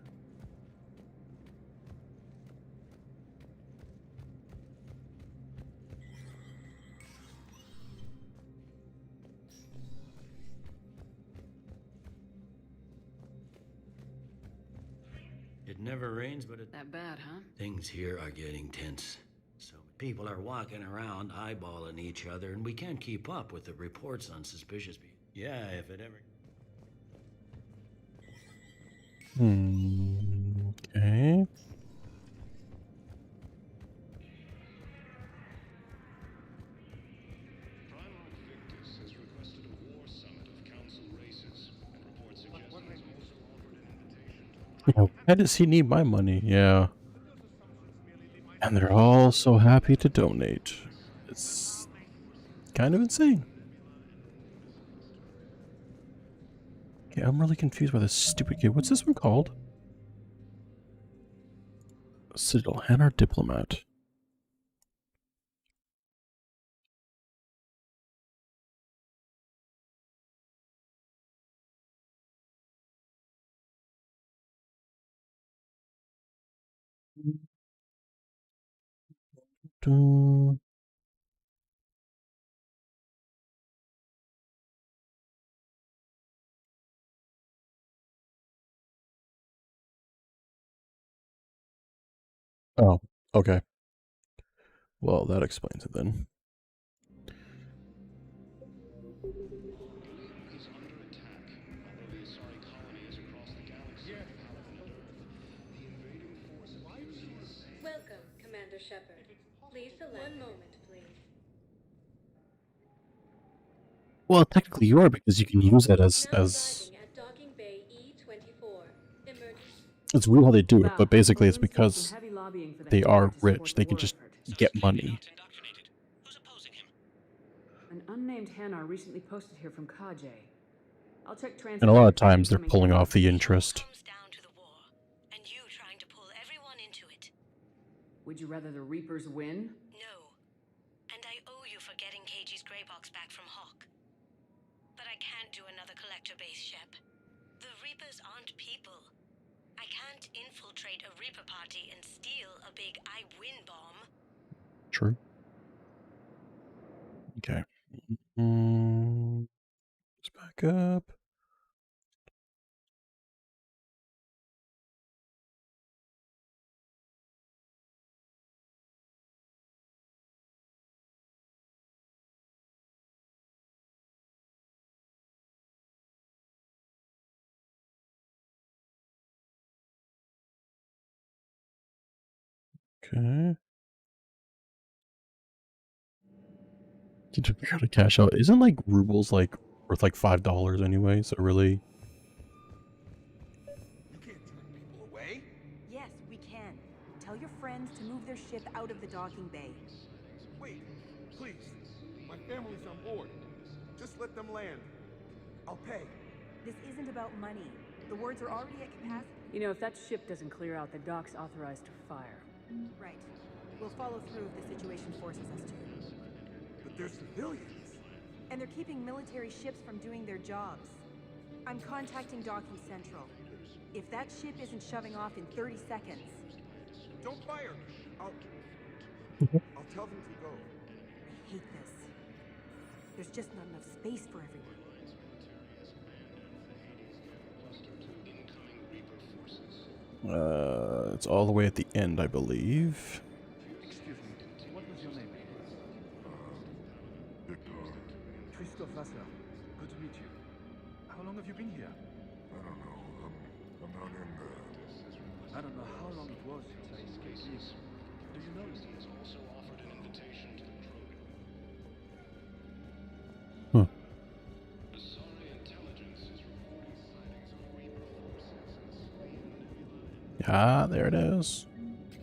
It never rains, but it... That bad, huh? Things here are getting tense. So people are walking around eyeballing each other, and we can't keep up with the reports on suspicious people. Yeah, if it ever... Okay. Victus has requested a war summit of council races, and reports suggest he has also offered an invitation to Yeah, why does he need my money? Yeah. And they're all so happy to donate. It's kind of insane. Okay, I'm really confused by this stupid game. What's this one called? Citadel Hanar Diplomat. Dun. Oh, okay. Well, that explains it then. is under attack. Although the Asari colony is across the galaxy from Paragon and Earth, the invading forces... Welcome, Commander Shepard. Please select one moment, please. Well, technically you are, because you can use it as At docking bay E24. it's weird how they do it, but basically it's because they are rich. They can just get money. An unnamed Hanar recently posted here from Kajay. I'll check And a lot of times they're pulling off the interest. Everyone into it. Would you rather the Reapers win? No. And I Reaper party and steal a big I win bomb. True. Okay. Let's back up. Okay. You gotta cash out. Isn't like rubles like worth like $5 anyway? So really, You can't turn people away. Yes, we can. Tell your friends to move their ship out of the docking bay. Wait, please. My family's on board. Just let them land. I'll pay. This isn't about money. The wards are already at capacity. You know, if that ship doesn't clear out, the dock's authorized to fire. Right. We'll follow through if the situation forces us to. But they're civilians. And they're keeping military ships from doing their jobs. I'm contacting Docking Central. If that ship isn't shoving off in 30 seconds... Don't fire! I'll tell them to go. I hate this. There's just not enough space for everyone. it's all the way at the end, I believe. Excuse me, what was your name? Christophe Vassar. Good to meet you. How long have you been here? I don't know. I'm not in there. I don't know how long it was since I escaped here. Do you know? He has also offered an invitation to the Paragon. Huh. The Sorry intelligence is reporting sightings of Reaper forces in Spain. Ah, there it is.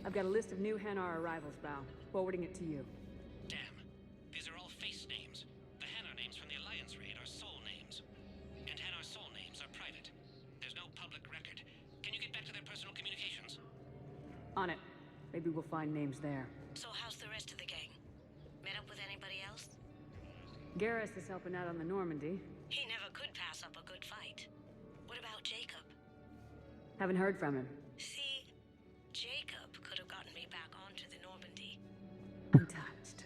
I've got a list of new Hanar arrivals, Bao. Forwarding it to you. Damn. These are all face names. The Hanar names from the Alliance raid are soul names. And Hanar soul names are private. There's no public record. Can you get back to their personal communications? On it. Maybe we'll find names there. So how's the rest of the gang? Met up with anybody else? Garrus is helping out on the Normandy. He never could pass up a good fight. What about Jacob? Haven't heard from him. See, Jacob could have gotten me back onto the Normandy. Untouched.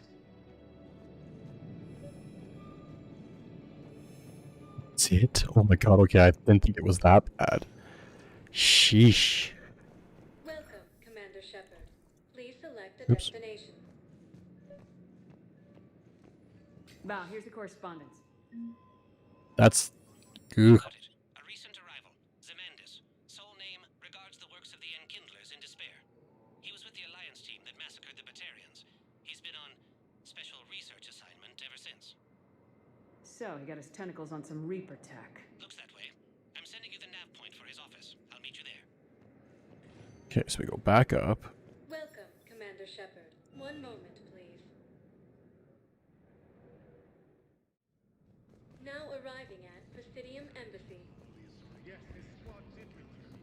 That's it? Oh my god, okay, I didn't think it was that bad. Sheesh. Welcome, Commander Shepard. Please select a Oops. destination. Bao, here's the correspondence. That's... Ugh. Got it. A recent arrival. Zemandis. Soul name regards the works of the Enkindlers in despair. He was with the Alliance team that massacred the Batarians. He's been on special research assignment ever since. So, he got his tentacles on some Reaper tech. Looks that way. I'm sending you the nav point for his office. I'll meet you there. Okay, so we go back up. Welcome, Commander Shepard. One moment, please. Now arriving at Presidium Embassy. Yes, this squad did return.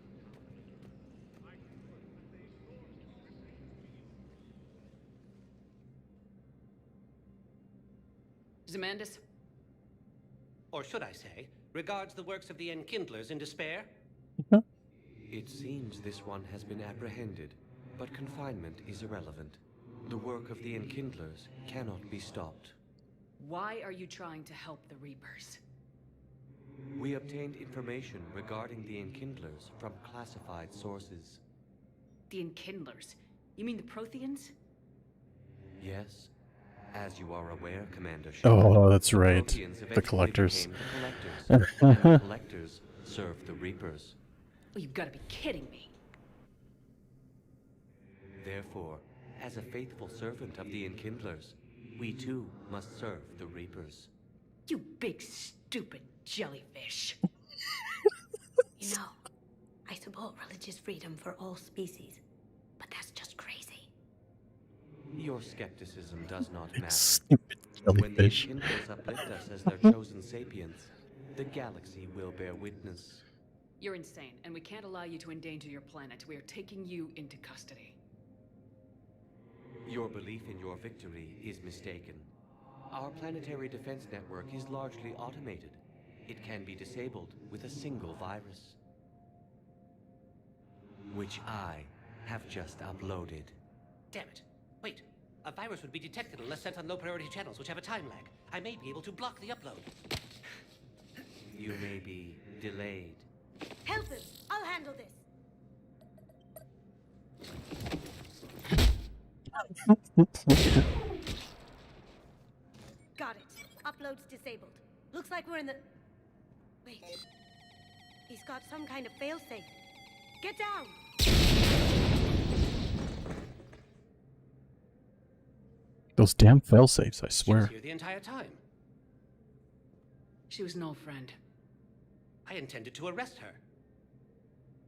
Zemandis? Or should I say, regards the works of the Enkindlers in despair? It seems this one has been apprehended, but confinement is irrelevant. The work of the Enkindlers cannot be stopped. Why are you trying to help the Reapers? We obtained information regarding the Enkindlers from classified sources. The Enkindlers? You mean the Protheans? Yes. As you are aware, Commander Shepard, Oh, that's right. Protheans The eventually collectors. became the collectors, and the collectors served the Reapers. Oh, you've got to be kidding me. Therefore, as a faithful servant of the Enkindlers, we too must serve the Reapers. You big stupid jellyfish. You know, I support religious freedom for all species, but that's just crazy. Your skepticism does not Big matter. stupid When the jellyfish. Enkindlers uplift us as their chosen sapiens, the galaxy will bear witness. You're insane, and we can't allow you to endanger your planet. We are taking you into custody. Your belief in your victory is mistaken. Our planetary defense network is largely automated. It can be disabled with a single virus, which I have just uploaded. Damn it. Wait. A virus would be detected unless sent on low-priority channels, which have a time lag. I may be able to block the upload. You may be delayed. Help him! I'll handle this! Got it. Upload's disabled. Looks like we're in the... Wait. He's got some kind of failsafe. Get down! Those damn failsafes, I swear. She was here the entire time. She was an old friend. I intended to arrest her.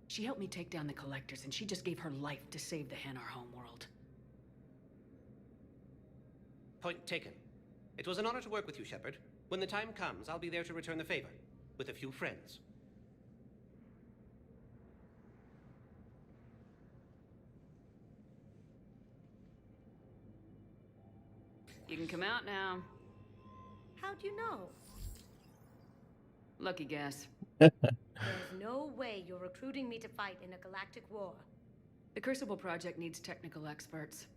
She helped me take down the collectors, and she just gave her life to save the Hanar homeworld. Point taken. It was an honor to work with you, Shepard. When the time comes, I'll be there to return the favor. With a few friends. You can come out now. How'd you know? Lucky guess. There's no way you're recruiting me to fight in a galactic war. The Crucible Project needs technical experts.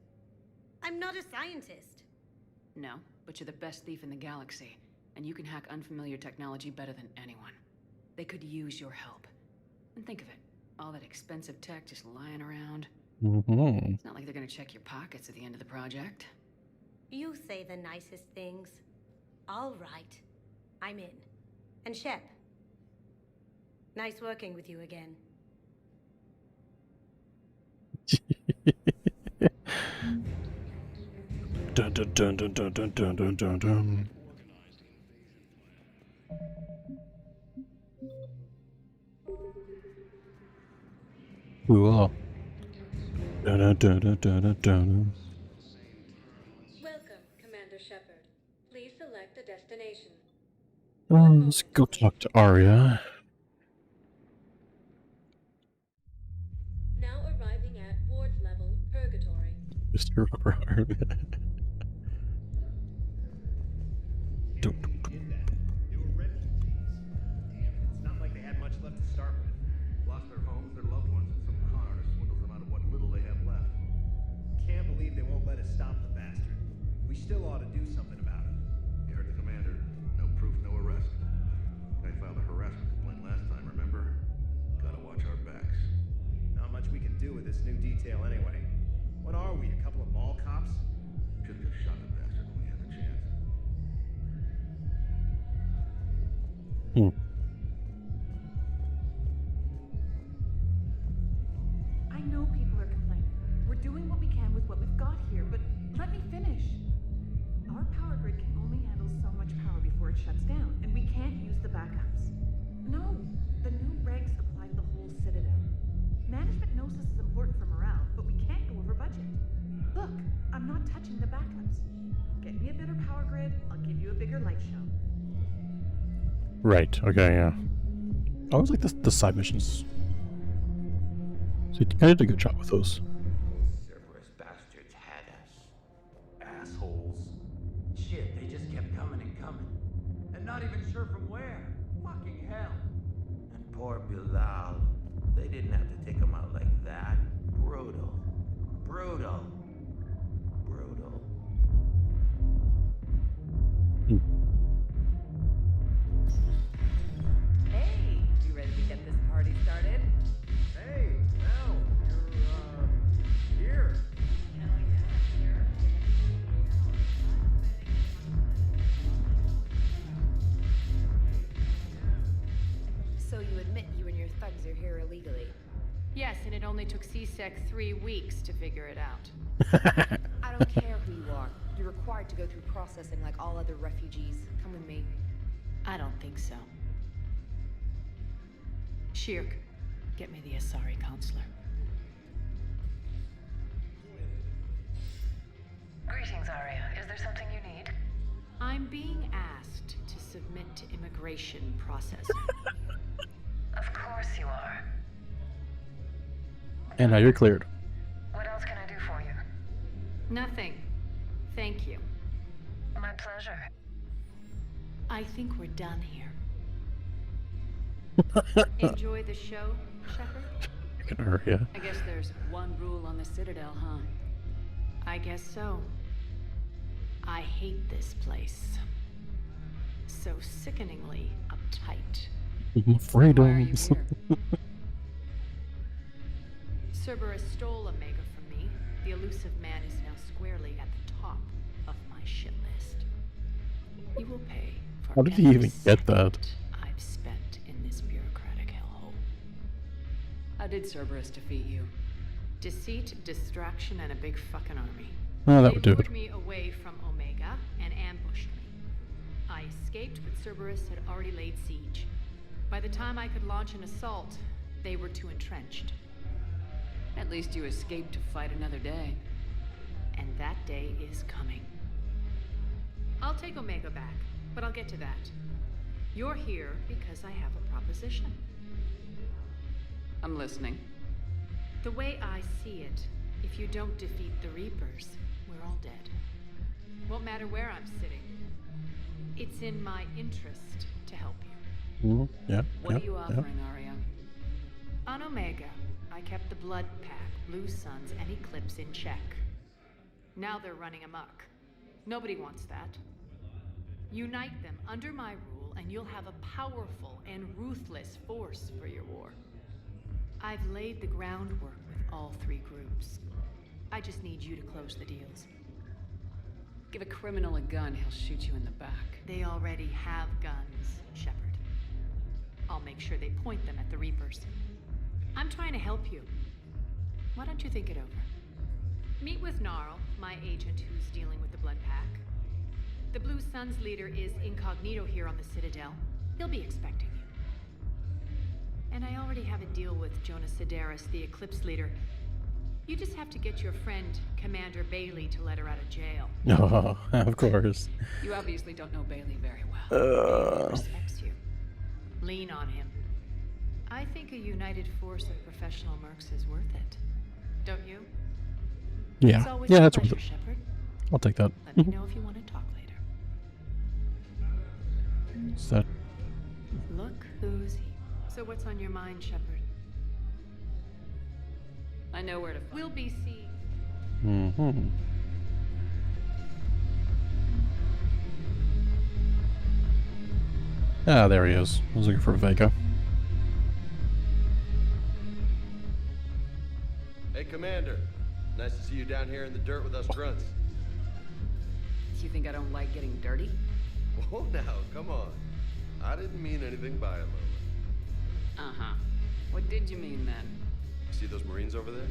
I'm not a scientist. No, but you're the best thief in the galaxy, and you can hack unfamiliar technology better than anyone. They could use your help. And think of it, all that expensive tech just lying around. Mm-hmm. It's not like they're gonna check your pockets at the end of the project. You say the nicest things. All right. I'm in. And Shep. Nice working with you again. Dun dun dun dun dun dun dun dun dun dun. Cool. Dun dun dun dun dun dun dun. Welcome, Commander Shepard. Please select a destination. Let's go talk to Arya. Now arriving at ward level purgatory. Mr. Rubber Arm. It's not like they had much left to start with. Lost their homes, their loved ones, and some con artist swindles them out of what little they have left. Can't believe they won't let us stop the bastard. We still ought to do something about it. You heard the commander. No proof, no arrest. Guy filed a harassment complaint last time, remember? Gotta watch our backs. Not much we can do with this new detail anyway. What are we, a couple of mall cops? Should've just shot the bastard when we had the chance. I know people are complaining. We're doing what we can with what we've got here, but let me finish. Our power grid can only handle so much power before it shuts down, and we can't use the backups. No, the new regs apply to the whole Citadel. Management knows this is important for morale, but we can't go over budget. Look, I'm not touching the backups. Get me a better power grid, I'll give you a bigger light show. Right, okay, yeah. I always like the side missions. So I did a good job with those. Cerberus bastards had us. Assholes. Shit, they just kept coming and coming. And not even sure from where. Fucking hell. And poor Bilal. They didn't have to take him out like that. Brutal. Brutal. Brutal. Hey, you ready to get this party started? Hey, Mel, you're, here. So you admit you and your thugs are here illegally? Yes, and it only took CSEC 3 weeks to figure it out. I don't care who you are. You're required to go through processing like all other refugees. Come with me. I don't think so. Shirk, get me the Asari consular. Greetings, Arya. Is there something you need? I'm being asked to submit to immigration processing. Of course you are. And now you're cleared. What else can I do for you? Nothing. Thank you. My pleasure. I think we're done here. Enjoy the show, Shepard? fucking area. I guess there's one rule on the Citadel, huh? I guess so. I hate this place. So sickeningly uptight. Freedoms. Cerberus stole Omega from me. The elusive man is now squarely at the top of my shit list. You will pay for How did he even get that? I've spent in this bureaucratic hellhole. How did Cerberus defeat you? Deceit, distraction, and a big fucking army. Oh, that would do They it. lured me away from Omega and ambushed me. I escaped, but Cerberus had already laid siege. By the time I could launch an assault, they were too entrenched. At least you escaped to fight another day. And that day is coming. I'll take Omega back, but I'll get to that. You're here because I have a proposition. I'm listening. The way I see it, if you don't defeat the Reapers, we're all dead. Won't matter where I'm sitting. It's in my interest to help you. Yeah. What are you offering, Arya? On Omega, I kept the Blood Pack, Blue Suns, and Eclipse in check. Now they're running amok. Nobody wants that. Unite them under my rule, and you'll have a powerful and ruthless force for your war. I've laid the groundwork with all three groups. I just need you to close the deals. Give a criminal a gun, he'll shoot you in the back. They already have guns, Shepard. I'll make sure they point them at the Reapers. I'm trying to help you. Why don't you think it over? Meet with Gnarl, my agent who's dealing with the Blood Pack. The Blue Suns leader is incognito here on the Citadel. He'll be expecting you. And I already have a deal with Jonas Sedaris, the Eclipse leader. You just have to get your friend, Commander Bailey, to let her out of jail. Oh, of course. You obviously don't know Bailey very well. He respects you. Lean on him. I think a united force of professional mercs is worth it. Don't you? Yeah. It's always Yeah, a that's pleasure, worth it. Shepard. I'll take that. Let me know if you want to talk later. Is that Look who's here. So what's on your mind, Shepard? I know where to find. We'll be seen. Ah, there he is. I was looking for Vega. Hey, Commander. Nice to see you down here in the dirt with us grunts. You think I don't like getting dirty? Oh, now, come on. I didn't mean anything by it, Lola. Uh-huh. What did you mean then? See those Marines over there?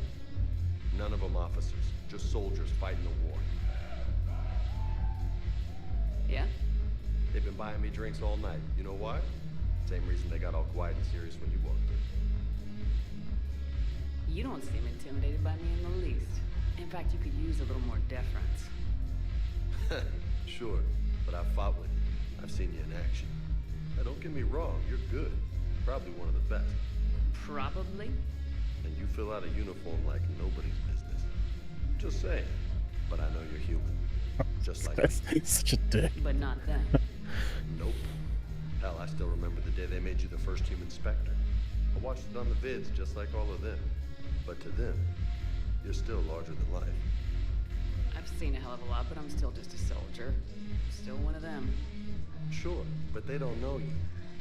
None of them officers, just soldiers fighting the war. Yeah? They've been buying me drinks all night. You know why? Same reason they got all quiet and serious when you walked in. You don't seem intimidated by me in the least. In fact, you could use a little more deference. Sure, but I've fought with you. I've seen you in action. Now, don't get me wrong, you're good. Probably one of the best. Probably? And you fill out a uniform like nobody's business. Just saying. But I know you're human. Just like me. Such a dick. But not them. Nope. Hell, I still remember the day they made you the first human Spectre. I watched it on the vids just like all of them. But to them, you're still larger than life. I've seen a hell of a lot, but I'm still just a soldier. Still one of them. Sure, but they don't know you.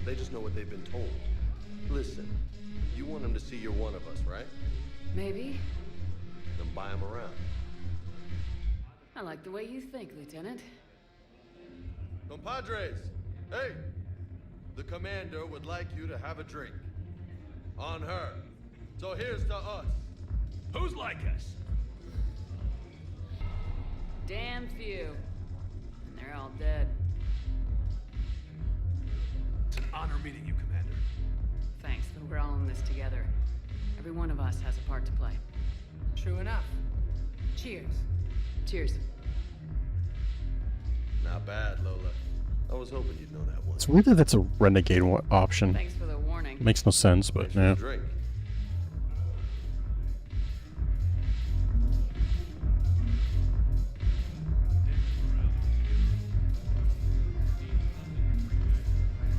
They just know what they've been told. Listen, you want them to see you're one of us, right? Maybe. Then buy them around. I like the way you think, Lieutenant. Compadres, hey! The commander would like you to have a drink. On her. So here's to us. Who's like us? Damn few. And they're all dead. It's an honor meeting you, Commander. Thanks, but we're all in this together. Every one of us has a part to play. True enough. Cheers. Cheers. Not bad, Lola. I was hoping you'd know that one. It's weird that that's a renegade option. Thanks for the warning. Makes no sense, but yeah. Drink.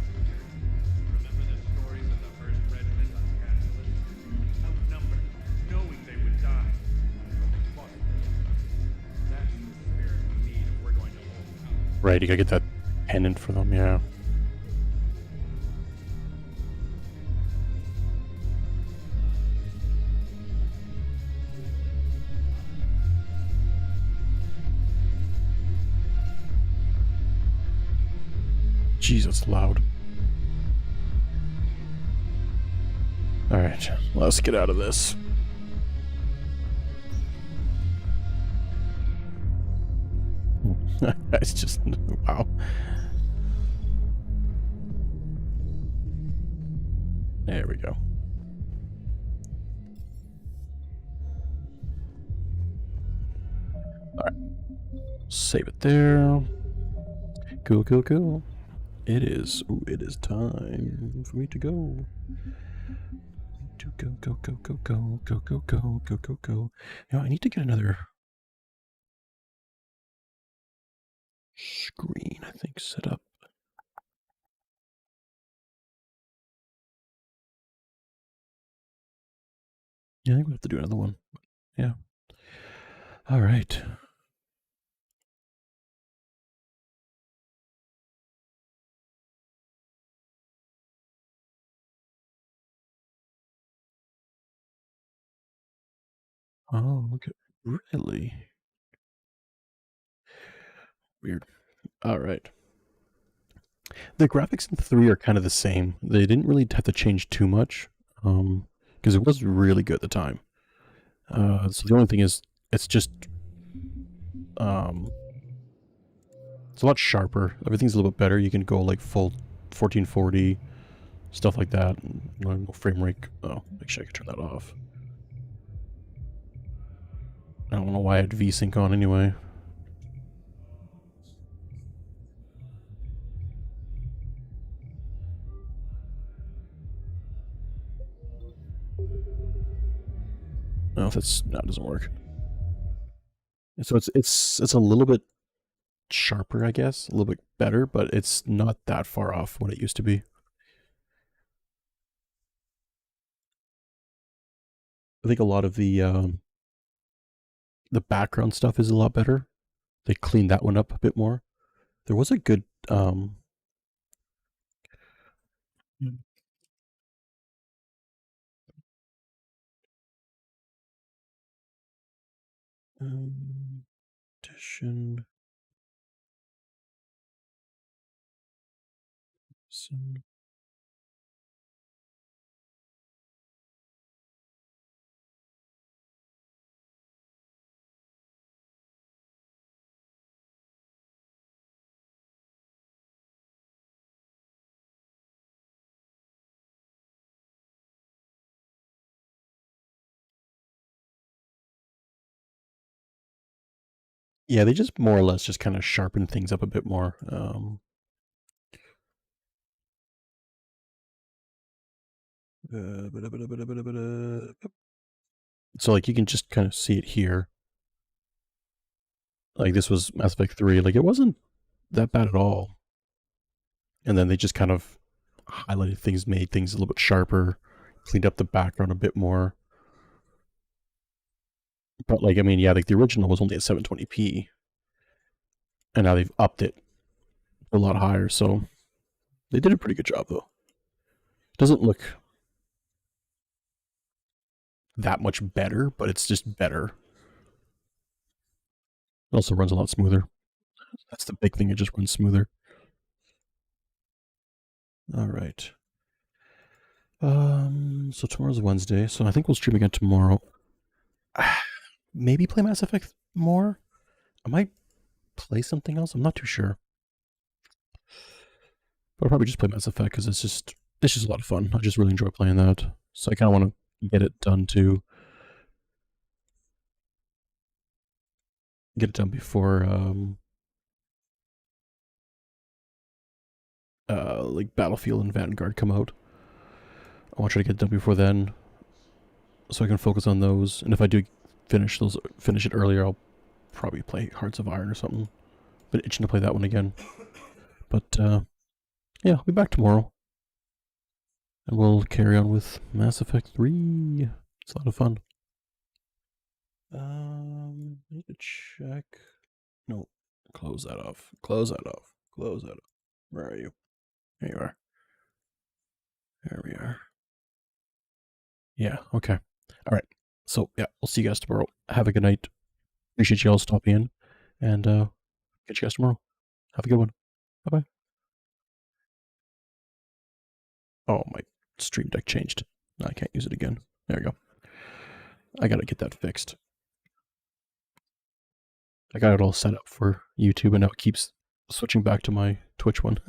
Remember the stories of the 1st Regiment on Catalyst? Outnumbered Right, you gotta get that pendant for them, yeah. Jesus, loud. Alright, let's get out of this. It's just, wow. There we go. Alright. Save it there. Cool, cool, cool. It is. Ooh, it is time for me to go. To go, go, go, go, go, go, go, go, go, go, go. You know, I need to get another screen, I think, set up. Yeah, I think we have to do another one. Yeah. All right. Oh, okay. Really? Weird. All right. The graphics in 3 are kind of the same. They didn't really have to change too much, because it was really good at the time. So the only thing is, it's just, it's a lot sharper. Everything's a little bit better. You can go like full 1440, stuff like that. No frame rate. Oh, make sure I can turn that off. I don't know why I had VSync on anyway. No, that's no, it doesn't work. So it's a little bit sharper, I guess, a little bit better, but it's not that far off what it used to be. I think a lot of the background stuff is a lot better. They cleaned that one up a bit more. There was a good edition. Yeah, they just more or less just kind of sharpen things up a bit more. So like you can just kind of see it here. Like this was Mass Effect 3. Like it wasn't that bad at all. And then they just kind of highlighted things, made things a little bit sharper, cleaned up the background a bit more. But like, I mean, yeah, like the original was only at 720p, and now they've upped it a lot higher. So they did a pretty good job, though. Doesn't look that much better, but it's just better. It also runs a lot smoother. That's the big thing; it just runs smoother. All right. So tomorrow's Wednesday, so I think we'll stream again tomorrow. Maybe play Mass Effect more. I might play something else. I'm not too sure. But I'll probably just play Mass Effect because it's just a lot of fun. I just really enjoy playing that. So I kind of want to get it done too. Get it done before like Battlefield and Vanguard come out. I want to try to get it done before then, so I can focus on those. And if I do finish it earlier, I'll probably play Hearts of Iron or something. Been itching to play that one again. But yeah, I'll be back tomorrow, and we'll carry on with Mass Effect 3. It's a lot of fun. I need to check. No, Close that off. Close that off. Close that off. Where are you? There you are. There we are. Yeah, okay. All right. So, yeah, we'll see you guys tomorrow. Have a good night. Appreciate you all stopping in. And catch you guys tomorrow. Have a good one. Bye-bye. Oh, my Stream Deck changed. I can't use it again. There we go. I gotta get that fixed. I got it all set up for YouTube, and now it keeps switching back to my Twitch one.